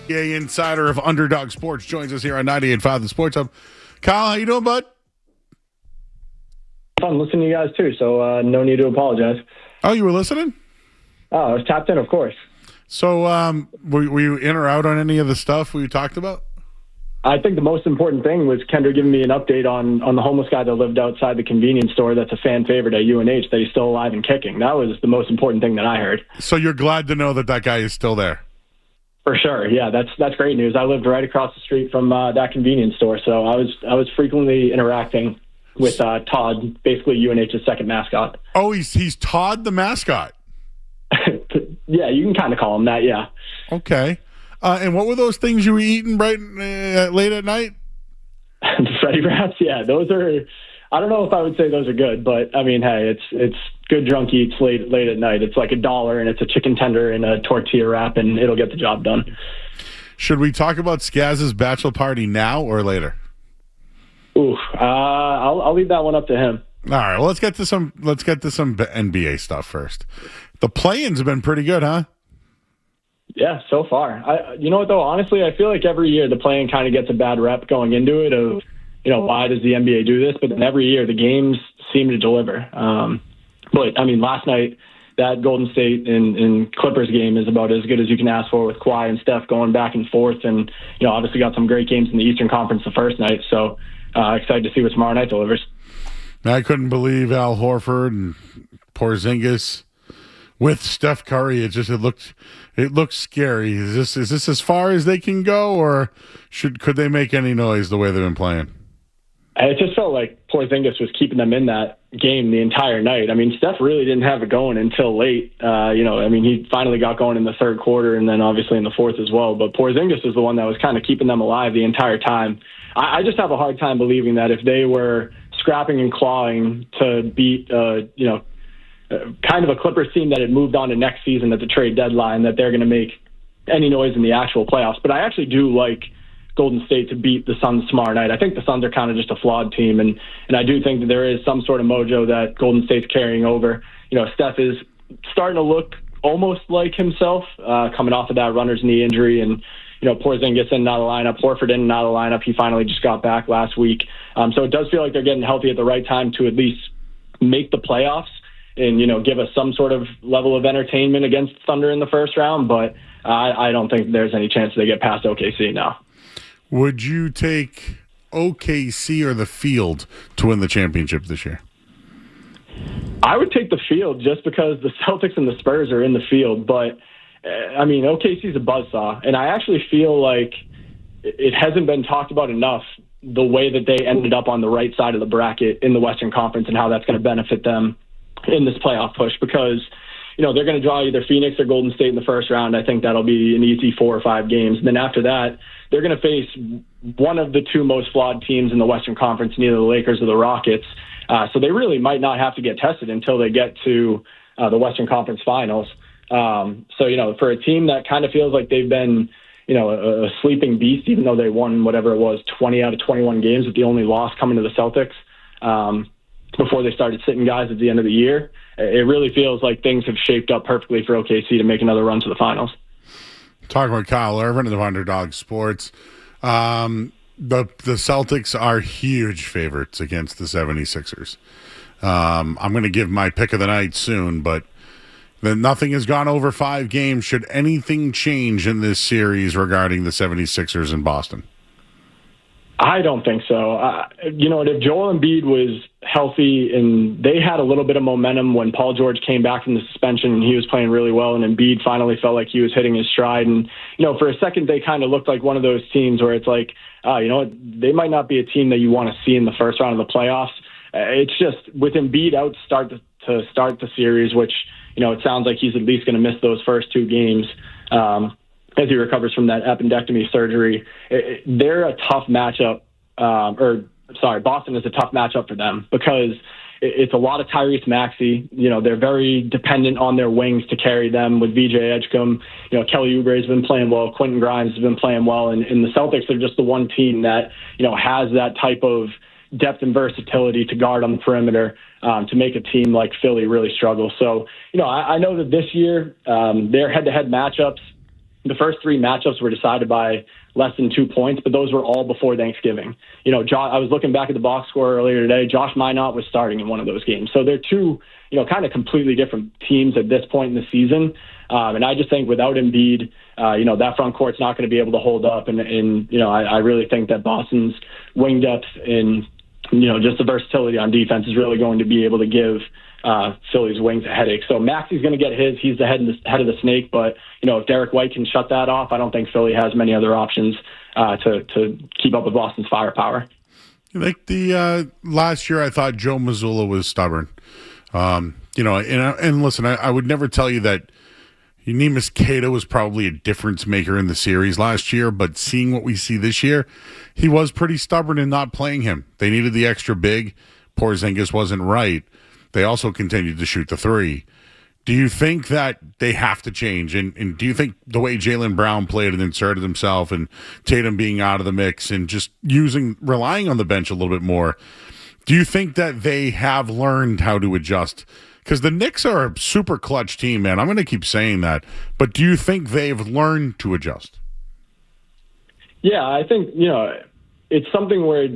NBA insider of Underdog Sports, joins us here on 98.5 The Sports Hub. Kyle, how you doing, bud?
Fun listening to you guys, too, so no need to apologize.
Oh, you were listening?
Oh, I was tapped in, of course.
So were you in or out on any of the stuff we talked about?
I think the most important thing was Kendra giving me an update on the homeless guy that lived outside the convenience store that's a fan favorite at UNH, that he's still alive and kicking. That was the most important thing that I heard.
So you're glad to know that guy is still there?
For sure, yeah, that's great news. I lived right across the street from that convenience store, so I was frequently interacting with Todd, basically UNH's second mascot.
Oh, he's Todd the mascot?
Yeah, you can kind of call him that, yeah.
Okay. And what were those things you were eating late at night?
The Freddy wraps, yeah, those are. I don't know if I would say those are good, but I mean, hey, it's good drunk eats late at night. It's like $1, and it's a chicken tender and a tortilla wrap, and it'll get the job done.
Should we talk about Skaz's bachelor party now or later?
Ooh, I'll leave that one up to him.
All right, well, let's get to some NBA stuff first. The play-ins have been pretty good, huh?
Yeah, so far. You know what, though? Honestly, I feel like every year the play-in kind of gets a bad rep going into it of, why does the NBA do this? But then every year the games seem to deliver. But, I mean, last night, that Golden State and Clippers game is about as good as you can ask for with Kawhi and Steph going back and forth. And, obviously got some great games in the Eastern Conference the first night. So excited to see what tomorrow night delivers.
I couldn't believe Al Horford and Porzingis with Steph Curry. It looked scary. Is this as far as they can go, or could they make any noise the way they've been playing?
It just felt like Porzingis was keeping them in that game the entire night. I mean, Steph really didn't have it going until late. He finally got going in the third quarter and then obviously in the fourth as well. But Porzingis was the one that was kind of keeping them alive the entire time. I just have a hard time believing that if they were scrapping and clawing to beat, kind of a Clippers team that had moved on to next season at the trade deadline, that they're going to make any noise in the actual playoffs. But I actually do like Golden State to beat the Suns tomorrow night. I think the Suns are kind of just a flawed team, and I do think that there is some sort of mojo that Golden State's carrying over. Steph is starting to look almost like himself, coming off of that runner's knee injury, and Porzingis in, not a lineup. Horford in, not a lineup. He finally just got back last week. So it does feel like they're getting healthy at the right time to at least make the playoffs and, give us some sort of level of entertainment against Thunder in the first round. But I don't think there's any chance they get past OKC now.
Would you take OKC or the field to win the championship this year?
I would take the field just because the Celtics and the Spurs are in the field. But, OKC's a buzzsaw. And I actually feel like it hasn't been talked about enough, the way that they ended up on the right side of the bracket in the Western Conference and how that's going to benefit them in this playoff push, because, they're going to draw either Phoenix or Golden State in the first round. I think that'll be an easy 4 or 5 games. And then after that, they're going to face one of the two most flawed teams in the Western Conference, neither the Lakers or the Rockets. So they really might not have to get tested until they get to the Western Conference Finals. For a team that kind of feels like they've been, a sleeping beast, even though they won whatever it was, 20 out of 21 games, with the only loss coming to the Celtics before they started sitting guys at the end of the year, it really feels like things have shaped up perfectly for OKC to make another run to the finals. Talking
about Kyle Irving of Underdog Sports. The Celtics are huge favorites against the 76ers. I'm going to give my pick of the night soon, but nothing has gone over 5 games. Should anything change in this series regarding the 76ers in Boston?
I don't think so. If Joel Embiid was healthy and they had a little bit of momentum when Paul George came back from the suspension and he was playing really well, and Embiid finally felt like he was hitting his stride. And, for a second, they kind of looked like one of those teams where it's like, they might not be a team that you want to see in the first round of the playoffs. It's just with Embiid out to start the series, which, it sounds like he's at least going to miss those first 2 games. As he recovers from that appendectomy surgery, they're a tough matchup. Boston is a tough matchup for them because it's a lot of Tyrese Maxey. They're very dependent on their wings to carry them with VJ Edgecombe. Kelly Oubre has been playing well. Quentin Grimes has been playing well. And the Celtics are just the one team that, has that type of depth and versatility to guard on the perimeter to make a team like Philly really struggle. So, I know that this year, their head-to-head matchups, the first 3 matchups were decided by less than 2 points, but those were all before Thanksgiving. I was looking back at the box score earlier today. Josh Minot was starting in one of those games. So they're two, kind of completely different teams at this point in the season. And I just think without Embiid, that front court's not going to be able to hold up. And I really think that Boston's wing depth and, just the versatility on defense is really going to be able to give Philly's wings a headache. So Maxi's going to get his. He's the head of the snake. But, if Derek White can shut that off, I don't think Philly has many other options to keep up with Boston's firepower.
Like the last year, I thought Joe Mazzulla was stubborn. And listen, I would never tell you that Neemias Queta was probably a difference maker in the series last year, but seeing what we see this year, he was pretty stubborn in not playing him. They needed the extra big. Porzingis wasn't right. They also continued to shoot the 3. Do you think that they have to change? And do you think the way Jaylen Brown played and inserted himself and Tatum being out of the mix and just relying on the bench a little bit more, do you think that they have learned how to adjust? Because the Knicks are a super clutch team, man. I'm going to keep saying that. But do you think they've learned to adjust?
Yeah, I think, it's something where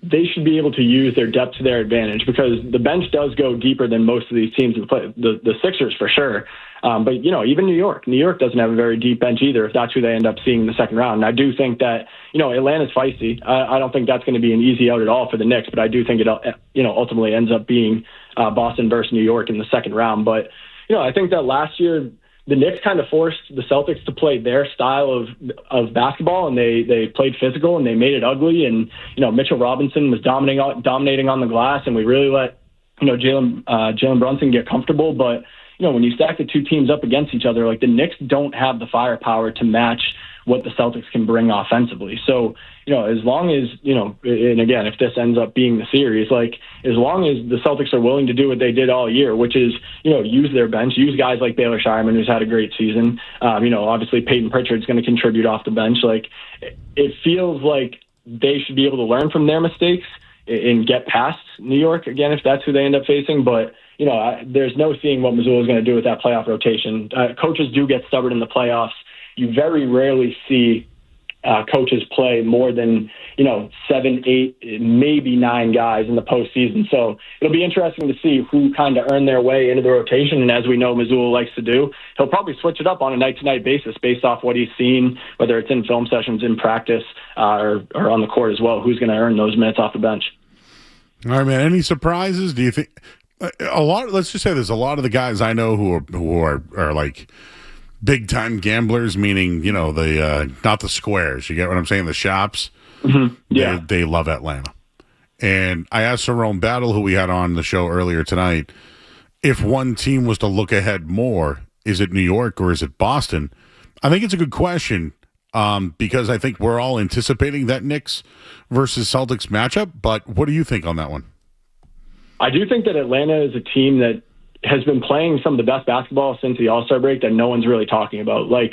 they should be able to use their depth to their advantage because the bench does go deeper than most of these teams in play. The Sixers for sure. But, even New York doesn't have a very deep bench either if that's who they end up seeing in the second round. And I do think that, Atlanta's feisty. I don't think that's going to be an easy out at all for the Knicks, but I do think it, ultimately ends up being Boston versus New York in the second round. But, I think that last year the Knicks kind of forced the Celtics to play their style of basketball, and they played physical and they made it ugly. And Mitchell Robinson was dominating on the glass, and we really let Jalen Brunson get comfortable. But when you stack the two teams up against each other, like the Knicks don't have the firepower to match what the Celtics can bring offensively. So as long as and again, if this ends up being the series, like as long as the Celtics are willing to do what they did all year, which is use their bench, use guys like Baylor Shireman, who's had a great season. Obviously Peyton Pritchard's going to contribute off the bench. Like it feels like they should be able to learn from their mistakes and get past New York again if that's who they end up facing. But there's no seeing what Missoula is going to do with that playoff rotation. Coaches do get stubborn in the playoffs. You very rarely see coaches play more than 7, 8, maybe 9 guys in the postseason. So it'll be interesting to see who kind of earn their way into the rotation. And as we know, Missoula likes to do, he'll probably switch it up on a night-to-night basis based off what he's seen, whether it's in film sessions, in practice, or on the court as well. Who's going to earn those minutes off the bench?
All right, man. Any surprises? Do you think let's just say there's a lot of the guys I know who are like big time gamblers, meaning the not the squares. You get what I'm saying? The shops.
Mm-hmm. Yeah,
they love Atlanta. And I asked Serrone Battle, who we had on the show earlier tonight, if one team was to look ahead more, is it New York or is it Boston? I think it's a good question because I think we're all anticipating that Knicks versus Celtics matchup. But what do you think on that one?
I do think that Atlanta is a team that has been playing some of the best basketball since the All-Star break that no one's really talking about. Like,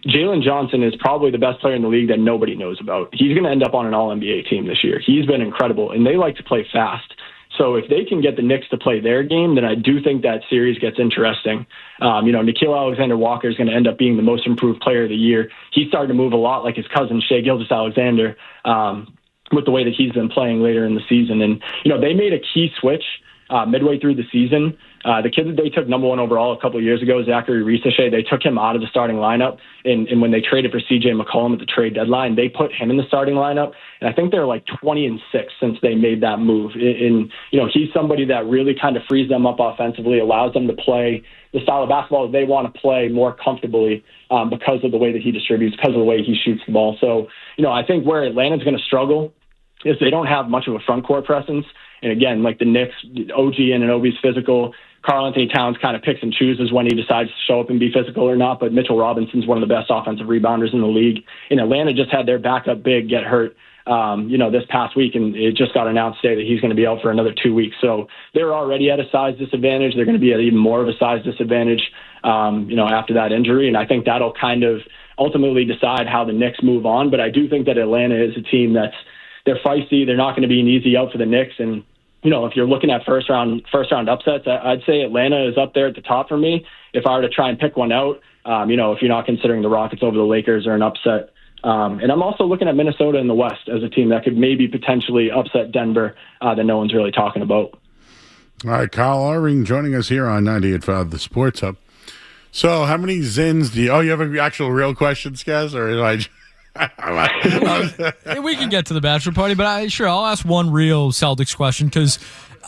Jalen Johnson is probably the best player in the league that nobody knows about. He's going to end up on an All-NBA team this year. He's been incredible, and they like to play fast. So if they can get the Knicks to play their game, then I do think that series gets interesting. Nickeil Alexander-Walker is going to end up being the most improved player of the year. He's starting to move a lot like his cousin, Shai Gilgeous-Alexander, with the way that he's been playing later in the season. And, they made a key switch midway through the season. The kid that they took number 1 overall a couple of years ago, Zachary Risache, they took him out of the starting lineup. And when they traded for CJ McCollum at the trade deadline, they put him in the starting lineup. And I think they're like 20-6 since they made that move. And he's somebody that really kind of frees them up offensively, allows them to play the style of basketball that they want to play more comfortably because of the way that he distributes, because of the way he shoots the ball. So, I think where Atlanta's going to struggle is they don't have much of a front court presence. And again, like the Knicks, OG Anunoby's physical. Karl Anthony Towns kind of picks and chooses when he decides to show up and be physical or not, but Mitchell Robinson's one of the best offensive rebounders in the league. And Atlanta just had their backup big get hurt, this past week, and it just got announced today that he's going to be out for another 2 weeks. So they're already at a size disadvantage. They're going to be at even more of a size disadvantage, after that injury. And I think that'll kind of ultimately decide how the Knicks move on. But I do think that Atlanta is a team they're feisty. They're not going to be an easy out for the Knicks. And if you're looking at first round upsets, I'd say Atlanta is up there at the top for me. If I were to try and pick one out, if you're not considering the Rockets over the Lakers or an upset. And I'm also looking at Minnesota in the West as a team that could maybe potentially upset Denver that no one's really talking about.
All right, Kyle Irving joining us here on 98.5 The Sports Hub. So how many Zins do you... Oh, you have an actual real question, Skaz? Or am I...
We can get to the bachelor party, but I'll ask one real Celtics question because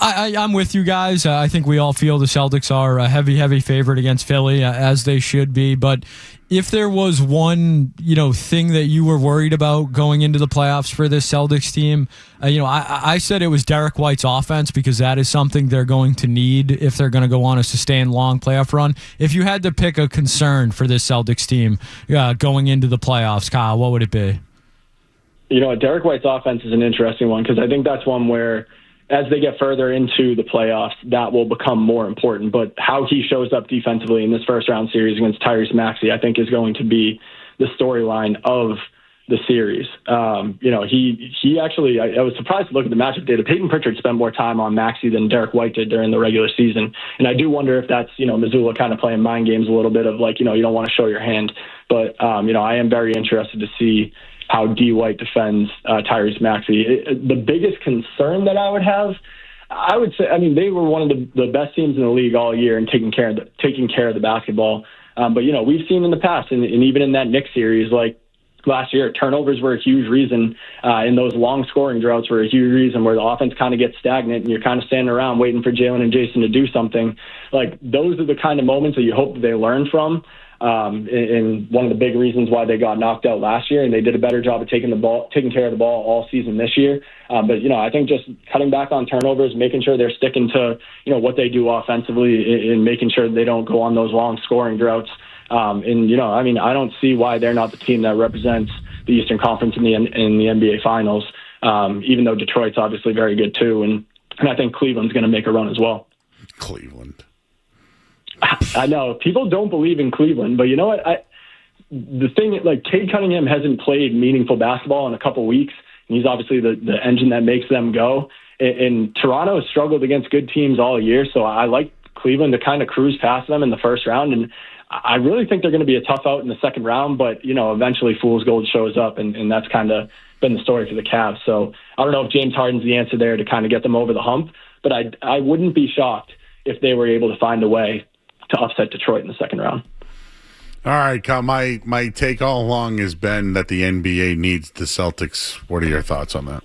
I'm with you guys. I think we all feel the Celtics are a heavy favorite against Philly, as they should be. But if there was one, thing that you were worried about going into the playoffs for this Celtics team, I said it was Derek White's offense because that is something they're going to need if they're going to go on a sustained long playoff run. If you had to pick a concern for this Celtics team going into the playoffs, Kyle, what would it be?
Derek White's offense is an interesting one because I think that's one where as they get further into the playoffs, that will become more important. But how he shows up defensively in this first-round series against Tyrese Maxey, I think, is going to be the storyline of the series. He actually, I was surprised to look at the matchup data. Peyton Pritchard spent more time on Maxey than Derek White did during the regular season. And I do wonder if that's, Missoula kind of playing mind games a little bit of like, you don't want to show your hand. But, I am very interested to see how D. White defends Tyrese Maxey. The biggest concern that I would have, I would say, they were one of the best teams in the league all year and taking care of the basketball. But we've seen in the past, and even in that Knicks series, like last year, turnovers were a huge reason, and those long scoring droughts were a huge reason where the offense kind of gets stagnant and you're kind of standing around waiting for Jalen and Jason to do something. Like those are the kind of moments that you hope that they learn from. And one of the big reasons why they got knocked out last year, and they did a better job of taking care of the ball all season this year. But I think just cutting back on turnovers, making sure they're sticking to what they do offensively, and making sure they don't go on those long scoring droughts. I don't see why they're not the team that represents the Eastern Conference in the NBA Finals. Even though Detroit's obviously very good too, and I think Cleveland's going to make a run as well.
Cleveland.
I know people don't believe in Cleveland, but you know what? The thing, like Cade Cunningham hasn't played meaningful basketball in a couple weeks, and he's obviously the engine that makes them go. And Toronto has struggled against good teams all year, so I like Cleveland to kind of cruise past them in the first round. And I really think they're going to be a tough out in the second round, but eventually fool's gold shows up, and that's kind of been the story for the Cavs. So I don't know if James Harden's the answer there to kind of get them over the hump, but I wouldn't be shocked if they were able to find a way to upset Detroit in the second round.
All right, Kyle, my take all along has been that the NBA needs the Celtics. What are your thoughts on that?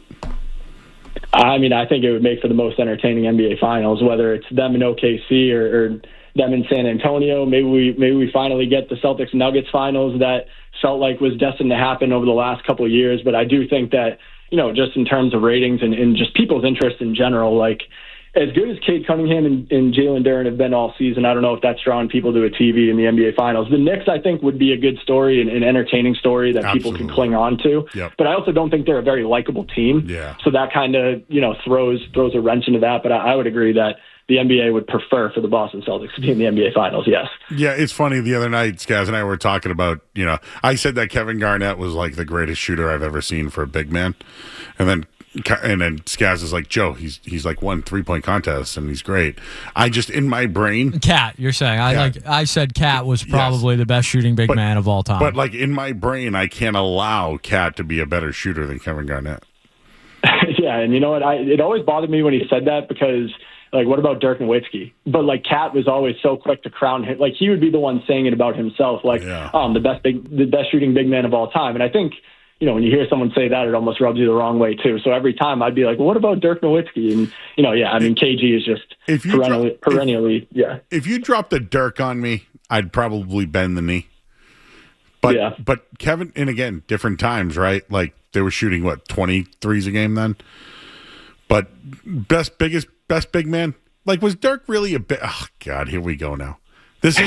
I think it would make for the most entertaining NBA Finals, whether it's them in OKC or them in San Antonio. Maybe we finally get the Celtics Nuggets Finals that felt like was destined to happen over the last couple of years. But I do think that, just in terms of ratings and just people's interest in general, like, as good as Cade Cunningham and Jalen Duren have been all season, I don't know if that's drawing people to a TV in the NBA Finals. The Knicks, I think, would be a good story and an entertaining story that people can cling on to.
Yep.
But I also don't think they're a very likable team.
Yeah.
So that kind of, throws a wrench into that. But I would agree that the NBA would prefer for the Boston Celtics to be in the NBA Finals, yes.
Yeah, it's funny. The other night, Skaz and I were talking about, I said that Kevin Garnett was like the greatest shooter I've ever seen for a big man. And then Skaz is like, Joe, he's like won 3-point contests and he's great. I just, in my brain,
Cat, you're saying I said Cat was probably the best shooting big man of all time.
But like in my brain, I can't allow Cat to be a better shooter than Kevin Garnett.
Yeah, and you know what? It always bothered me when he said that because, like, what about Dirk Nowitzki? But like Cat was always so quick to crown him. Like he would be the one saying it about himself, like, the best shooting big man of all time. And I think, when you hear someone say that, it almost rubs you the wrong way too. So every time I'd be like, well, what about Dirk Nowitzki? And, KG is just perennially.
If you dropped a Dirk on me, I'd probably bend the knee. But Kevin, and again, different times, right? Like they were shooting 23s a game then. But best big man. Like, was Dirk really a bit? Oh God, here we go now. This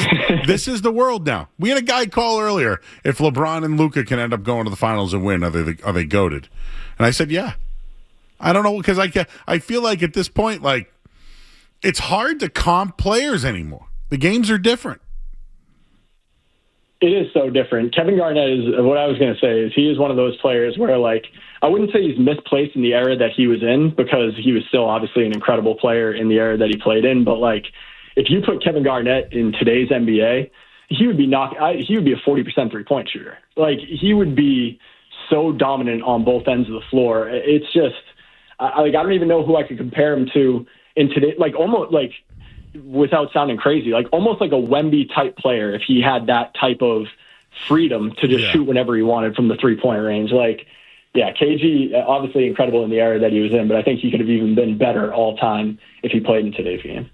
is the world now. We had a guy call earlier. If LeBron and Luka can end up going to the finals and win, are they goated? And I said, yeah. I don't know, because I feel like at this point, like, it's hard to comp players anymore. The games are different.
It is so different. Kevin Garnett is, what I was going to say is he is one of those players where, like, I wouldn't say he's misplaced in the era that he was in because he was still obviously an incredible player in the era that he played in. But, like, if you put Kevin Garnett in today's NBA, he would be he would be a 40% 3-point shooter. Like, he would be so dominant on both ends of the floor. It's just, I don't even know who I could compare him to in today. Like, almost like, without sounding crazy, like almost like a Wemby type player if he had that type of freedom to just shoot whenever he wanted from the 3-point range. Like, yeah, KG, obviously incredible in the era that he was in, but I think he could have even been better all time if he played in today's game.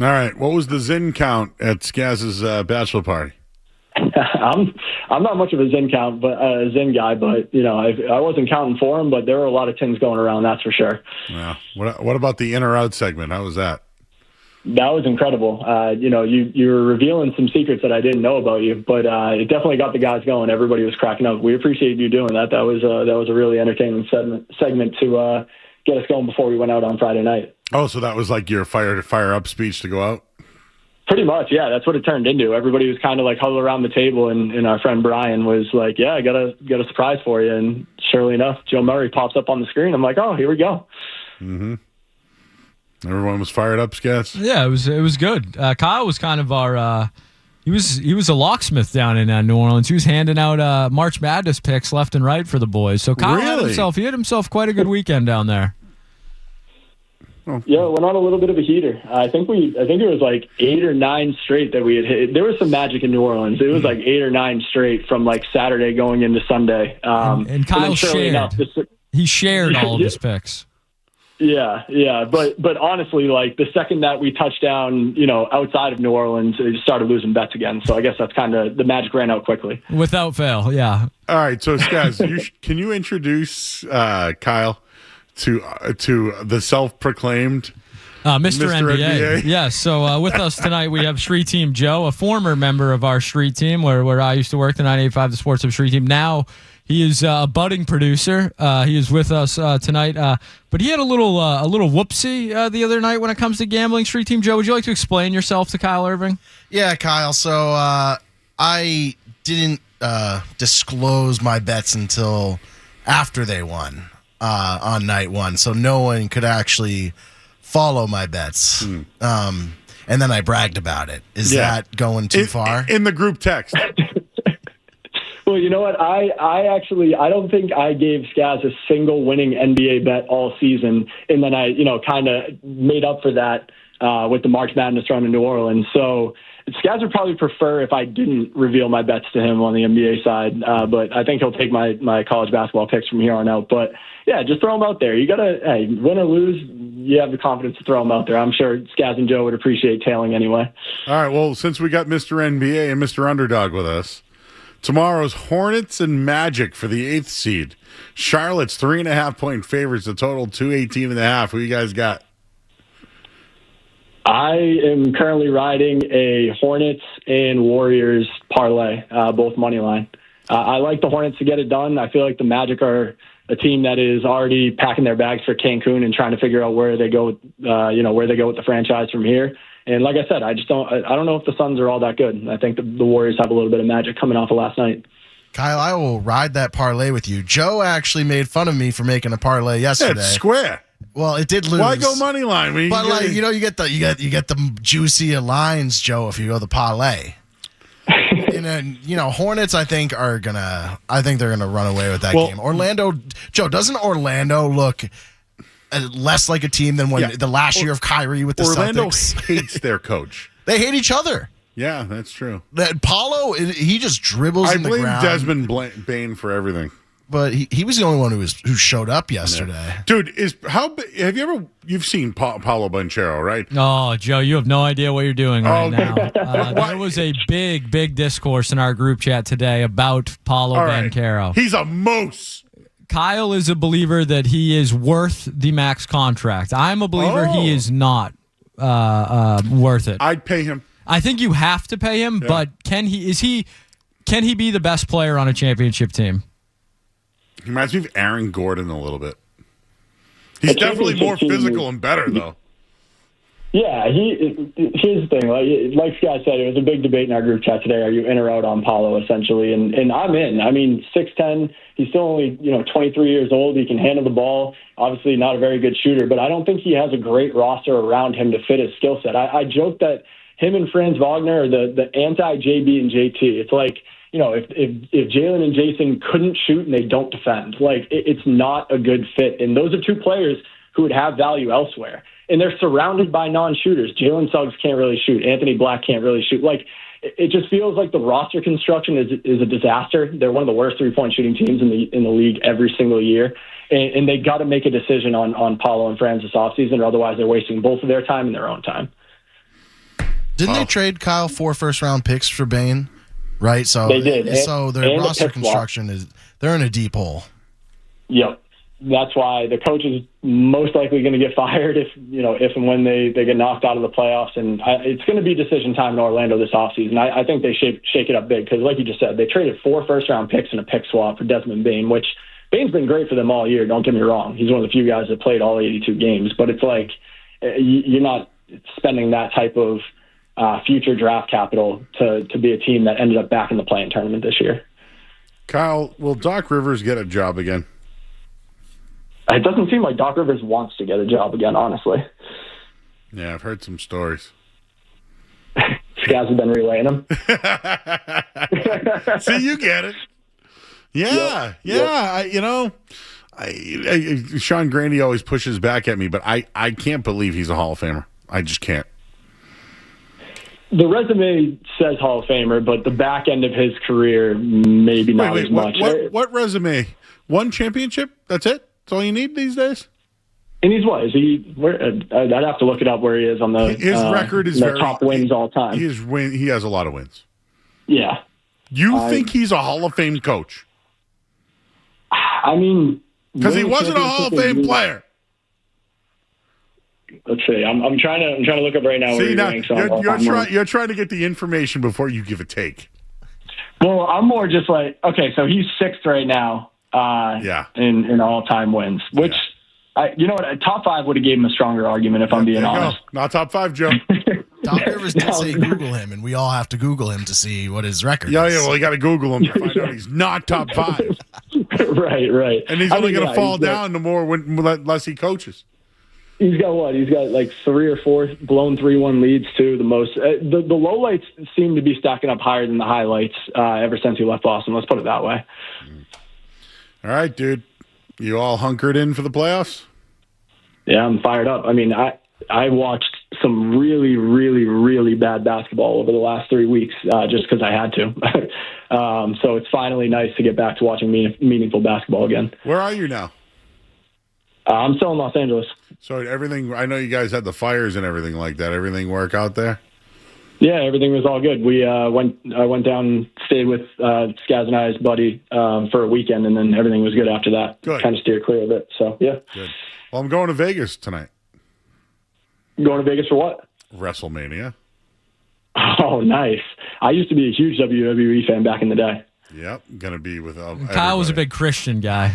All right. What was the Zin count at Skaz's bachelor party?
I'm not much of a Zin guy, but I wasn't counting for him, but there were a lot of tins going around, that's for sure.
Yeah. What about the in or out segment? How was that?
That was incredible. You were revealing some secrets that I didn't know about you, but it definitely got the guys going. Everybody was cracking up. We appreciate you doing that. That was a really entertaining segment to get us going before we went out on Friday night.
Oh, so that was like your fire up speech to go out?
Pretty much, yeah. That's what it turned into. Everybody was kind of like huddled around the table, and our friend Brian was like, "Yeah, I got a surprise for you." And surely enough, Joe Murray pops up on the screen. I'm like, "Oh, here we go."
Mm-hmm. Everyone was fired up, Skaz?
Yeah, it was good. Kyle was kind of our he was a locksmith down in New Orleans. He was handing out March Madness picks left and right for the boys. So Kyle had himself quite a good weekend down there.
Oh. Yeah, went on a little bit of a heater. I think it was like 8 or 9 straight that we had hit. There was some magic in New Orleans. It was like 8 or 9 straight from like Saturday going into Sunday.
And Kyle shared. He shared all of his picks.
Yeah, but honestly, like the second that we touched down, outside of New Orleans, it started losing bets again. So I guess that's kind of the magic ran out quickly.
Without fail, yeah.
All right, so Skaz, can you introduce Kyle to the self-proclaimed
Mr. NBA? Yes. So with us tonight we have Street Team Joe, a former member of our Street Team, where I used to work, the 98.5 The Sports Hub Street Team. Now he is a budding producer. He is with us tonight. But he had a little whoopsie the other night when it comes to gambling. Street Team Joe, would you like to explain yourself to Kyle Irving?
Yeah, Kyle. So I didn't disclose my bets until after they won on night one, so no one could actually follow my bets. And then I bragged about it. Is that going too far?
In the group text.
Well, you know what? I don't think I gave Skaz a single winning NBA bet all season, and then I, kind of made up for that with the March Madness run in New Orleans. So Skaz would probably prefer if I didn't reveal my bets to him on the NBA side, but I think he'll take my college basketball picks from here on out. But yeah, just throw them out there. You gotta, win or lose, you have the confidence to throw them out there. I'm sure Skaz and Joe would appreciate tailing anyway.
All right. Well, since we got Mr. NBA and Mr. Underdog with us, tomorrow's Hornets and Magic for the 8th seed. Charlotte's 3.5-point favorites. The total 218.5. Who you guys got?
I am currently riding a Hornets and Warriors parlay, both money line. I like the Hornets to get it done. I feel like the Magic are a team that is already packing their bags for Cancun and trying to figure out where they go, where they go with the franchise from here. And like I said, I don't know if the Suns are all that good. I think the Warriors have a little bit of magic coming off of last night.
Kyle, I will ride that parlay with you. Joe actually made fun of me for making a parlay yesterday.
It's square.
Well, it did lose.
Why go money line?
You get the juicy lines, Joe, if you go the parlay. And then, Hornets, I think they're gonna run away with that game. Orlando, Joe, doesn't Orlando look less like a team than the last year of Kyrie with the
Orlando
Celtics?
Orlando hates their coach.
They hate each other.
Yeah, that's true.
That Paulo, he just dribbles in the ground.
I blame Desmond Bain for everything.
But he was the only one who showed up yesterday.
Yeah. Dude, you've seen Paulo Banchero, right?
Oh, Joe, you have no idea what you're doing right now. There was a big discourse in our group chat today about Paulo Banchero.
He's a moose.
Kyle is a believer that he is worth the max contract. I'm a believer he is not worth it.
I'd pay him.
I think you have to pay him, but can he be the best player on a championship team?
He reminds me of Aaron Gordon a little bit. He's definitely more physical and better, though.
Yeah, here's the thing. Like Scott said, it was a big debate in our group chat today. Are you in or out on Paulo, essentially? And I'm in. I mean, 6'10", he's still only 23 years old. He can handle the ball. Obviously not a very good shooter, but I don't think he has a great roster around him to fit his skill set. I joke that him and Franz Wagner are the anti-JB and JT. It's like, if Jalen and Jason couldn't shoot and they don't defend, it's not a good fit. And those are two players who would have value elsewhere. And they're surrounded by non-shooters. Jalen Suggs can't really shoot. Anthony Black can't really shoot. It just feels like the roster construction is a disaster. They're one of the worst three-point shooting teams in the league every single year. And they got to make a decision on Paulo and Franz this offseason, or otherwise they're wasting both of their time and their own time.
Didn't they trade Kyle 4 first-round picks for Bane? Right? So
they did.
So their roster construction they're in a deep hole.
Yep. That's why the coach is most likely going to get fired if and when they get knocked out of the playoffs. And it's going to be decision time in Orlando this offseason. I think they shake it up big because, like you just said, they traded 4 first-round picks and a pick swap for Desmond Bane, which Bane's been great for them all year. Don't get me wrong. He's one of the few guys that played all 82 games. But it's like you're not spending that type of future draft capital to be a team that ended up back in the play-in tournament this year.
Kyle, will Doc Rivers get a job again?
It doesn't seem like Doc Rivers wants to get a job again, honestly.
Yeah, I've heard some stories.
Scaz has been relaying them.
See, you get it. Yeah. Sean Grandy always pushes back at me, but I can't believe he's a Hall of Famer. I just can't.
The resume says Hall of Famer, but the back end of his career, maybe not as much.
What resume? One championship? That's it? That's all you need these days?
And he's what? Is he? I'd have to look it up where he is on the.
His record is very
top wins all time.
He has a lot of wins.
Yeah.
You think he's a Hall of Fame coach?
I mean,
because he wasn't a Hall of Fame player.
Let's see. I'm trying to look up right now.
See,
where
you're trying to get the information before you give a take.
Well, I'm more just like, okay, so he's 6th right now. In all-time wins, which top 5 would have gave him a stronger argument if I'm being honest.
Not top 5, Joe.
Doc Rivers did say Google him, and we all have to Google him to see what his record is.
Yeah, well, you got to Google him to find out he's not top 5.
Right.
And he's only going to fall down the more less he coaches.
He's got what? He's got like 3 or 4 blown 3-1 leads too. The most. The lowlights seem to be stacking up higher than the highlights ever since he left Boston. Let's put it that way.
All right, dude. You all hunkered in for the playoffs?
Yeah, I'm fired up. I mean, I watched some really, really, really bad basketball over the last 3 weeks just because I had to. So it's finally nice to get back to watching meaningful basketball again.
Where are you now?
I'm still in Los Angeles.
So everything, I know you guys had the fires and everything like that. Everything work out there?
Yeah, everything was all good. I went down and stayed with Scaz and I's buddy for a weekend, and then everything was good after that.
Good.
Kind of steered clear of it. So, yeah.
Good. Well, I'm going to Vegas tonight.
Going to Vegas for what?
WrestleMania.
Oh, nice. I used to be a huge WWE fan back in the day.
Yep, going to be with
Kyle was a big Christian guy.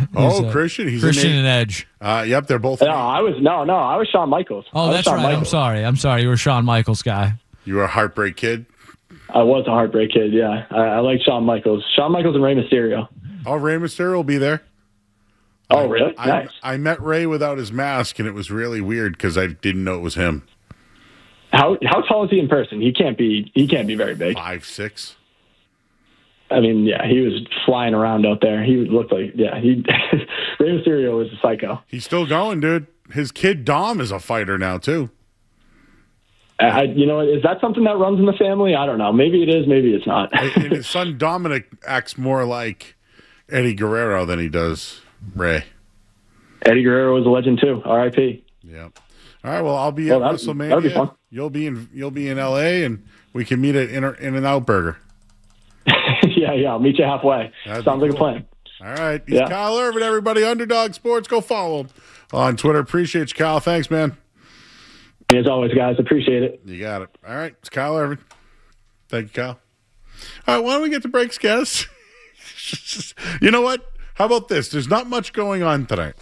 Christian. He's
Christian and Edge.
Yep, they're both.
No, I was Shawn Michaels.
Oh, that's right.
Michaels.
I'm sorry. You were Shawn Michaels guy.
You were a Heartbreak Kid?
I was a Heartbreak Kid, yeah. I like Shawn Michaels. Shawn Michaels and Rey Mysterio.
Oh, Rey Mysterio will be there.
Oh, really? Nice.
I met Rey without his mask, and it was really weird because I didn't know it was him.
How tall is he in person? He can't be very big.
5'6".
I mean, yeah, he was flying around out there. He looked like, Rey Mysterio was a psycho.
He's still going, dude. His kid Dom is a fighter now too.
Is that something that runs in the family? I don't know. Maybe it is. Maybe it's not.
And his son Dominic acts more like Eddie Guerrero than he does Rey.
Eddie Guerrero was a legend too. R.I.P.
Yep. All right. Well, I'll be at WrestleMania.
That'll be fun.
You'll be in L.A. and we can meet at In-N-Out Burger.
Yeah. I'll meet you halfway. Sounds like a plan.
All right. He's Kyle Irving, everybody. Underdog Sports. Go follow him on Twitter. Appreciate you, Kyle. Thanks, man.
As always, guys. Appreciate it.
You got it. All right. It's Kyle Irving. Thank you, Kyle. All right. Why don't we get to breaks, guys? You know what? How about this? There's not much going on tonight.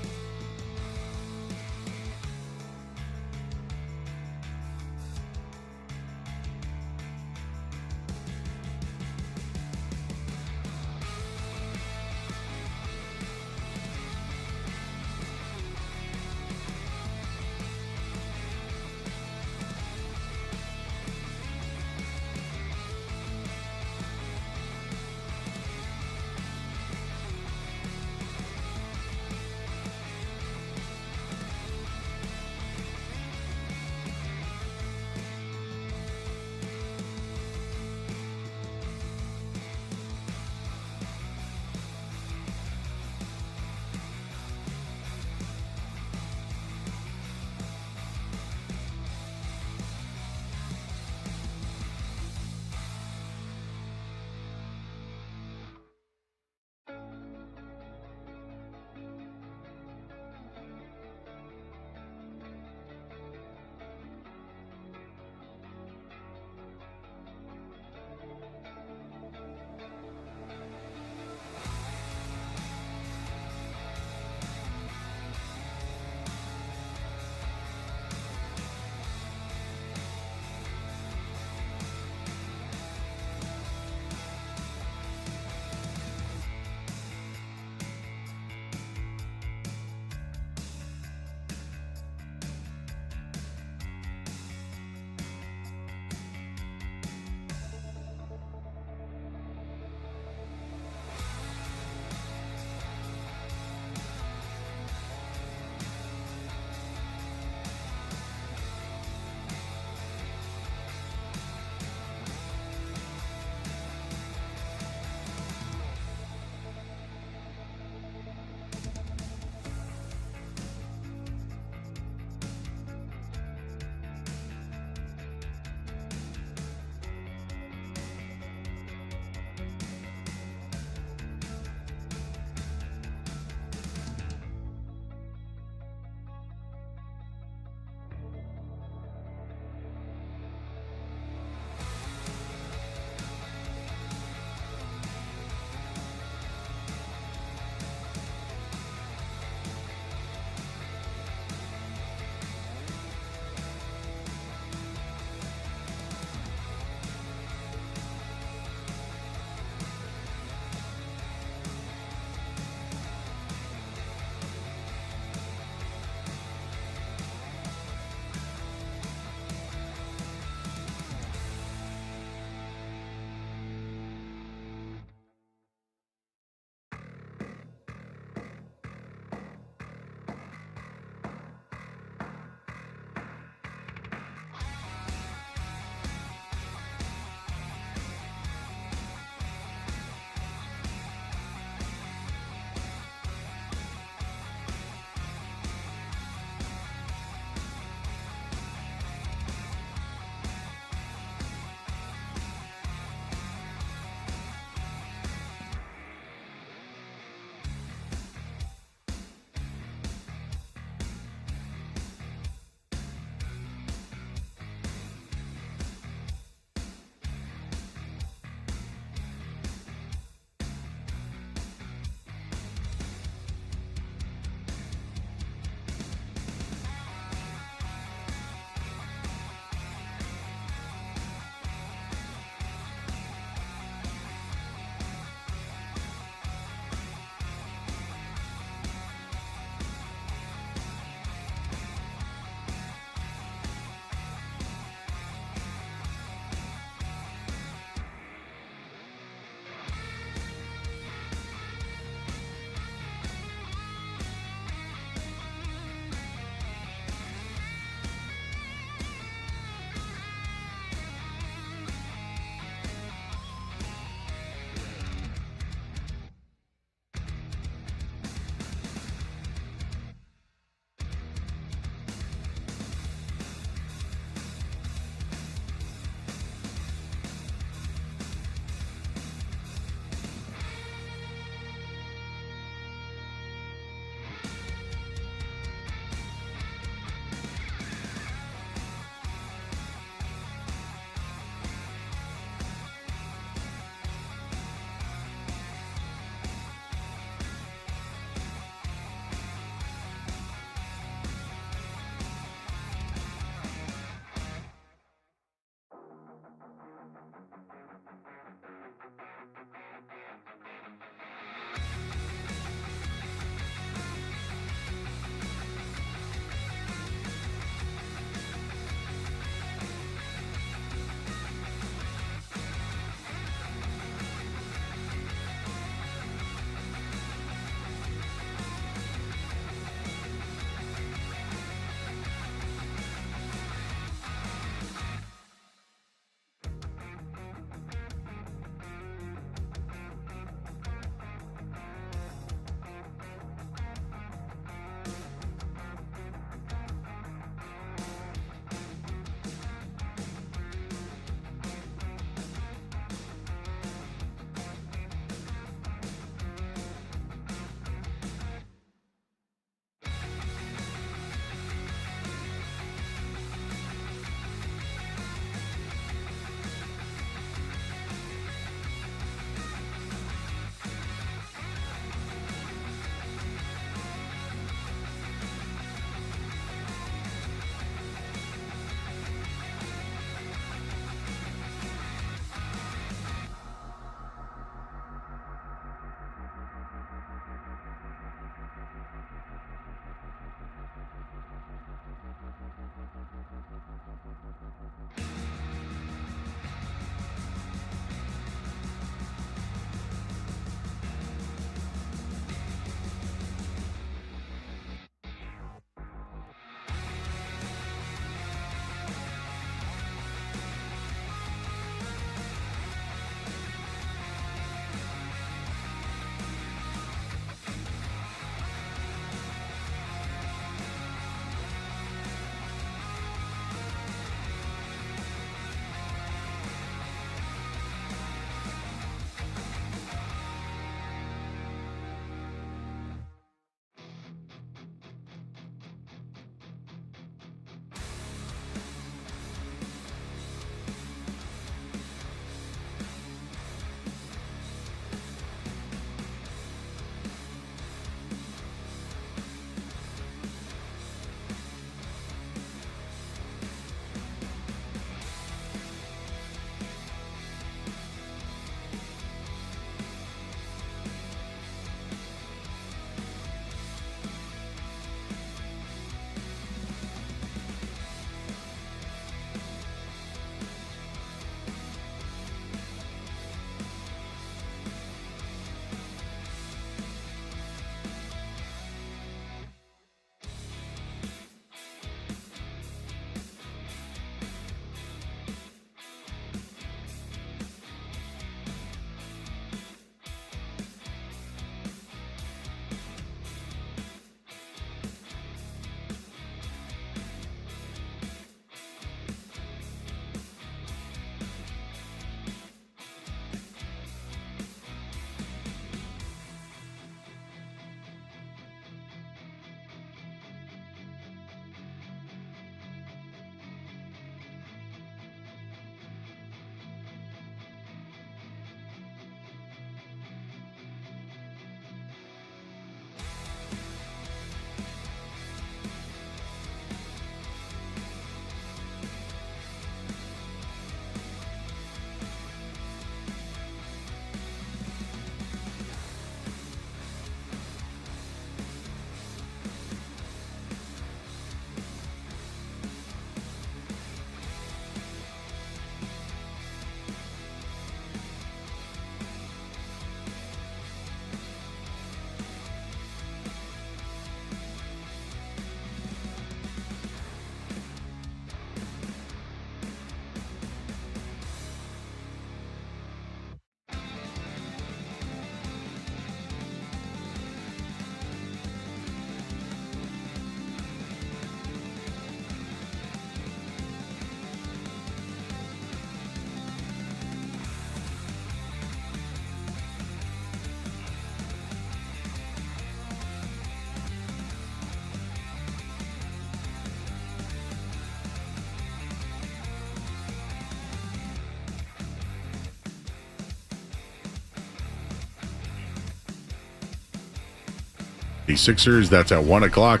The Sixers, that's at 1 o'clock.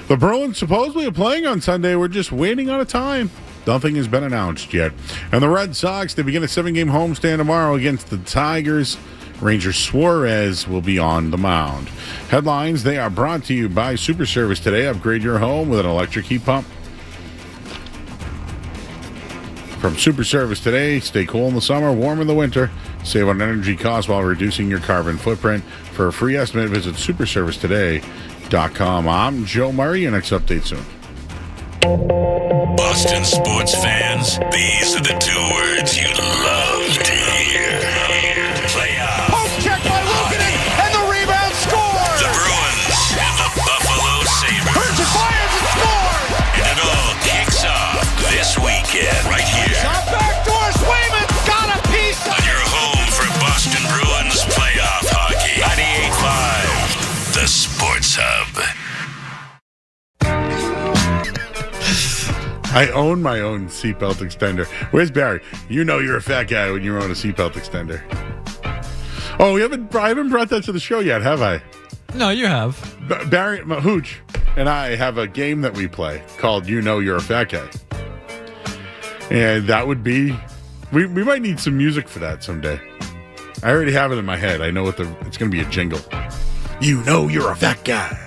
The Bruins supposedly are playing on Sunday. We're just waiting on a time. Nothing has been announced yet. And the Red Sox, they begin a 7-game homestand tomorrow against the Tigers. Ranger Suarez will be on the mound. Headlines, they are brought to you by Super Service Today. Upgrade your home with an electric heat pump. From Super Service Today, stay cool in the summer, warm in the winter. Save on energy costs while reducing your carbon footprint. For a free estimate, visit superservicetoday.com. I'm Joe Murray. Your next update soon.
Boston sports fans, these are the 2 words you'd love to hear. Playoff.
Poke check by Lukanen, and the rebound scores!
The Bruins and the Buffalo Sabres.
Hurts fires and scores!
And it all kicks off this weekend right here.
Shot backdoor, Swayman got a piece
on your home for Boston Bruins playoff hockey. 98.5, the Sports Hub.
I own my own seatbelt extender. Where's Barry? You know you're a fat guy when you own a seatbelt extender. Oh, I haven't brought that to the show yet, have I?
No, you have.
Barry, Hooch, and I have a game that we play called You Know You're a Fat Guy. And that would be... We might need some music for that someday. I already have it in my head. I know it's going to be a jingle. You know you're a fat guy.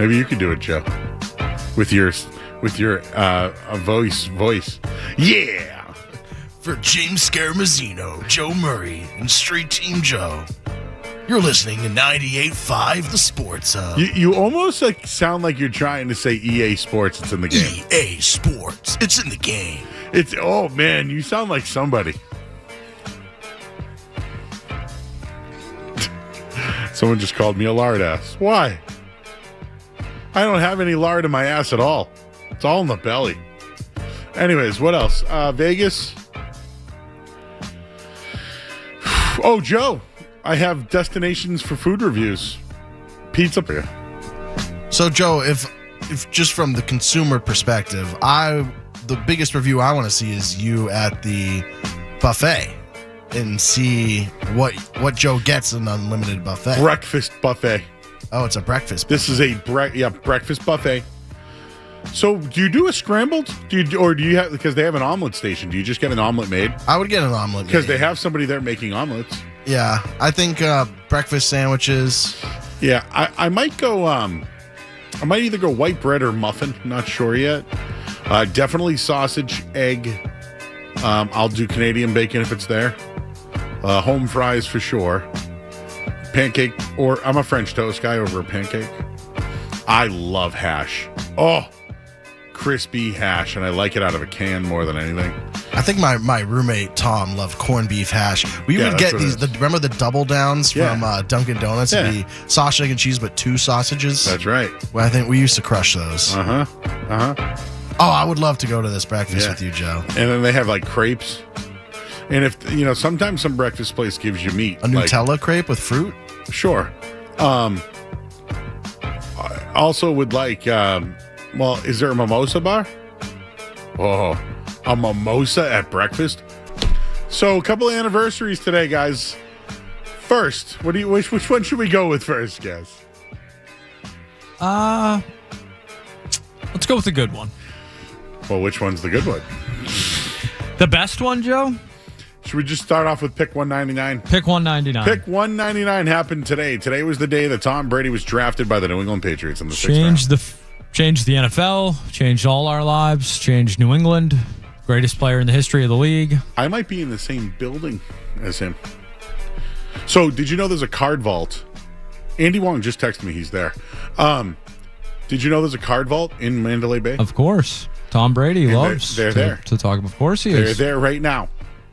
Maybe you could do it, Joe. With your voice. Yeah.
For James Scaramazino, Joe Murray, and Street Team Joe, you're listening to 98.5 The Sports Hub.
You almost sound like you're trying to say EA Sports. It's in the game.
EA Sports. It's in the game.
Oh man, you sound like somebody. Someone just called me a lard ass. Why? I don't have any lard in my ass at all. It's all in the belly. Anyways, what else? Vegas. Oh, Joe, I have destinations for food reviews. Pizza.
So, Joe, if just from the consumer perspective, the biggest review I want to see is you at the buffet and see what Joe gets in an unlimited buffet.
Breakfast buffet.
Oh, it's a breakfast buffet.
This is a breakfast buffet. So, do you do a scrambled? Do you have, because they have an omelet station? Do you just get an omelet made?
I would get an omelet made.
Because they have somebody there making omelets.
Yeah, I think breakfast sandwiches.
Yeah, I might go. I might either go white bread or muffin. Not sure yet. Definitely sausage, egg. I'll do Canadian bacon if it's there. Home fries for sure. Pancake, or I'm a French toast guy over a pancake. I love hash. Oh, crispy hash, and I like it out of a can more than anything.
I think my roommate Tom loved corned beef hash. We would get these. Remember the double downs from Dunkin' Donuts?
Yeah.
The sausage, egg, and cheese, but 2 sausages.
That's right.
Well, I think we used to crush those.
Oh,
I would love to go to this breakfast with you, Joe.
And then they have like crepes. And if sometimes some breakfast place gives you meat.
A Nutella crepe with fruit?
Sure. I also would like, is there a mimosa bar? Oh, a mimosa at breakfast? So a couple of anniversaries today, guys. First, which one should we go with first, guys?
Let's go with the good one.
Well, which one's the good one?
The best one, Joe?
Should we just start off with pick 199?
Pick 199.
Pick 199 happened today. Today was the day that Tom Brady was drafted by the New England Patriots in the 6th round.
Changed the NFL, changed all our lives, changed New England, greatest player in the history of the league.
I might be in the same building as him. So, did you know there's a card vault? Andy Wong just texted me. He's there. Did you know there's a card vault in Mandalay Bay?
Of course. Tom Brady loves
they're there
to talk. Of course he
is.
is.
They're there right now.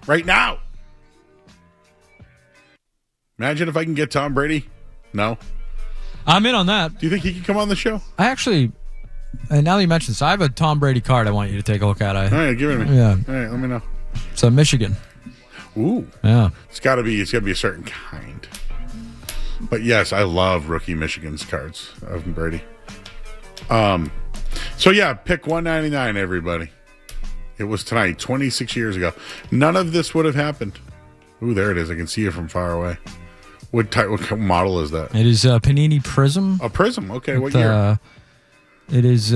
Right now. Imagine if I can get Tom Brady. No.
I'm in on that.
Do you think he can come on the show?
I actually, and now that you mention this, I have a Tom Brady card I want you to take a look at.
All right, give it to me.
Yeah.
All right, let me know.
It's Michigan.
Ooh.
Yeah.
It's got to be a certain kind. But yes, I love rookie Michigan's cards of Brady. So yeah, pick 199, everybody. It was tonight, 26 years ago. None of this would have happened. Ooh, there it is. I can see it from far away. What model is that?
It is a Panini Prism.
A Prism. Okay, what
with,
year?
It is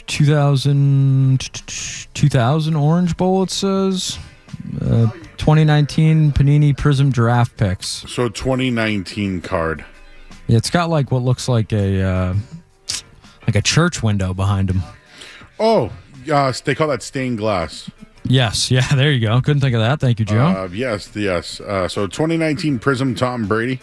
2000 Orange Bowl, it says. 2019 Panini Prism Draft Picks.
So 2019 card.
Yeah, it's got like what looks like a church window behind him.
Oh, they call that stained glass.
Yes, yeah, there you go. Couldn't think of that. Thank you, Joe.
Yes. So 2019 Prism Tom Brady,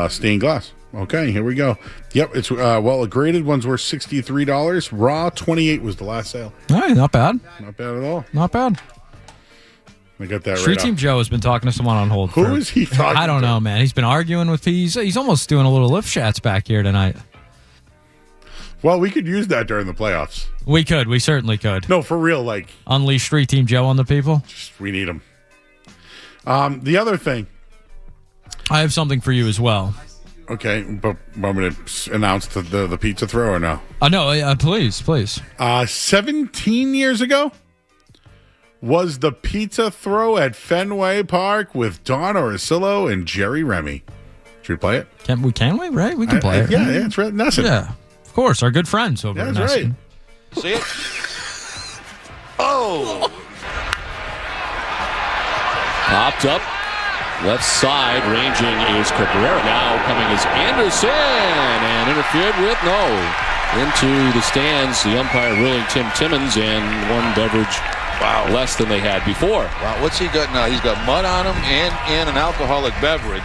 stained glass. Okay, here we go. Yep, it's the graded ones were $63. Raw $28 was the last sale.
All right, not bad.
Not bad at all.
Not bad.
I got that
Street
right
Team
off.
Joe has been talking to someone on hold.
Who is he talking
I don't
to?
know, man. He's been arguing with he's almost doing a little lift chats back here tonight.
Well, we could use that during the playoffs.
We could. We certainly could.
No, for real. Like,
unleash Street Team Joe on the people.
We need him. The other thing.
I have something for you as well.
Okay, but want me to announce the pizza throw or no?
No, please.
17 years ago was the pizza throw at Fenway Park with Don Orsillo and Jerry Remy. Should we play it?
Can we? Right? We can play it.
Yeah, it's right. Nothing.
Yeah, of course. Our good friends over
Yeah,
in
that's right.
Nesson.
See it? Oh! Popped up. Left side, ranging is Cabrera. Now coming is Anderson, and interfered with, no. Into the stands, the umpire ruling Tim Timmons, and one beverage less than they had before.
Wow, what's he got now? He's got mud on him and an alcoholic beverage.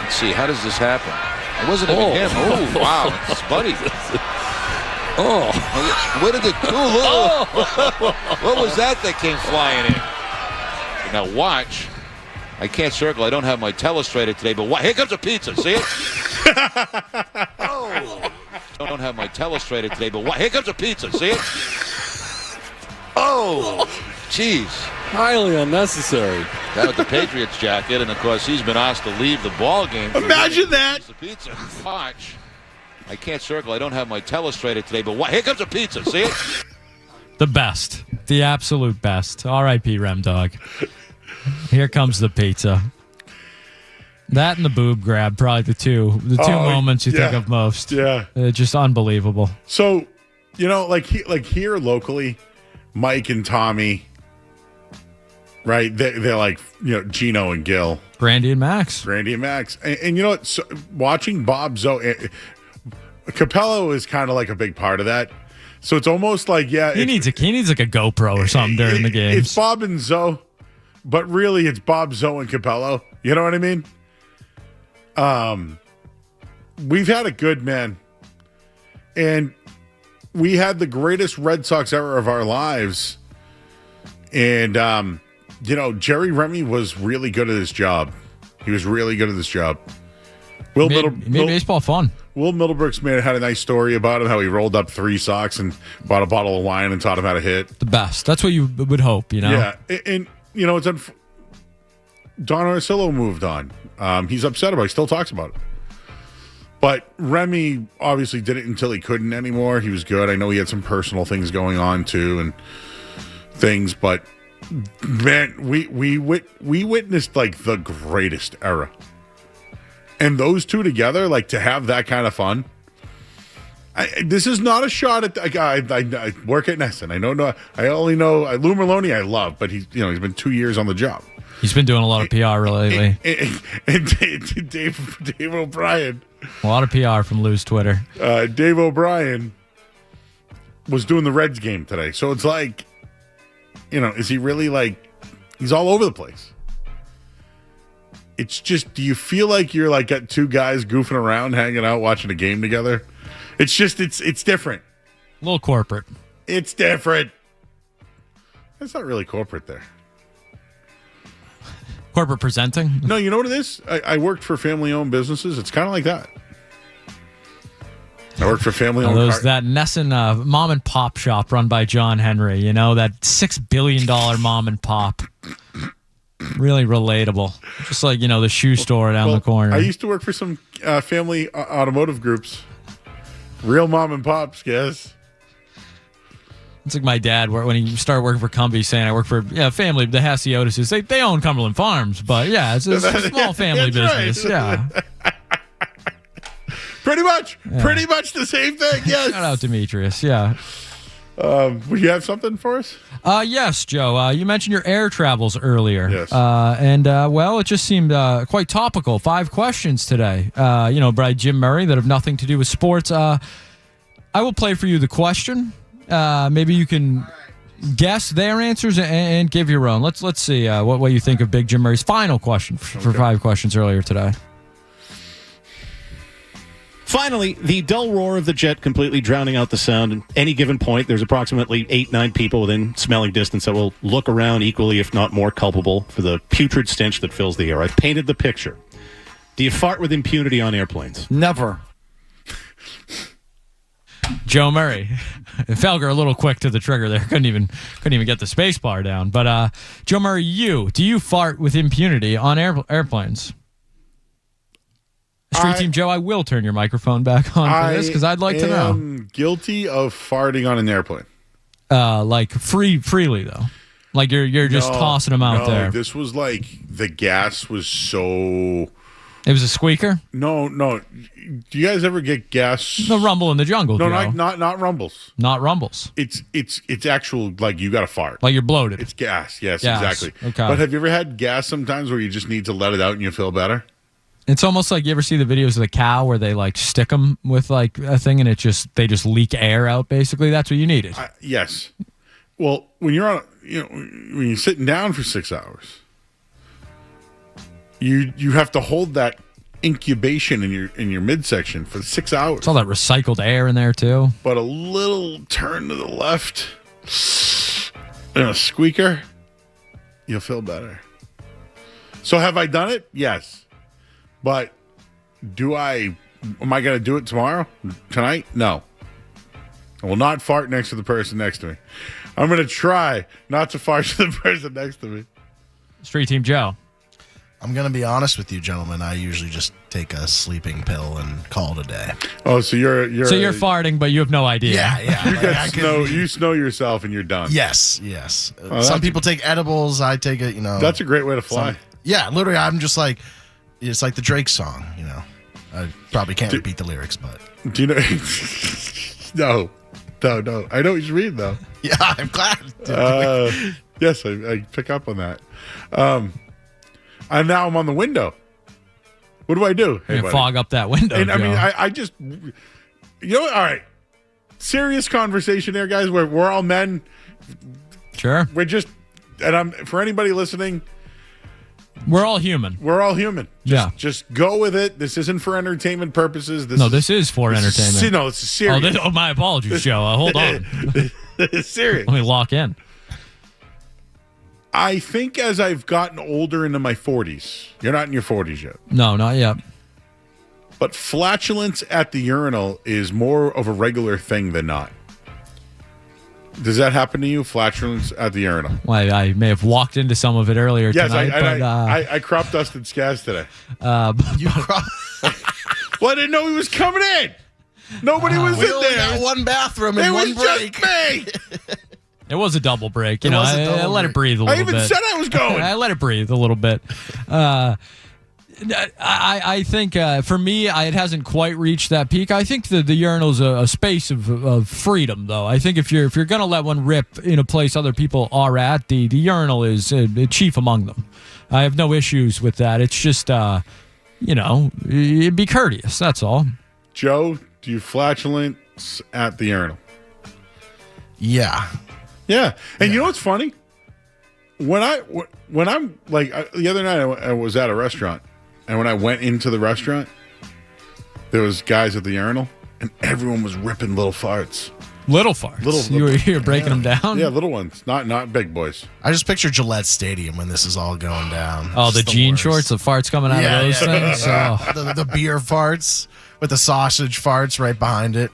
Let's see, how does this happen? It wasn't even him. Oh, wow, it's Buddy. Oh, where did it go? Oh. What was that came flying in? Now watch. I can't circle. I don't have my telestrator today, but here comes a pizza. See it? Oh. I don't have my telestrator today, but here comes a pizza. See it? Oh, jeez.
Highly unnecessary.
That with the Patriots jacket, and of course he's been asked to leave the ball game.
Imagine that.
The pizza. Watch. I can't circle. I don't have my telestrator today, but here comes a pizza. See it?
The best. The absolute best. R.I.P. Rem Dog. Here comes the pizza. That and the boob grab, probably the two moments you think of most.
Yeah.
Just unbelievable.
So, like here locally, Mike and Tommy, right? They're like, Gino and Gil.
Grandy and Max.
And you know what? So, watching Bob Zoe, Capello is kind of like a big part of that. So it's almost like,
he needs like a GoPro or something during the game.
It's Bob and Zoe, but really it's Bob, Zoe, and Capello. You know what I mean? We've had a good man, and we had the greatest Red Sox era of our lives. And, Jerry Remy was really good at his job. He was really good at this job.
Made baseball fun.
Will Middlebrooks had a nice story about him, how he rolled up 3 socks and bought a bottle of wine and taught him how to hit.
The best. That's what you would hope,
Yeah. And it's Don Orsillo moved on. He's upset about it. He still talks about it. But Remy obviously did it until he couldn't anymore. He was good. I know he had some personal things going on too and things, but man, we witnessed like the greatest era. And those two together, like to have that kind of fun. This is not a shot at I work at Nesson. I only know Lou Merlone I love, but he's been 2 years on the job.
He's been doing a lot of PR lately.
And Dave O'Brien.
A lot of PR from Lou's Twitter.
Dave O'Brien was doing the Reds game today. So it's like, is he really like, he's all over the place. It's just, do you feel like you're like got two guys goofing around, hanging out, watching a game together? It's just, it's different.
A little corporate.
It's different. It's not really corporate there.
Corporate presenting?
No, you know what it is? I worked for family-owned businesses. It's kind of like that. I worked for family-owned
that Nesson mom and pop shop run by John Henry. That $6 billion mom and pop. Really relatable. Just like, the shoe store down the corner.
I used to work for some family automotive groups. Real mom and pops, guys.
It's like my dad, when he started working for Cumbie, saying I work for family, the Hasiotis. They own Cumberland Farms, but yeah, it's a small family business.
Right.
Yeah.
Pretty much the same thing. Yes.
Shout out Demetrius. Yeah.
Would you have something for us?
Yes, Joe. You mentioned your air travels earlier.
Yes.
Well, it just seemed quite topical. 5 questions today, by Jim Murray that have nothing to do with sports. I will play for you the question. Maybe you can guess their answers and give your own. Let's see what you think of Big Jim Murray's final question for 5 questions earlier today.
Finally, the dull roar of the jet completely drowning out the sound. At any given point, there's approximately 8-9 people within smelling distance that will look around equally, if not more culpable, for the putrid stench that fills the air. I've painted the picture. Do you fart with impunity on airplanes?
Never.
Joe Murray. Felger a little quick to the trigger there. Couldn't even get the space bar down. But Joe Murray, do you fart with impunity on airplanes? Street Team Joe, I will turn your microphone back on for this because I'd like to know.
I'm guilty of farting on an airplane.
Like freely though. Like you're just tossing them out there.
This was like the gas was so.
It was a squeaker?
No. Do you guys ever get gas?
The rumble in the jungle.
No,
Joe.
not rumbles.
Not rumbles.
It's actual, like you got to fart.
Like you're bloated.
It's gas. Yes,
Gas.
exactly.
Okay.
But have you ever had gas sometimes where you just need to let it out and you feel better?
It's almost like you ever see the videos of the cow where they like stick them with like a thing and they just leak air out. Basically, that's what you needed.
Yes. Well, when you're on, when you're sitting down for 6 hours, you have to hold that incubation in your midsection for 6 hours.
It's all that recycled air in there too.
But a little turn to the left and a squeaker, you'll feel better. So have I done it? Yes. But am I going to do it tonight? No. I will not fart next to the person next to me. I'm going to try not to fart to the person next to me.
Street Team Joe.
I'm going to be honest with you, gentlemen. I usually just take a sleeping pill and call it a day.
Oh, so you're
farting, but you have no idea.
Yeah.
You snow yourself and you're done.
Yes. Some people take edibles. I take it,
That's a great way to fly.
Literally, I'm just like, it's like the Drake song, I probably can't repeat the lyrics, but.
Do you know? No. I know what you mean, though.
Yeah, I'm glad.
Yes, I pick up on that. And now I'm on the window. What do I do?
Hey, fog up that window.
And
Joe.
I mean, I just, all right. Serious conversation there, guys. We're all men.
Sure.
We're just, for anybody listening,
we're all human.
We're all human.
Just
go with it. This isn't for entertainment purposes.
This is for entertainment.
No, it's serious.
My apologies, Joe. Hold on.
It's serious.
Let me lock in.
I think as I've gotten older into my 40s, you're not in your 40s yet.
No, not yet.
But flatulence at the urinal is more of a regular thing than not. Does that happen to you? Flatulence at the urinal?
Well, I may have walked into some of it earlier tonight.
I crop dusted Skaz today.
You crop?
Well, I didn't know he was coming in. Nobody was in
only
there.
got one bathroom and one break.
It was just me.
It was a double break. I let it breathe a little bit.
I even said I was going.
I let it breathe a little bit. I think for me, it hasn't quite reached that peak. I think the urinal's a space of freedom, though. I think if you're gonna let one rip in a place other people are at, the urinal is chief among them. I have no issues with that. It's just be courteous. That's all.
Joe, do you flatulence at the urinal?
Yeah.
And you know what's funny? When I'm like the other night, I was at a restaurant. And when I went into the restaurant, there was guys at the urinal, and everyone was ripping little farts.
Little farts? You were breaking them down?
Yeah, little ones, not big boys.
I just picture Gillette Stadium when this is all going down.
Oh, the jean shorts, the farts coming out of those things?
Oh. The beer farts with the sausage farts right behind it.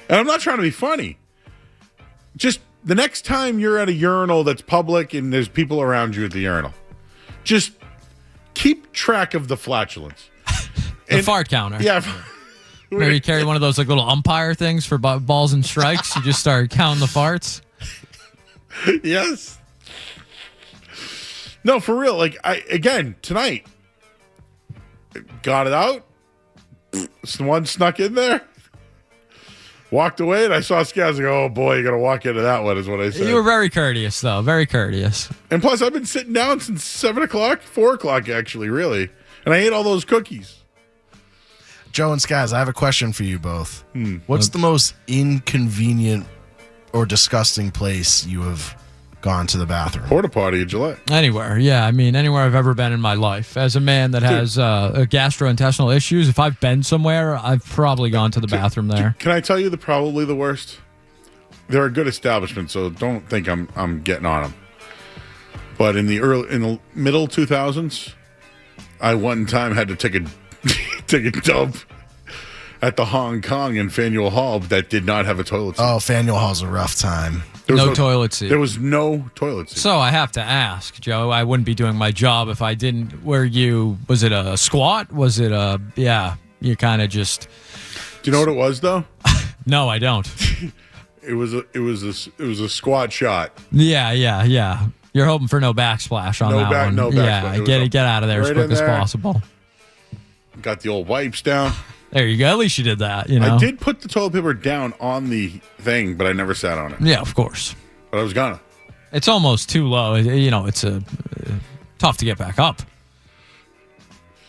And I'm not trying to be funny. Just the next time you're at a urinal that's public and there's people around you at the urinal, just keep track of the flatulence.
The fart counter.
Yeah.
Maybe carry one of those like little umpire things for balls and strikes. You just start counting the farts.
Yes. No, for real. Like, tonight, got it out. One snuck in there. Walked away, and I saw Scaz. Like, oh boy, you're gonna walk into that one, is what I said.
You were very courteous, though. Very courteous.
And plus, I've been sitting down since 7 o'clock, 4 o'clock, actually, really. And I ate all those cookies.
Joe and Scaz, I have a question for you both. What's the most inconvenient or disgusting place you have gone to the bathroom?
Porta potty at Gillette.
Anywhere, yeah. I mean, anywhere I've ever been in my life. As a man that has gastrointestinal issues, if I've been somewhere, I've probably gone to the bathroom there.
Can I tell you probably the worst? They're a good establishment, so don't think I'm getting on them. But in the middle 2000s, I one time had to take a dump at the Hong Kong in Faneuil Hall that did not have a toilet seat.
Oh, Faneuil Hall's a rough time.
No toilet seat.
There was no toilet seat.
So I have to ask, Joe, I wouldn't be doing my job if I didn't. Was it a squat? Was it you kind of just.
Do you know what it was, though?
No, I don't.
It was a squat shot.
Yeah. You're hoping for no backsplash on that one.
No backsplash.
Yeah, get out of there as quick as possible.
Got the old wipes down.
There you go. At least you did that. You know,
I did put the toilet paper down on the thing, but I never sat on it.
Yeah, of course.
But I was gonna.
It's almost too low. You know, it's tough to get back up.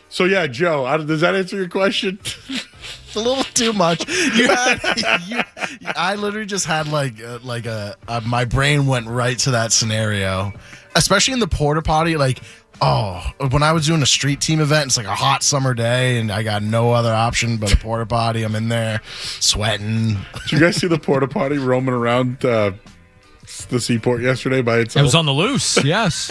So yeah, Joe, does that answer your question?
It's a little too much. I literally just had my brain went right to that scenario, especially in the porta potty. Like, when I was doing a street team event, it's like a hot summer day, and I got no other option but a porta potty. I'm in there sweating.
Did you guys see the porta potty roaming around the seaport yesterday by itself?
It was on the loose. Yes.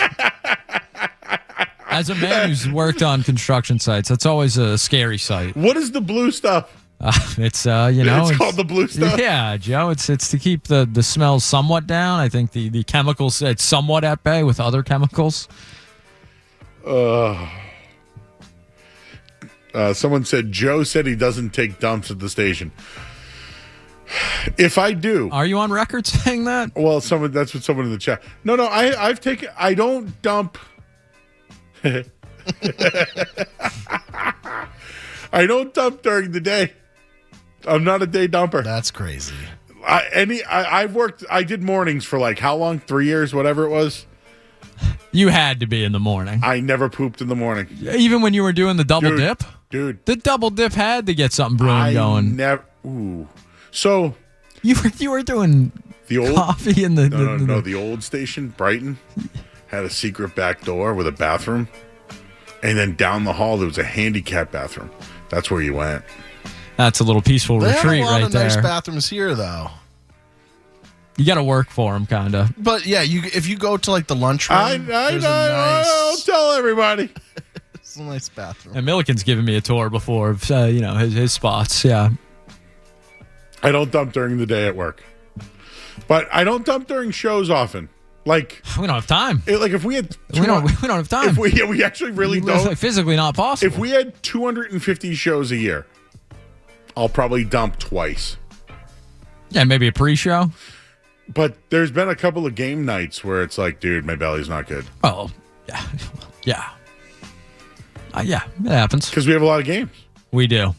As a man who's worked on construction sites, that's always a scary sight.
What is the blue stuff?
It's
it's called the blue stuff.
Yeah, Joe. It's to keep the smells somewhat down. I think the chemicals, it's somewhat at bay with other chemicals.
Someone said Joe said he doesn't take dumps at the station. If I do,
are you on record saying that?
Well, that's what someone in the chat. No, I've taken. I don't dump. I don't dump during the day. I'm not a day dumper.
That's crazy.
I've worked. I did mornings for like how long? 3 years, whatever it was.
You had to be in the morning.
I never pooped in the morning.
Even when you were doing the double dip?
Dude.
The double dip had to get something brewing going.
Ooh. So.
You were doing
the old
coffee in the...
No. The old station, Brighton, had a secret back door with a bathroom. And then down the hall, there was a handicap bathroom. That's where you went.
That's a little peaceful retreat right there. They have a lot of
nice bathrooms here, though.
You got to work for them, kind of.
But yeah, if you go to like the lunchroom,
I'll tell everybody.
It's a nice bathroom.
And Milliken's given me a tour before of his spots. Yeah.
I don't dump during the day at work, but I don't dump during shows often. Like
we don't have time.
If we had,
we don't have time.
If we actually really don't.
It's like physically not possible.
If we had 250 shows a year, I'll probably dump twice.
Yeah, maybe a pre-show.
But there's been a couple of game nights where it's like, dude, my belly's not good.
Oh, yeah. Yeah, it happens.
Because we have a lot of games.
We do.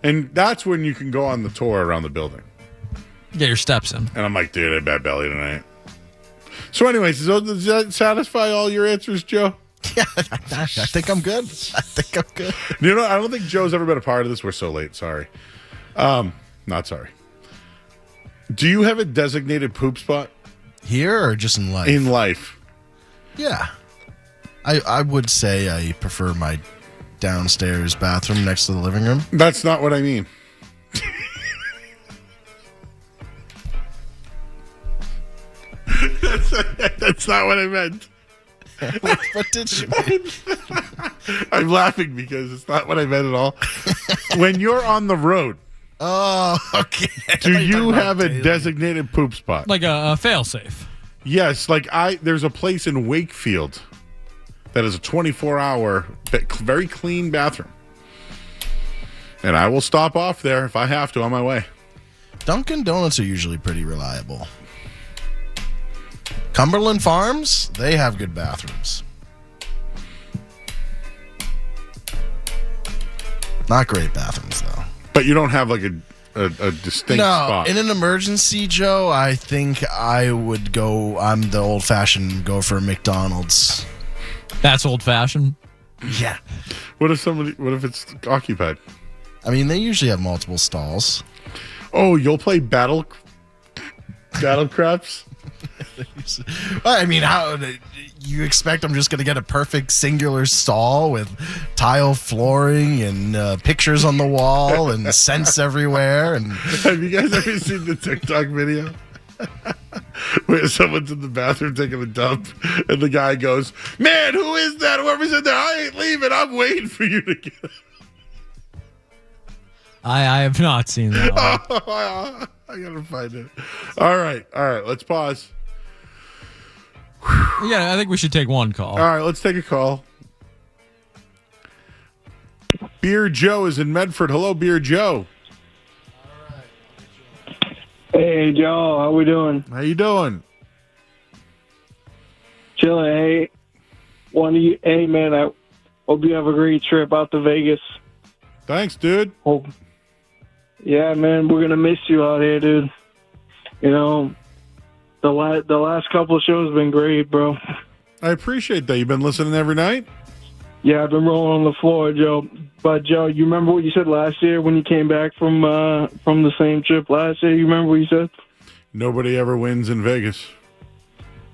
And that's when you can go on the tour around the building.
Get your steps in. And
I'm like, dude, I had bad belly tonight. So anyways, does that satisfy all your answers, Joe?
Yeah, I think I'm good.
You know, I don't think Joe's ever been a part of this. We're so late. Sorry. Not sorry. Do you have a designated poop spot?
Here or just in life?
In life.
Yeah. I would say I prefer my downstairs bathroom next to the living room.
That's not what I mean. That's not what I meant.
What did you mean?
I'm laughing because it's not what I meant at all. When you're on the road.
Oh, okay.
Do you have a designated poop spot?
Like a fail-safe?
Yes. There's a place in Wakefield that is a 24-hour, very clean bathroom. And I will stop off there if I have to on my way.
Dunkin' Donuts are usually pretty reliable. Cumberland Farms, they have good bathrooms. Not great bathrooms, though.
But you don't have like a distinct spot.
In an emergency, Joe, I think I would go. I'm the old-fashioned go for McDonald's.
That's old-fashioned?
Yeah.
What if it's occupied?
I mean, they usually have multiple stalls.
Oh, you'll play battle craps?
I mean, how you expect I'm just going to get a perfect singular stall with tile flooring and pictures on the wall and scents everywhere? And
have you guys ever seen the TikTok video where someone's in the bathroom taking a dump and the guy goes, "Man, who is that? Whoever's in there, I ain't leaving. I'm waiting for you to get."
I have not seen that one.
I gotta find it. All right. Let's pause.
Yeah, I think we should take one call.
All right, let's take a call. Beer Joe is in Medford. Hello, Beer Joe.
Hey, Joe. How we doing?
How you doing?
Chilling. Hey, hey, man, I hope you have a great trip out to Vegas.
Thanks, dude.
Yeah, man, we're going to miss you out here, dude. You know, the last couple of shows have been great, bro.
I appreciate that. You've been listening every night?
Yeah, I've been rolling on the floor, Joe. But, Joe, you remember what you said last year when you came back from the same trip last year? You remember what you said?
Nobody ever wins in Vegas.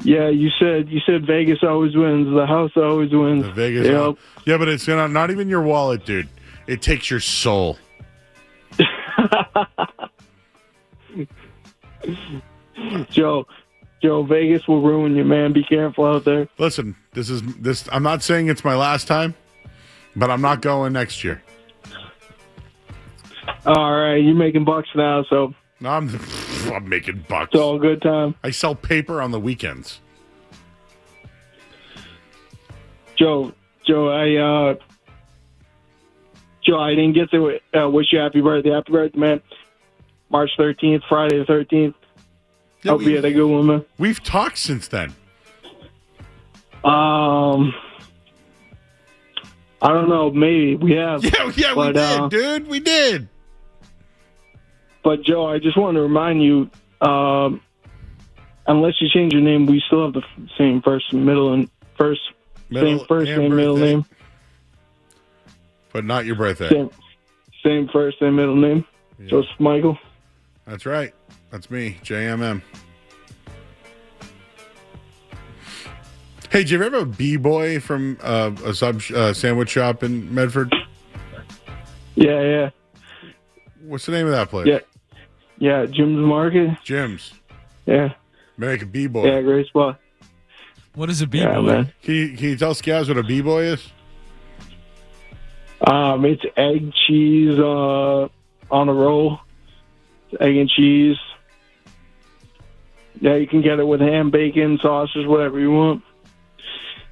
Yeah, you said Vegas always wins. The house always wins.
The Vegas.
Yep.
Yeah, but it's not even your wallet, dude. It takes your soul.
Joe, Vegas will ruin you, man. Be careful out there.
Listen, this. I'm not saying it's my last time, but I'm not going next year.
All right, you're making bucks now, so
no, I'm making bucks.
It's all a good time.
I sell paper on the weekends.
Joe, I didn't get to wish you happy birthday. Happy birthday, man. March 13th, Friday the 13th.
Yeah,
Hope you had a good one, man.
We've talked since then.
I don't know. Maybe we have.
Yeah, but, we did, dude. We did.
But, Joe, I just want to remind you, unless you change your name, we still have the same first and middle name, first name, middle name.
But not your birthday.
Same first and middle name. Yeah. Joseph Michael.
That's right. That's me, JMM. Hey, did you ever have a B-boy from a sandwich shop in Medford?
Yeah.
What's the name of that place?
Yeah, Jim's Market.
Jim's.
Yeah.
Make a B-boy.
Yeah, great spot.
What is a B-boy?
Yeah, man.
Can you tell Scaz what a B-boy is?
It's egg cheese on a roll. Egg and cheese. Yeah, you can get it with ham, bacon, sausage, whatever you want.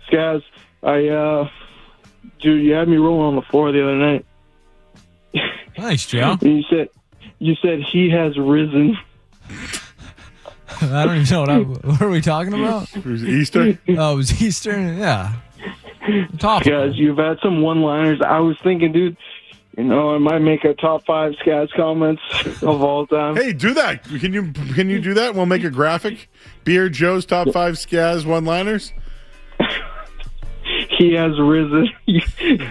Scaz, dude, you had me rolling on the floor the other night.
Nice, Joe.
You said he has risen.
I don't even know what are we talking about?
It was Easter?
Oh, it was Easter? Yeah.
Guys, you've had some one-liners. I was thinking, dude, I might make a top 5 Scaz comments of all time.
Hey, do that. Can you do that? We'll make a graphic. Beer Joe's top 5 Scaz one-liners.
He has risen. Dude,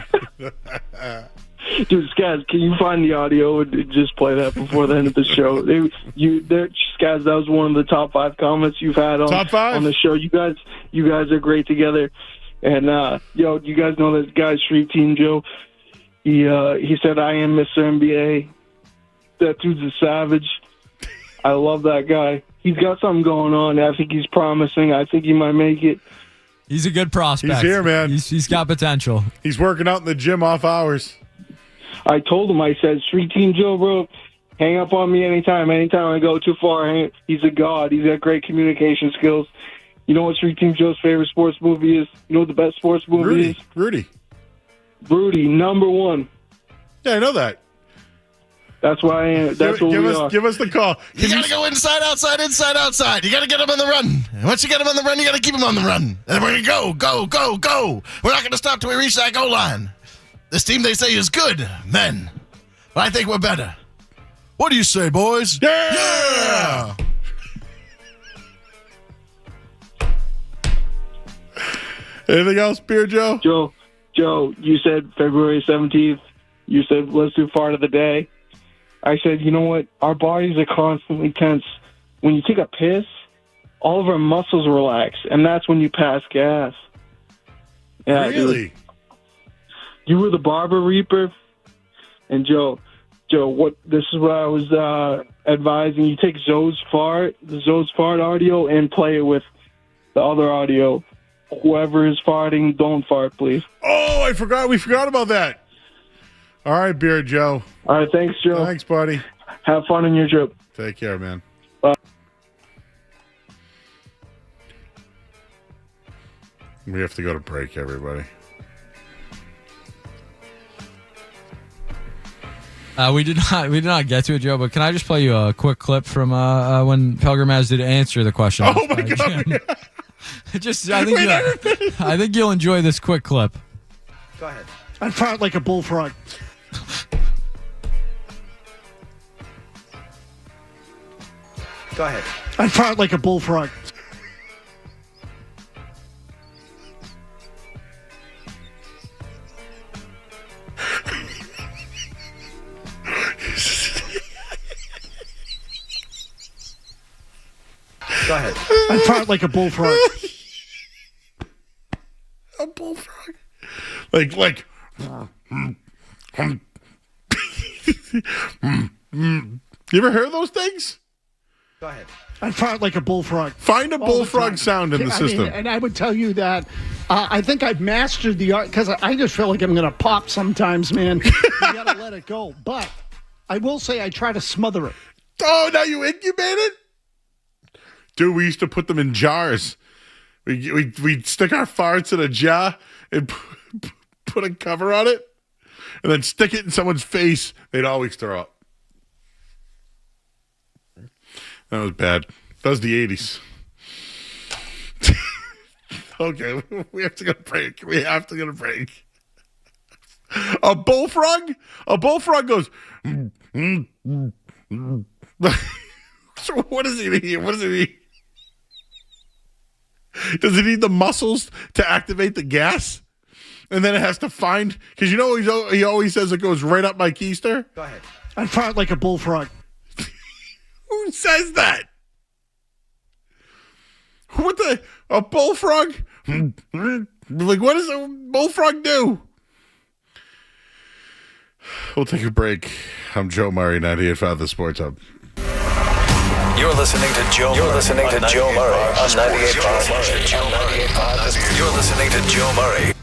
Scaz, can you find the audio and just play that before the end of the show? Scaz, that was one of the top 5 comments you've had on the show. You guys are great together. And you guys know this guy, Street Team Joe. He said, "I am Mr. NBA." That dude's a savage. I love that guy. He's got something going on. I think he's promising. I think he might make it.
He's a good prospect.
He's here, man.
He's got potential.
He's working out in the gym off hours.
I told him, I said, Street Team Joe, bro, hang up on me anytime. Anytime I go too far, he's a god. He's got great communication skills. You know what Street Team Joe's favorite sports movie is? You know what the best sports movie is?
Rudy,
number 1.
Yeah, I know that.
That's why. That's what we are.
Give us the call.
You got to go inside, outside, inside, outside. You got to get him on the run. And once you get him on the run, you got to keep him on the run. And we're going to go, go, go, go. We're not going to stop till we reach that goal line. This team, they say, is good, men. But I think we're better. What do you say, boys? Yeah!
Anything else, Beer Joe?
Joe, you said February 17th. You said, let's do fart of the day. I said, you know what? Our bodies are constantly tense. When you take a piss, all of our muscles relax, and that's when you pass gas. Yeah,
really?
Dude. You were the Barber Reaper. And Joe, this is what I was advising. You take Zoe's fart audio, and play it with the other audio. Whoever is farting, don't fart, please.
Oh, I forgot. We forgot about that. All right, Beer Joe.
All right, thanks, Joe.
Thanks, buddy.
Have fun on your trip.
Take care, man.
Bye.
We have to go to break, everybody.
We did not get to it, Joe. But can I just play you a quick clip from when Pelgrimaz did answer the question?
Oh my God! Yeah.
I think you'll enjoy this quick clip.
Go ahead. I'd fart like a bullfrog.
Go ahead.
I'd fart like a bullfrog.
Go ahead.
I'd fart like a bullfrog.
A bullfrog? Like. You ever heard those things?
Go ahead.
I'd fart like a bullfrog.
Find a bullfrog sound in the system.
And I would tell you that I think I've mastered the art, because I just feel like I'm going to pop sometimes, man. You got to let it go. But I will say I try to smother it.
Oh, now you incubate it? Dude, we used to put them in jars. We'd stick our farts in a jar and put a cover on it and then stick it in someone's face. They'd always throw up. That was bad. That was the 80s. Okay, we have to go to break. A bullfrog? A bullfrog goes... So what does he mean? What does it mean? Does it need the muscles to activate the gas? And then it has to find... Because you know he always says it goes right up my keister?
Go ahead.
I'd fart like a bullfrog.
Who says that? What the... A bullfrog? Like, what does a bullfrog do? We'll take a break. I'm Joe Murray, 98.5 The Sports Hub.
You're listening to Joe Murray on 98.5. You're listening to Joe Murray.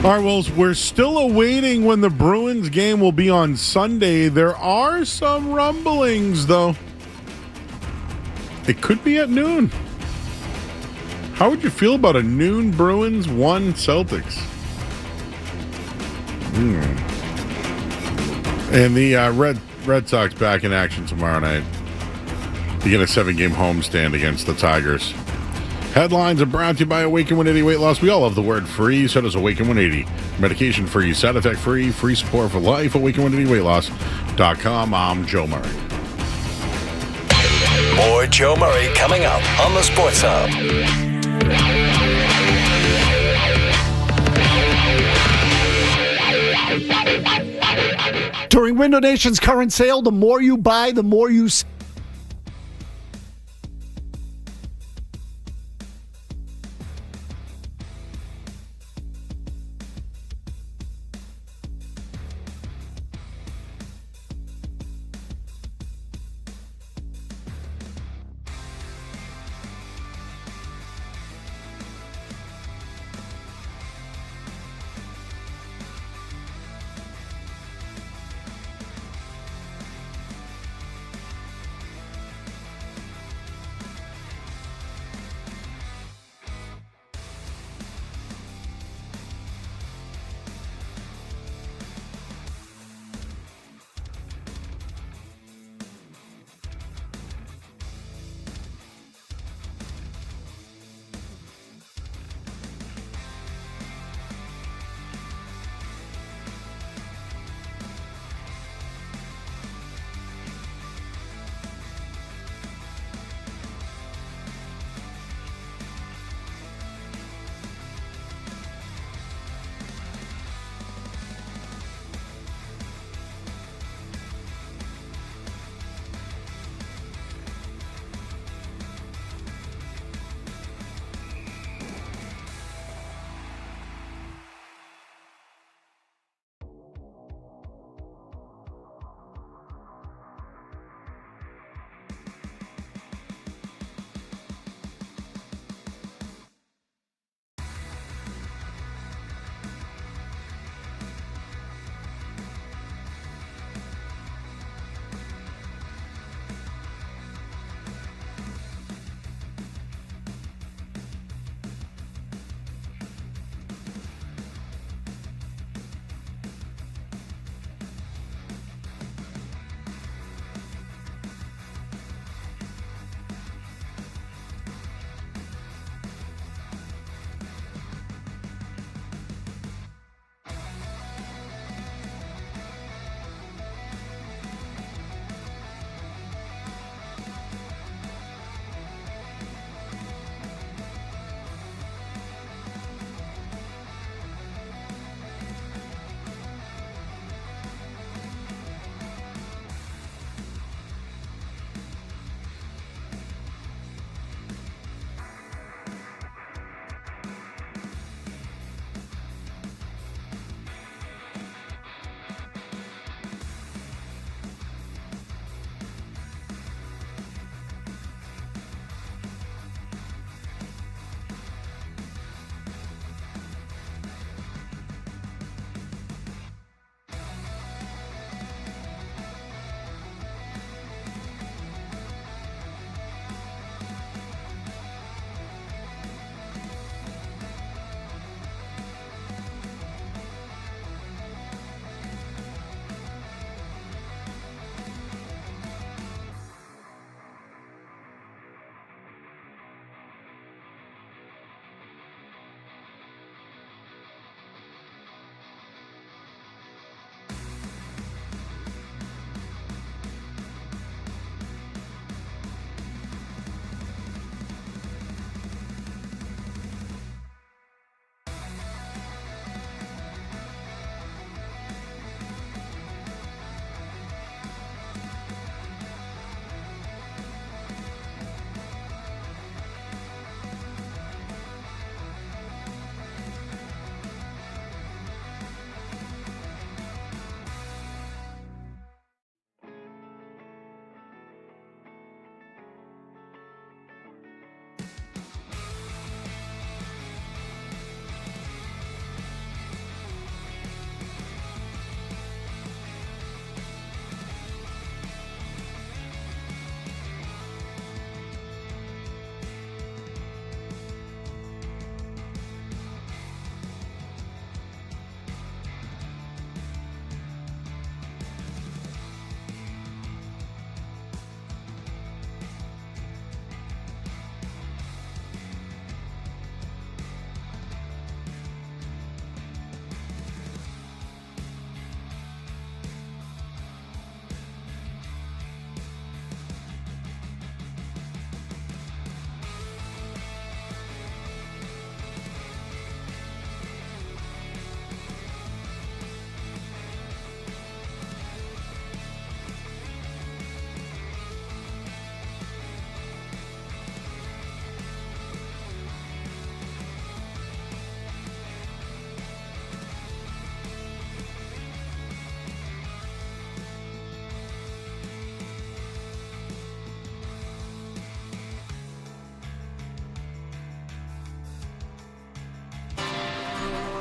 All right, well, we're still awaiting when the Bruins game will be on Sunday. There are some rumblings, though. It could be at noon. How would you feel about a noon Bruins, 1 Celtics? And the Red Sox back in action tomorrow night. Begin a 7-game homestand against the Tigers. Headlines are brought to you by Awaken 180 Weight Loss. We all love the word free, so does Awaken 180. Medication free, side effect free, free support for life. Awaken 180 Weight Loss.com. I'm Joe Murray.
More Joe Murray coming up on the Sports Hub.
During Window Nation's current sale, the more you buy, the more you save.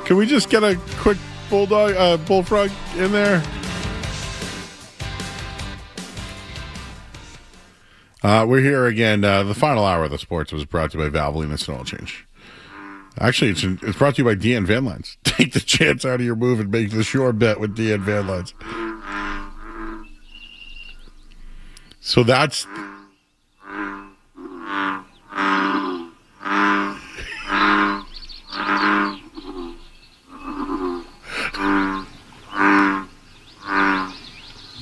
Can we just get a quick bullfrog in there? We're here again. The final hour of the sports was brought to you by Valvoline Instant Oil Change. Actually, it's brought to you by DN Van Lines. Take the chance out of your move and make the sure bet with DN Van Lines. So that's...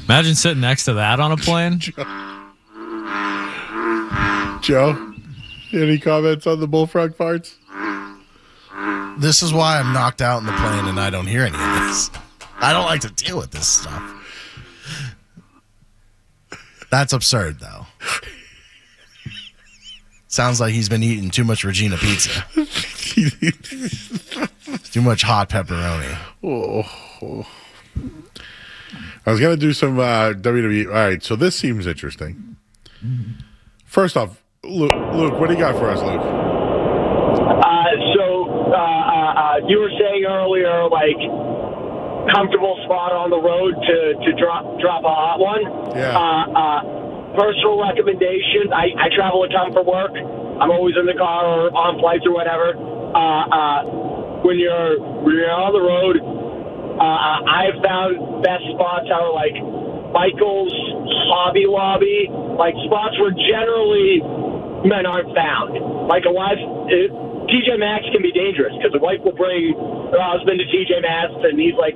Imagine sitting next to that on a plane.
Joe, any comments on the bullfrog farts?
This is why I'm knocked out in the plane and I don't hear any of this. I don't like to deal with this stuff. That's absurd, though. Sounds like he's been eating too much Regina pizza. Too much hot pepperoni.
Oh. I was going to do some WWE. All right, so this seems interesting. First off, Luke, what do you got for us, Luke?
You were saying earlier, like, comfortable spot on the road to drop a hot one.
Yeah.
Personal recommendation, I travel a ton for work. I'm always in the car or on flights or whatever. When you're on the road, I've found best spots are like Michael's, Hobby Lobby, like spots where generally men aren't found. Like TJ Maxx can be dangerous because the wife will bring her husband to TJ Maxx and he's like,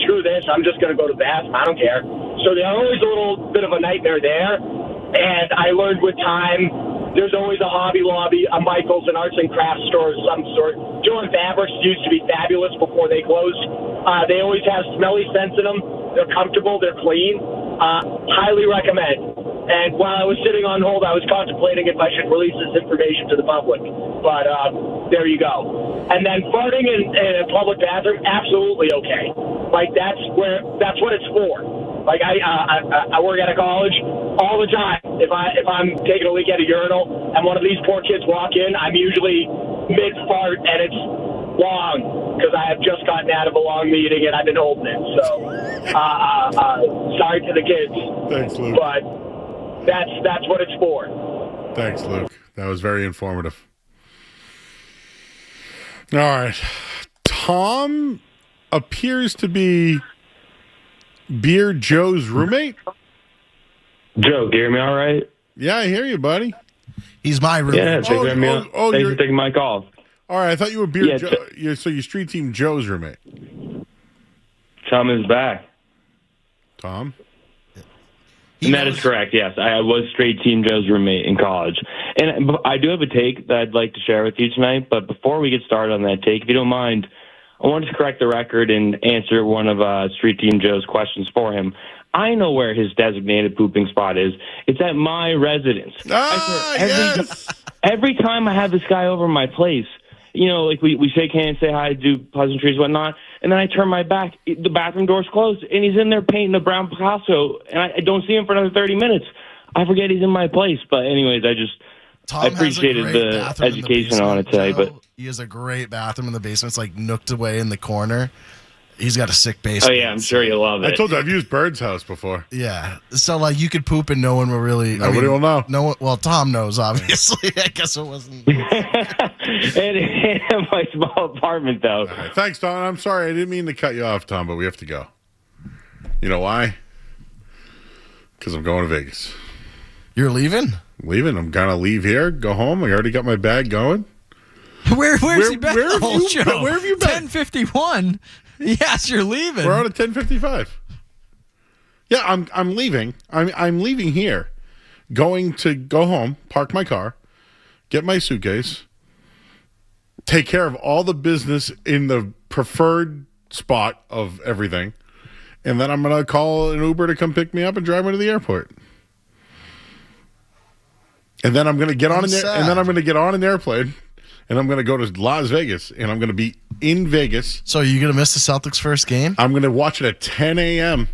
screw this, I'm just going to go to the bathroom, I don't care. So there's always a little bit of a nightmare there. And I learned with time, there's always a Hobby Lobby, a Michael's, an arts and crafts store of some sort. Joe & Fabrics used to be fabulous before they closed. They always have smelly scents in them. They're comfortable, they're clean. Highly recommend. And while I was sitting on hold, I was contemplating if I should release this information to the public. But there you go. And then farting in a public bathroom, absolutely okay. Like that's what it's for. Like I work at a college all the time. If I'm taking a leak at a urinal and one of these poor kids walk in, I'm usually mid fart and it's long because I have just gotten out of a long meeting and I've been holding it. So sorry to the kids.
Thanks, Luke.
But that's what it's for.
Thanks, Luke. That was very informative. All right. Tom appears to be Beer Joe's roommate.
Joe, can you hear me all right?
Yeah, I hear you, buddy.
He's my roommate.
Yeah, thanks for taking my call.
All right, I thought you were Beer Joe. So you street team Joe's roommate.
Tom is back.
Tom?
And that is correct, yes. I was straight team Joe's roommate in college. And I do have a take that I'd like to share with you tonight, but before we get started on that take, if you don't mind, I wanted to correct the record and answer one of Street Team Joe's questions for him. I know where his designated pooping spot is. It's at my residence. Every time I have this guy over my place, you know, like we shake hands, say hi, do pleasantries, whatnot, and then I turn my back, the bathroom door's closed, and he's in there painting a brown Picasso, and I don't see him for another 30 minutes. I forget he's in my place, but anyways, I appreciated the education on it today. But
he has a great bathroom in the basement. It's like nooked away in the corner. He's got a sick basement.
Oh, yeah, I'm sure you'll love it.
I told you I've used Bird's house before.
Yeah. So, like, you could poop and no one will really...
Nobody will know.
No one, well, Tom knows, obviously. I guess it wasn't...
In my small apartment, though.
Right, thanks, Tom. I'm sorry. I didn't mean to cut you off, Tom, but we have to go. You know why? Because I'm going to Vegas.
You're leaving?
I'm leaving. I'm going to leave here, go home. I already got my bag going.
Where's he been the whole show?
Where have you been?
10:51. Yes, you're leaving.
We're out at 10:55. Yeah, I'm leaving. I'm leaving here, going to go home, park my car, get my suitcase, take care of all the business in the preferred spot of everything, and then I'm gonna call an Uber to come pick me up and drive me to the airport. And then I'm gonna get on an airplane. And I'm going to go to Las Vegas, and I'm going to be in Vegas.
So are you going to miss the Celtics' first game?
I'm going to watch it at 10 a.m.,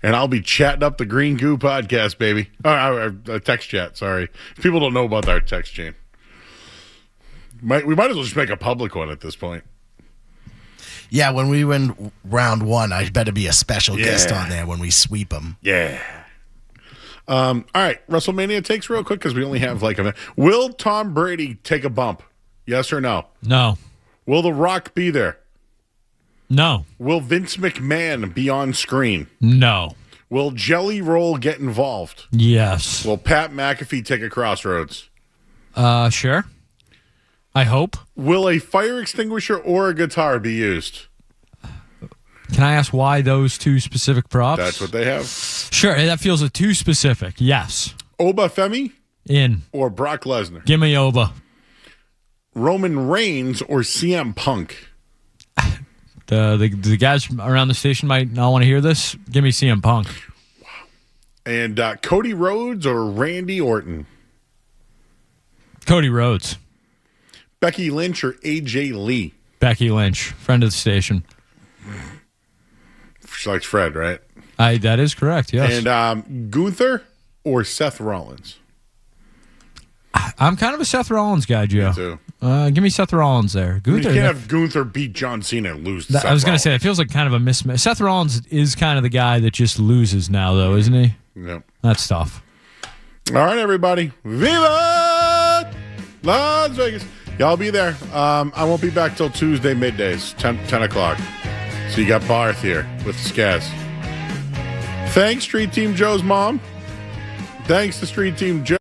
and I'll be chatting up the Green Goo podcast, baby. Text chat, sorry. People don't know about our text chain. We might as well just make a public one at this point.
Yeah, when we win round 1, I better be a special guest on there when we sweep them.
Yeah. All right, WrestleMania takes real quick because we only have like a minute. Will Tom Brady take a bump? Yes or no?
No.
Will The Rock be there?
No.
Will Vince McMahon be on screen?
No.
Will Jelly Roll get involved?
Yes.
Will Pat McAfee take a Crossroads?
Sure. I hope.
Will a fire extinguisher or a guitar be used?
Can I ask why those two specific props?
That's what they have.
Sure, that feels too specific. Yes.
Oba Femi?
In.
Or Brock Lesnar?
Give me Oba.
Roman Reigns or CM Punk?
The guys around the station might not want to hear this. Give me CM Punk.
Wow. And Cody Rhodes or Randy Orton?
Cody Rhodes.
Becky Lynch or AJ Lee?
Becky Lynch, friend of the station.
She likes Fred, right?
That is correct, yes.
And Gunther or Seth Rollins?
I'm kind of a Seth Rollins guy, Joe.
Me too.
Give me Seth Rollins there. Gunther,
you can't have Gunther beat John Cena and lose.
I was going to say, it feels like kind of a mismatch. Seth Rollins is kind of the guy that just loses now, though, isn't he?
Yep.
That's tough.
All right, everybody. Viva Las Vegas. Y'all be there. I won't be back till Tuesday middays, 10 o'clock. So you got Barth here with Skaz. Thanks, Street Team Joe's mom. Thanks to Street Team Joe.